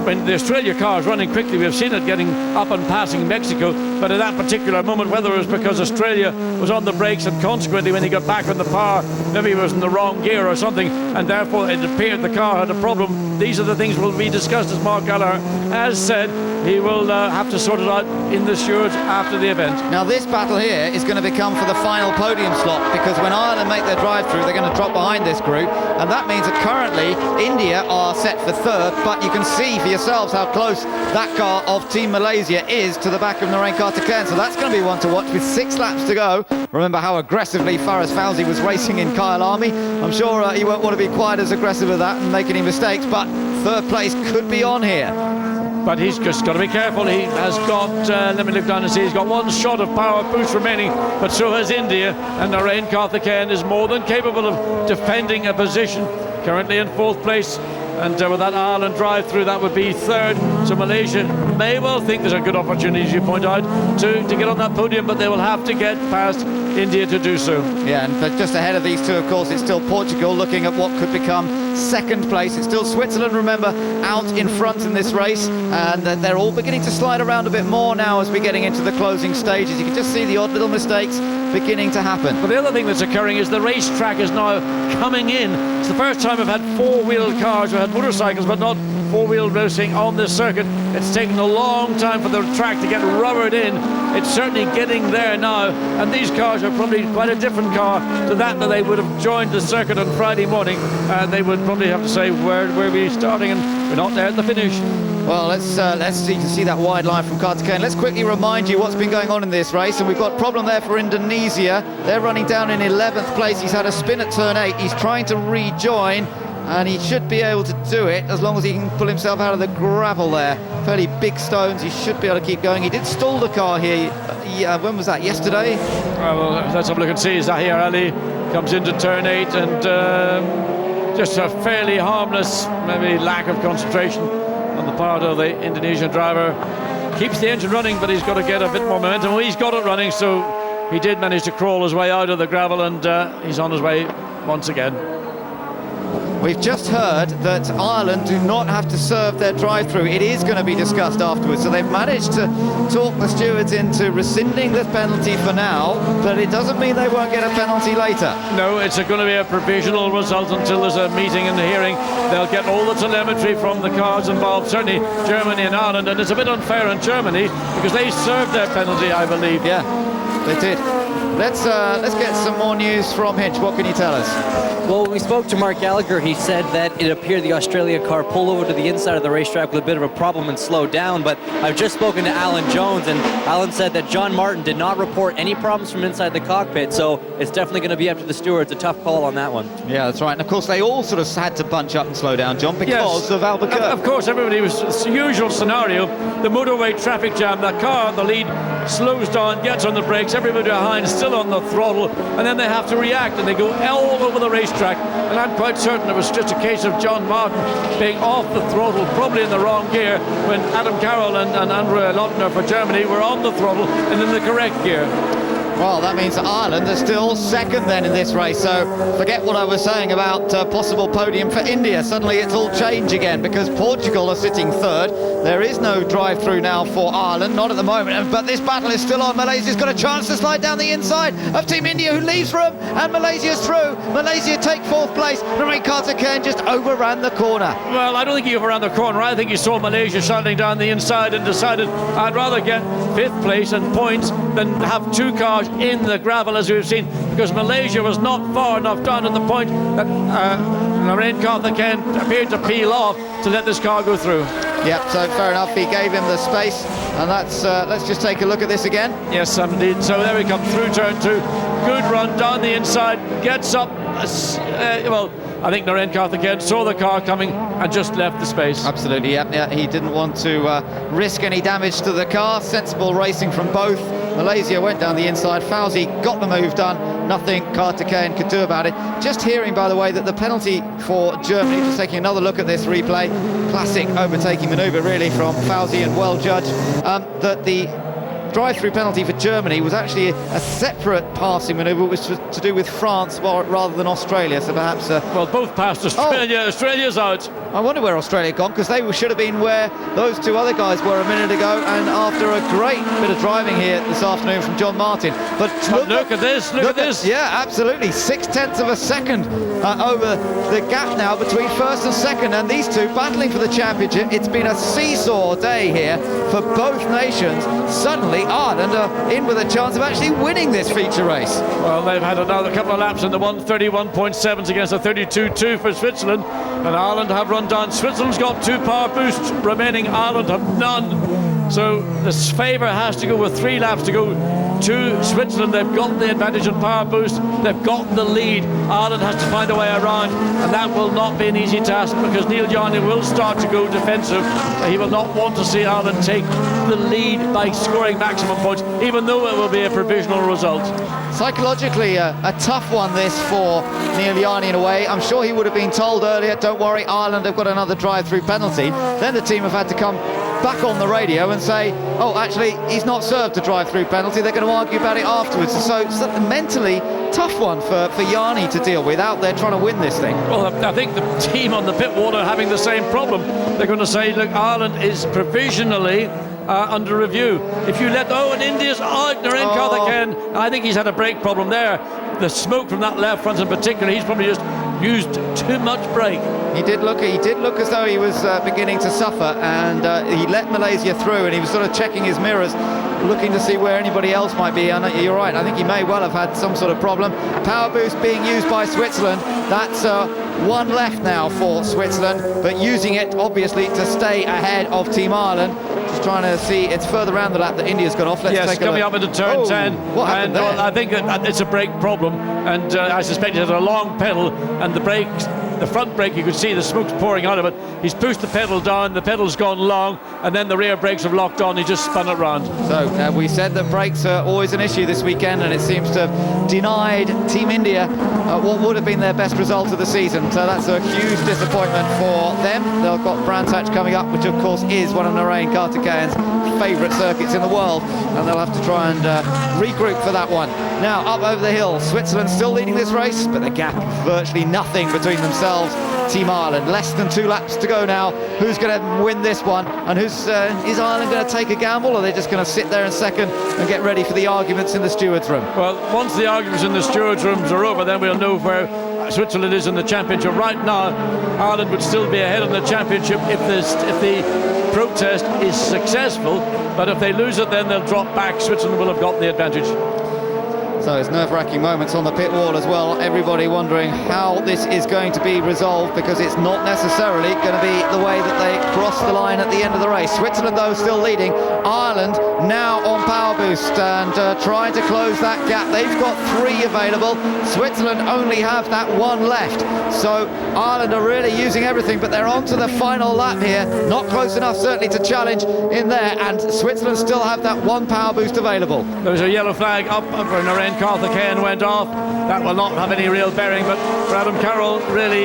When the Australia car is running quickly, we've seen it getting up and passing Mexico, but at that particular moment, whether it was because Australia was on the brakes and consequently when he got back on the power, maybe he was in the wrong gear or something, and therefore it appeared the car had a problem. These are the things will be discussed, as Mark Gallagher has said. He will have to sort it out in the stewards after the event. Now this battle here is going to become for the final podium slot, because when Ireland make their drive-through, they're going to drop behind this group, and that means that currently India are set for third, but you can see for yourselves how close that car of Team Malaysia is to the back of Narain Karthikeyan, so that's going to be one to watch with 6 laps to go. Remember how aggressively Faraz Fawzi was racing in Kyle Army. I'm sure he won't want to be quite as aggressive with that and make any mistakes, but third place could be on here. But he's just got to be careful. He has got, let me look down and see, he's got 1 shot of power boost remaining, but so has India, and Narain Karthikeyan is more than capable of defending a position, currently in 4th place. And with that Ireland drive-through, that would be 3rd. So Malaysia may well think there's a good opportunity, as you point out, to get on that podium, but they will have to get past India to do so. Yeah, but just ahead of these two, of course, it's still Portugal looking at what could become 2nd place. It's still Switzerland, remember, out in front in this race, and they're all beginning to slide around a bit more now as we're getting into the closing stages. You can just see the odd little mistakes beginning to happen. But the other thing that's occurring is the racetrack is now coming in. It's the first time we've had 4-wheeled cars. We've had motorcycles, but not 4-wheel racing on this circuit. It's taken a long time for the track to get rubbered in. It's certainly getting there now, and these cars are probably quite a different car to that they would have joined the circuit on Friday morning. They would probably have to say where we're starting, and we're not there at the finish. Well, let's see that wide line from Karthikeyan. Let's quickly remind you what's been going on in this race, and we've got a problem there for Indonesia. They're running down in 11th place. He's had a spin at turn 8. He's trying to rejoin, and he should be able to do it as long as he can pull himself out of the gravel there. Fairly big stones. He should be able to keep going. He did stall the car here. When was that? Yesterday? Well, let's have a look and see. Zahir Ali comes into turn 8, and just a fairly harmless, maybe lack of concentration on the part of the Indonesian driver. Keeps the engine running, but he's got to get a bit more momentum. Well, he's got it running, so he did manage to crawl his way out of the gravel, and he's on his way once again. We've just heard that Ireland do not have to serve their drive-through. It is going to be discussed afterwards. So they've managed to talk the stewards into rescinding the penalty for now, but it doesn't mean they won't get a penalty later. No, it's going to be a provisional result until there's a meeting and the hearing. They'll get all the telemetry from the cars involved, certainly Germany and Ireland, and it's a bit unfair on Germany because they served their penalty, I believe. Yeah, they did. Let's get some more news from Hinch. What can you tell us? Well, when we spoke to Mark Gallagher, he said that it appeared the Australia car pulled over to the inside of the racetrack with a bit of a problem and slowed down. But I've just spoken to Alan Jones, and Alan said that John Martin did not report any problems from inside the cockpit. So it's definitely going to be up to the stewards. A tough call on that one. Yeah, that's right. And of course, they all sort of had to bunch up and slow down, John, because of Albuquerque. Of course, everybody was. It's the usual scenario. The motorway traffic jam. The car on the lead slows down, gets on the brakes. Everybody behind still on the throttle, and then they have to react, and they go all over the racetrack. And I'm quite certain it was just a case of John Martin being off the throttle, probably in the wrong gear, when Adam Carroll and Andrea Lottner for Germany were on the throttle and in the correct gear. Well, that means Ireland are still second then in this race. So forget what I was saying about possible podium for India. Suddenly it's all changed again because Portugal are sitting third. There is no drive-through now for Ireland, not at the moment. But this battle is still on. Malaysia's got a chance to slide down the inside of Team India, who leaves room, and Malaysia's through. Malaysia take fourth place. Narendra Karthikeyan just overran the corner. Well, I don't think he overran the corner. I think he saw Malaysia sliding down the inside and decided I'd rather get fifth place and points than have two cars in the gravel, as we've seen, because Malaysia was not far enough down at the point that Narendra Karthikeyan appeared to peel off to let this car go through. Yep, so fair enough, he gave him the space, and that's let's just take a look at this again. Yes, indeed. So there we come through turn two. Good run down the inside, gets up. Well, I think Narendra Karthikeyan saw the car coming and just left the space. Absolutely, yeah. He didn't want to risk any damage to the car. Sensible racing from both. Malaysia went down the inside. Fauzi got the move done. Nothing Karthikeyan could do about it. Just hearing, by the way, that the penalty for Germany, just taking another look at this replay, classic overtaking manoeuvre really from Fauzi and well judged, that the drive-through penalty for Germany was actually a separate passing manoeuvre, which was to do with France rather than Australia, so perhaps... well, both passed Australia. Australia's out. I wonder where Australia gone, because they should have been where those two other guys were a minute ago, and after a great bit of driving here this afternoon from John Martin. But look at this, look at this. Yeah, absolutely, 0.6 of a second over the gap now between first and second, and these two battling for the championship. It's been a seesaw day here for both nations. Suddenly Ireland are in with a chance of actually winning this feature race. Well, they've had another couple of laps in the 131.7s against a 32.2 for Switzerland, and Ireland have run down. Switzerland's got two power boosts remaining, Ireland have none. So this favour has to go with 3 laps to go to Switzerland. They've got the advantage on power boost, they've got the lead. Ireland has to find a way around, and that will not be an easy task because Neil Yarny will start to go defensive. He will not want to see Ireland take the lead by scoring maximum points, even though it will be a provisional result. Psychologically a tough one this for Neil Yarny in a way. I'm sure he would have been told earlier, don't worry, Ireland have got another drive-through penalty. Then the team have had to come back on the radio and say, oh, actually, he's not served a drive-through penalty. They're going to argue about it afterwards. So it's a mentally tough one for Yarny to deal with out there trying to win this thing. Well, I think the team on the pit wall are having the same problem. They're going to say, look, Ireland is provisionally under review. If you let, and India's out, Narendra Karthikeyan, I think he's had a brake problem there. The smoke from that left front in particular, he's probably just used too much brake. He did look as though he was beginning to suffer, and he let Malaysia through, and he was sort of checking his mirrors, looking to see where anybody else might be. And you're right, I think he may well have had some sort of problem. Power boost being used by Switzerland. That's one left now for Switzerland, but using it obviously to stay ahead of Team Ireland. Just trying to see, it's further around the lap that India's gone off. Let's take a coming look. up into turn 10. What happened there? I think that it's a brake problem, and I suspect it has a long pedal, and the brakes, the front brake, you could see the smoke's pouring out of it. He's pushed the pedal down, the pedal's gone long, and then the rear brakes have locked on. He just spun it round. So we said that brakes are always an issue this weekend, and it seems to have denied Team India what would have been their best result of the season. So that's a huge disappointment for them. They've got Brands Hatch coming up, which of course is one of Narendra Karthikeyan's favourite circuits in the world, and they'll have to try and regroup for that one. Now up over the hill, Switzerland still leading this race, but the gap virtually nothing between themselves. Team Ireland, less than 2 laps to go now. Who's going to win this one, and is Ireland going to take a gamble, or are they just going to sit there in second and get ready for the arguments in the stewards' room? Well, once the arguments in the stewards' rooms are over, then we'll know where Switzerland is in the championship. Right now, Ireland would still be ahead in the championship if the protest is successful, but if they lose it, then they'll drop back. Switzerland will have got the advantage. So it's nerve-wracking moments on the pit wall as well. Everybody wondering how this is going to be resolved, because it's not necessarily going to be the way that they cross the line at the end of the race. Switzerland, though, still leading. Ireland now on power boost and trying to close that gap. They've got 3 available. Switzerland only have that 1 left. So Ireland are really using everything, but they're on to the final lap here. Not close enough, certainly, to challenge in there. And Switzerland still have that 1 power boost available. There's a yellow flag up for Narendra Karthikeyan went off. That will not have any real bearing, but for Adam Carroll, really,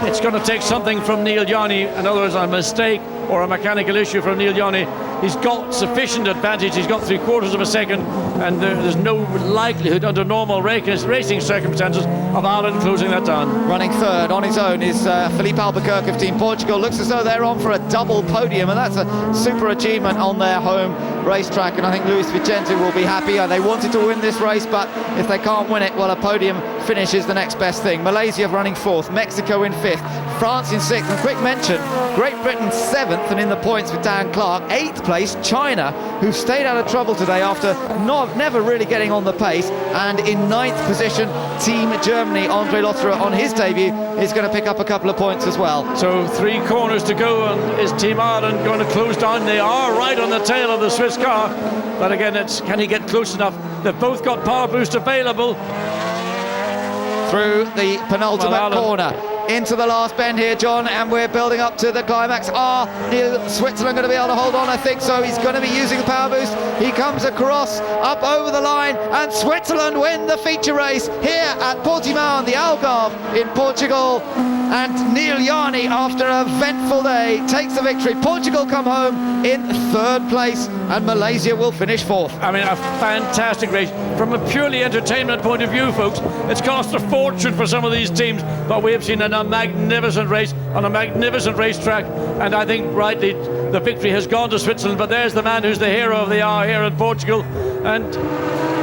it's going to take something from Neil Yarny. In other words, a mistake or a mechanical issue from Neil Yarny he's got sufficient advantage. He's got 3/4 of a second, and there's no likelihood under normal racing circumstances of Ireland closing that down. Running third on his own is Felipe Albuquerque of Team Portugal. Looks as though they're on for a double podium, and that's a super achievement on their home racetrack, and I think Luis Vicente will be happy. They wanted to win this race, but if they can't win it, well, a podium finish is the next best thing. Malaysia running fourth, Mexico in fifth, France in sixth, and quick mention, Great Britain seventh, and in the points with Dan Clark. Eighth place, China, who stayed out of trouble today after never really getting on the pace, and in ninth position, Team Germany, Andre Lotterer on his debut is going to pick up a couple of points as well. So 3 corners to go, and is Team Ireland going to close down? They are right on the tail of the Swiss car, but again, it's can he get close enough? They've both got power boost available. Through the penultimate corner into the last bend here, John, and we're building up to the climax. Switzerland going to be able to hold on? I think so. He's going to be using the power boost. He comes across, up over the line, and Switzerland win the feature race here at Portimão on the Algarve in Portugal. And Neil Yarni, after a eventful day, takes the victory. Portugal come home in third place, and Malaysia will finish fourth. I mean, a fantastic race. From a purely entertainment point of view, folks, it's cost a fortune for some of these teams, but we've seen a magnificent race on a magnificent racetrack, and I think rightly the victory has gone to Switzerland, but there's the man who's the hero of the hour here in Portugal, and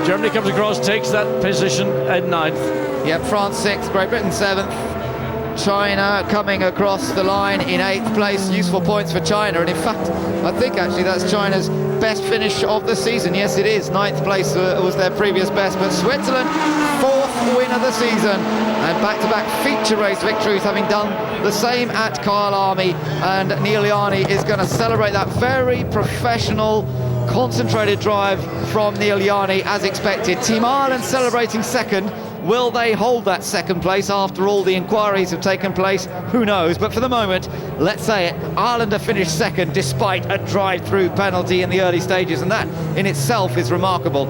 Germany comes across, takes that position at ninth. Yep, France sixth, Great Britain seventh, China coming across the line in eighth place. Useful points for China, and in fact I think actually that's China's best finish of the season. Yes, it is. Ninth place was their previous best, but Switzerland fourth win of the season, and back-to-back feature race victories, having done the same at Kyalami, and Neil Yarni is going to celebrate that very professional, concentrated drive from Neil Yarni as expected. Team Ireland celebrating second. Will they hold that second place after all the inquiries have taken place? Who knows? But for the moment, let's say it, Ireland have finished second despite a drive-through penalty in the early stages, and that in itself is remarkable.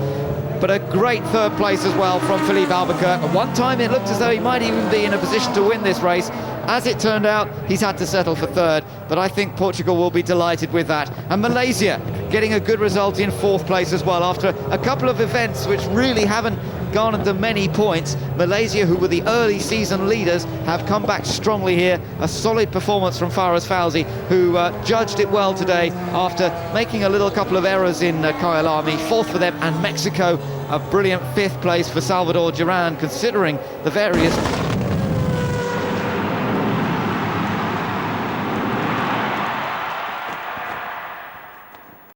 But a great third place as well from Felipe Albuquerque. At one time it looked as though he might even be in a position to win this race. As it turned out, he's had to settle for third, but I think Portugal will be delighted with that. And Malaysia getting a good result in fourth place as well, after a couple of events which really haven't garnered them many points. Malaysia, who were the early season leaders, have come back strongly here. A solid performance from Faraz Fauzi, who judged it well today after making a couple of errors in Kyalami. Fourth for them, and Mexico a brilliant fifth place for Salvador Duran, considering the various